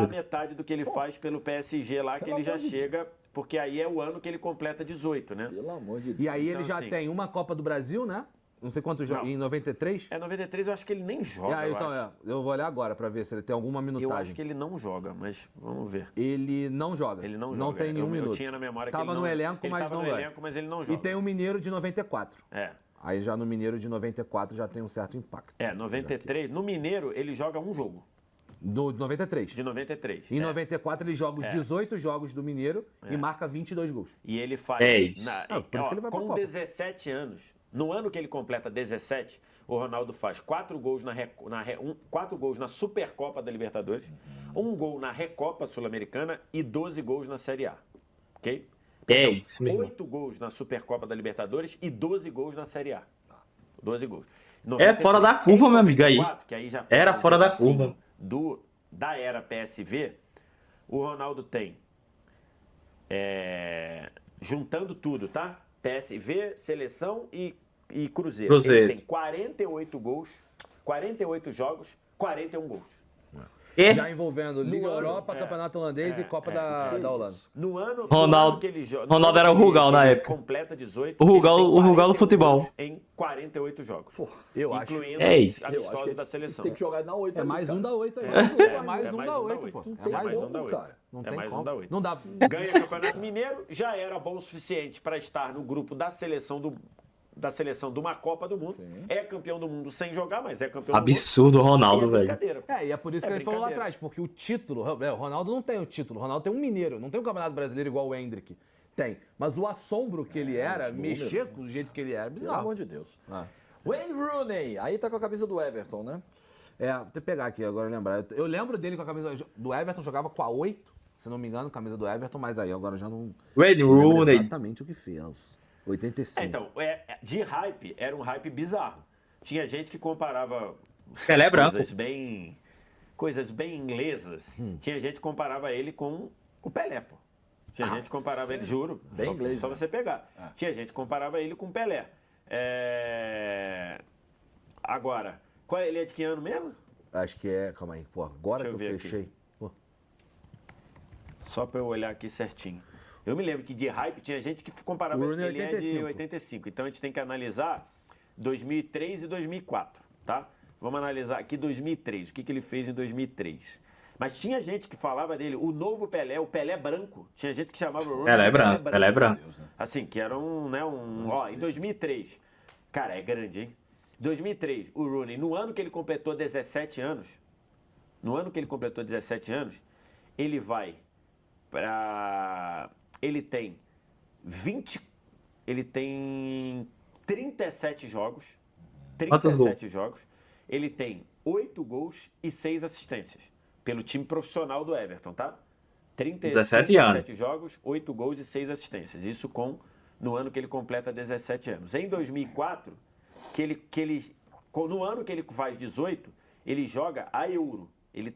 Speaker 1: Absurdo.
Speaker 4: metade do que ele faz pelo PSG lá, que ele já chega, porque aí é o ano que ele completa 18, né?
Speaker 2: Pelo amor de Deus.
Speaker 3: E aí ele
Speaker 4: Então,
Speaker 3: já
Speaker 4: assim,
Speaker 3: tem uma Copa do Brasil, né? Não sei quantos jogos.
Speaker 4: Não.
Speaker 3: Em 93?
Speaker 4: 93 eu acho que ele nem joga,
Speaker 3: Aí,
Speaker 4: eu
Speaker 3: então,
Speaker 4: acho.
Speaker 3: eu vou olhar agora pra ver se ele tem alguma
Speaker 4: Eu
Speaker 3: minutagem.
Speaker 4: acho que ele não joga, mas vamos ver.
Speaker 3: Ele não joga.
Speaker 4: Ele não
Speaker 3: Não
Speaker 4: joga.
Speaker 3: tem nenhum
Speaker 4: eu
Speaker 3: minuto.
Speaker 4: tinha na memória que
Speaker 3: Tava
Speaker 4: ele não...
Speaker 3: no elenco,
Speaker 4: ele
Speaker 3: mas
Speaker 4: tava
Speaker 3: não
Speaker 4: no
Speaker 3: joga.
Speaker 4: elenco, mas ele não joga.
Speaker 3: E tem o Mineiro de 94. Aí já no Mineiro de 94 já tem um certo impacto.
Speaker 4: 93. No Mineiro, ele joga um jogo,
Speaker 3: Do 93.
Speaker 4: de 93.
Speaker 3: Em 94 ele joga os 18 jogos do Mineiro e marca 22 gols.
Speaker 4: E ele faz...
Speaker 1: É isso.
Speaker 3: Por isso que ele vai pra
Speaker 4: com
Speaker 3: Copa.
Speaker 4: 17 anos, no ano que ele completa 17, o Ronaldo faz 4 gols 4 gols na Supercopa da Libertadores, 1 gol na Recopa Sul-Americana e 12 gols na Série A. Ok?
Speaker 1: É isso, meu irmão.
Speaker 4: 8 gols na Supercopa da Libertadores e 12 gols na Série A. 12 gols.
Speaker 1: É fora da curva, meu amigo, aí.
Speaker 4: Que aí já
Speaker 1: Era
Speaker 4: pega um
Speaker 1: fora da
Speaker 4: pedacinho
Speaker 1: curva.
Speaker 4: Da era PSV, o Ronaldo tem, juntando tudo, tá? PSV, Seleção e Cruzeiro.
Speaker 1: Cruzeiro.
Speaker 4: Ele tem 48 gols, 48 jogos, 41 gols.
Speaker 3: Já envolvendo Liga
Speaker 4: ano,
Speaker 3: Europa, Campeonato Holandês e Copa da Holanda.
Speaker 4: No ano
Speaker 1: Ronaldo-
Speaker 4: que ele joga.
Speaker 1: Ronaldo era o Rugal na época.
Speaker 4: Completa 18.
Speaker 1: O Rugal-
Speaker 4: ele tem
Speaker 1: o Rugal do
Speaker 4: 41
Speaker 1: futebol.
Speaker 4: gols em 48 jogos.
Speaker 3: Eu acho.
Speaker 4: Incluindo
Speaker 1: É isso.
Speaker 4: os amistosos da seleção.
Speaker 2: Tem que jogar na 8
Speaker 3: É mais um da 8 aí.
Speaker 4: É
Speaker 3: mais um da 8, pô.
Speaker 4: É mais um
Speaker 3: um.
Speaker 4: da 8.
Speaker 3: Não
Speaker 4: É
Speaker 3: tem
Speaker 4: mais
Speaker 3: como.
Speaker 4: um da 8.
Speaker 3: Não dá.
Speaker 4: Ganha o Campeonato Mineiro, já era bom o suficiente para estar no grupo da seleção de uma Copa do Mundo. É campeão do mundo sem jogar, mas é campeão
Speaker 1: Absurdo o
Speaker 4: do mundo.
Speaker 1: Ronaldo,
Speaker 4: E é
Speaker 1: velho.
Speaker 4: brincadeira.
Speaker 3: E é por isso que a gente falou lá atrás, porque o título, o Ronaldo não tem o título, o Ronaldo tem um Mineiro, não tem um Campeonato Brasileiro igual o Hendrick. Tem. Mas o assombro que ele era, mexer com o jeito que ele era,
Speaker 2: Pelo
Speaker 3: bizarro.
Speaker 2: amor de Deus.
Speaker 3: Ah.
Speaker 2: Wayne Rooney, aí tá com a camisa do Everton, né?
Speaker 3: Vou ter que pegar aqui agora lembrar. Eu lembro dele com a camisa do Everton, jogava com a 8, se não me engano, camisa do Everton, mas aí agora já não
Speaker 1: Wayne
Speaker 3: lembro
Speaker 1: Rooney.
Speaker 3: exatamente o que fez. 85.
Speaker 4: Então, de hype, era um hype bizarro. Tinha gente que comparava
Speaker 1: Pelé branco.
Speaker 4: coisas bem inglesas. Tinha gente que comparava ele com o Pelé, pô. Tinha gente que comparava ele, juro,
Speaker 2: Bem
Speaker 4: só,
Speaker 2: inglês,
Speaker 4: só
Speaker 2: né?
Speaker 4: você pegar. Tinha gente que comparava ele com o Pelé. Agora, ele é de que ano mesmo?
Speaker 3: Acho que é, calma aí, pô, agora
Speaker 4: Deixa
Speaker 3: que
Speaker 4: eu
Speaker 3: eu
Speaker 4: ver
Speaker 3: fechei.
Speaker 4: aqui.
Speaker 3: Pô,
Speaker 4: Só pra eu olhar aqui certinho. Eu me lembro que de hype tinha gente que comparava
Speaker 3: O Rooney
Speaker 4: ele é de
Speaker 3: 85.
Speaker 4: 85. Então a gente tem que analisar 2003 e 2004, tá? Vamos analisar aqui 2003, o que ele fez em 2003. Mas tinha gente que falava dele, o novo Pelé, o Pelé branco. Tinha gente que chamava o Rooney
Speaker 1: Pelé
Speaker 4: de
Speaker 1: branco, Pelé branco.
Speaker 4: Assim, que era em 2003. Cara, é grande, hein? 2003, o Rooney, no ano que ele completou 17 anos, ele vai para... Ele tem 37 jogos.
Speaker 1: Quantos
Speaker 4: 37 jogos. Ele tem 8 gols e 6 assistências. Pelo time profissional do Everton, tá?
Speaker 1: 17 anos.
Speaker 4: 37 jogos, 8 gols e 6 assistências. Isso no ano que ele completa 17 anos. Em 2004, no ano que ele faz 18, ele joga a Euro. ele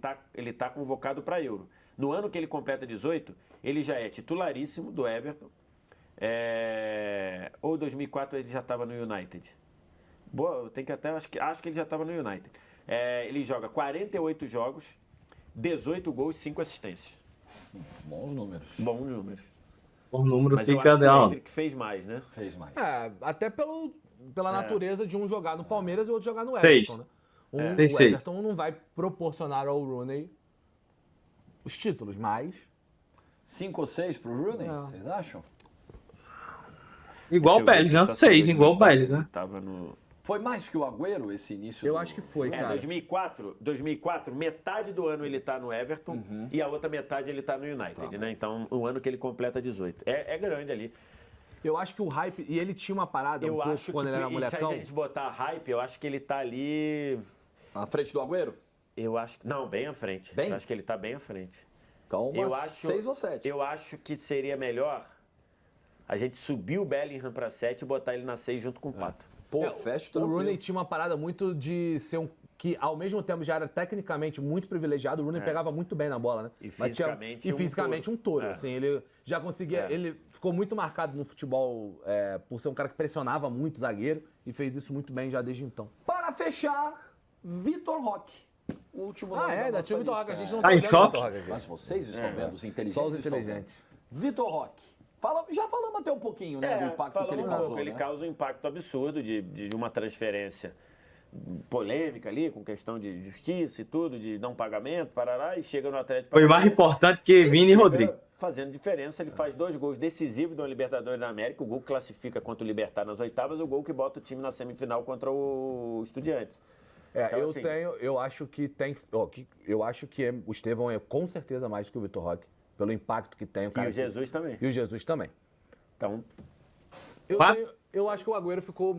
Speaker 4: tá convocado para Euro. No ano que ele completa 18, ele já é titularíssimo do Everton. Ou 2004 ele já estava no United. Boa, tem que até acho que ele já estava no United. Ele joga 48 jogos, 18 gols, 5 assistências.
Speaker 2: Bons números.
Speaker 4: Bons números.
Speaker 1: O número
Speaker 4: Mas eu
Speaker 1: fica
Speaker 4: acho que o
Speaker 1: dela.
Speaker 4: Hendrick fez mais, né?
Speaker 2: Fez mais.
Speaker 3: Até pela natureza de um jogar no Palmeiras e o outro jogar no
Speaker 1: Seis.
Speaker 3: Everton, né?
Speaker 1: Tem
Speaker 3: O
Speaker 1: seis.
Speaker 3: Everton não vai proporcionar ao Rooney os títulos, mas...
Speaker 2: 5 ou 6 pro Rooney,
Speaker 3: Não.
Speaker 2: vocês acham?
Speaker 1: Igual o
Speaker 4: Deixa eu ver
Speaker 1: Bellingham,
Speaker 4: aqui, só
Speaker 1: 6,
Speaker 4: saber
Speaker 1: igual o
Speaker 4: como
Speaker 1: Bellingham, né?
Speaker 4: Tava no...
Speaker 2: Foi mais que o Agüero esse início?
Speaker 3: Eu acho que foi, cara.
Speaker 4: 2004, metade do ano ele tá no Everton e a outra metade ele tá no United, né? Então, o ano que ele completa 18. É grande ali.
Speaker 3: Eu acho que o hype... E ele tinha uma parada
Speaker 4: Eu
Speaker 3: um pouco
Speaker 4: acho
Speaker 3: quando ele era
Speaker 4: se a
Speaker 3: molecão.
Speaker 4: gente botar hype, eu acho que ele tá ali...
Speaker 2: À frente do Agüero?
Speaker 4: Eu acho... Não, bem à frente.
Speaker 2: Bem?
Speaker 4: Eu acho que ele tá bem à frente.
Speaker 2: Então,
Speaker 4: Eu
Speaker 2: umas
Speaker 4: acho,
Speaker 2: 6 ou 7.
Speaker 4: Eu acho que seria melhor a gente subir o Bellingham pra 7 e botar ele na 6 junto com o Pato.
Speaker 2: Pô, fecha
Speaker 3: O
Speaker 2: tranquilo.
Speaker 3: Rooney tinha uma parada muito de ser um... Que ao mesmo tempo já era tecnicamente muito privilegiado. O Rooney pegava muito bem na bola, né?
Speaker 4: E
Speaker 3: Mas tinha-
Speaker 4: fisicamente
Speaker 3: e fisicamente um touro.
Speaker 4: É.
Speaker 3: Assim, ele já conseguia... Ele ficou muito marcado no futebol por ser um cara que pressionava muito o zagueiro e fez isso muito bem já desde então.
Speaker 2: Para fechar, Vitor Roque. O último nome da
Speaker 3: Ainda
Speaker 2: nossa
Speaker 3: tinha o Vitor
Speaker 2: lista.
Speaker 3: Roque. A gente não
Speaker 1: Tá em
Speaker 3: vendo o
Speaker 1: choque?
Speaker 3: Vitor Roque aqui.
Speaker 2: Mas vocês estão vendo, os inteligentes
Speaker 3: Só os
Speaker 2: estão
Speaker 3: inteligentes.
Speaker 2: vendo. Vitor Roque. Já falamos até um pouquinho, né, do impacto que ele causou,
Speaker 4: Ele
Speaker 2: né?
Speaker 4: causa um impacto absurdo de uma transferência polêmica ali, com questão de justiça e tudo, de não pagamento, parará, e chega no Atlético
Speaker 1: Foi mais
Speaker 4: Paranaense.
Speaker 1: importante que Vini e
Speaker 4: Chega
Speaker 1: Rodrigo.
Speaker 4: fazendo diferença, ele faz 2 gols decisivos da Libertadores da América, o gol que classifica contra o Libertad nas oitavas, o gol que bota o time na semifinal contra o Estudiantes. Então,
Speaker 3: eu
Speaker 4: assim,
Speaker 3: eu acho que tem... eu acho que o Estevão é com certeza mais que o Vitor Roque, pelo impacto que tem o cara.
Speaker 4: E o Jesus também.
Speaker 3: E o Jesus também.
Speaker 4: Então,
Speaker 3: Eu acho que o Agüero ficou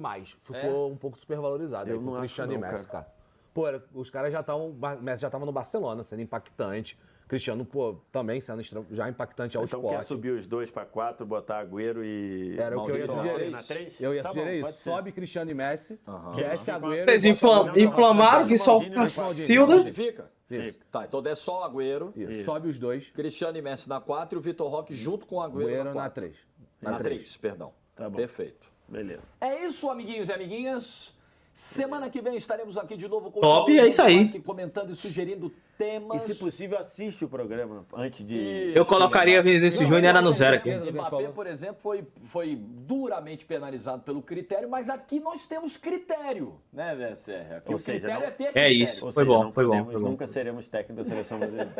Speaker 3: um pouco supervalorizado.
Speaker 4: Eu
Speaker 3: aí, com
Speaker 4: não
Speaker 3: o
Speaker 4: acho
Speaker 3: Cristiano
Speaker 4: não,
Speaker 3: e Messi,
Speaker 4: cara.
Speaker 3: cara. Pô, os caras já estavam... Messi já estava no Barcelona, sendo impactante. Cristiano, pô, também sendo já impactante ao
Speaker 4: então
Speaker 3: esporte.
Speaker 4: quer subir os 2 para 4, botar Agüero e...
Speaker 3: Era o que eu ia
Speaker 4: Maldini
Speaker 3: sugerir.
Speaker 4: na 3?
Speaker 3: Eu ia
Speaker 4: Tá
Speaker 3: sugerir
Speaker 4: bom,
Speaker 3: isso.
Speaker 4: pode ser.
Speaker 3: Sobe Cristiano e Messi, desce
Speaker 4: Fica-
Speaker 3: Agüero...
Speaker 1: Vocês
Speaker 3: e bota-
Speaker 1: inflamaram que só o
Speaker 4: Maldini,
Speaker 1: Cacilda.
Speaker 2: Fica?
Speaker 3: Isso.
Speaker 2: Tá, então der só o Agüero,
Speaker 3: Isso. Sobe os dois,
Speaker 2: Cristiano e Messi na 4 e o Vitor Roque junto com o Agüero
Speaker 3: Agüero
Speaker 2: na
Speaker 3: na
Speaker 2: 4.
Speaker 3: 3.
Speaker 2: Na 3, perdão.
Speaker 4: Tá bom.
Speaker 2: Perfeito.
Speaker 4: Beleza.
Speaker 2: É isso, amiguinhos e amiguinhas. Semana que vem estaremos aqui de novo com
Speaker 1: Top,
Speaker 2: o
Speaker 1: é isso aí.
Speaker 2: Mike comentando e sugerindo
Speaker 4: E
Speaker 2: temas.
Speaker 4: se possível, assiste o programa antes de...
Speaker 1: Eu colocaria Vinícius Júnior era no zero aqui.
Speaker 3: certeza.
Speaker 2: Mbappé,
Speaker 3: falou.
Speaker 2: por exemplo, foi duramente penalizado pelo critério, mas aqui nós temos critério, né, Serra? Aqui
Speaker 4: Ou
Speaker 2: o
Speaker 4: seja,
Speaker 2: critério
Speaker 4: não-
Speaker 2: é ter
Speaker 1: É
Speaker 2: critério.
Speaker 1: isso.
Speaker 4: Ou
Speaker 1: Foi
Speaker 4: seja,
Speaker 1: bom,
Speaker 4: não
Speaker 1: foi bom,
Speaker 4: podemos,
Speaker 1: foi bom.
Speaker 4: Nunca seremos técnicos da seleção brasileira.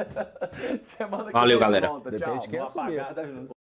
Speaker 2: Semana que
Speaker 1: Valeu,
Speaker 2: vem de
Speaker 1: galera.
Speaker 2: volta.
Speaker 3: Depende
Speaker 2: Tchau.
Speaker 3: de quem
Speaker 4: Vou
Speaker 3: assumir.
Speaker 4: apagar das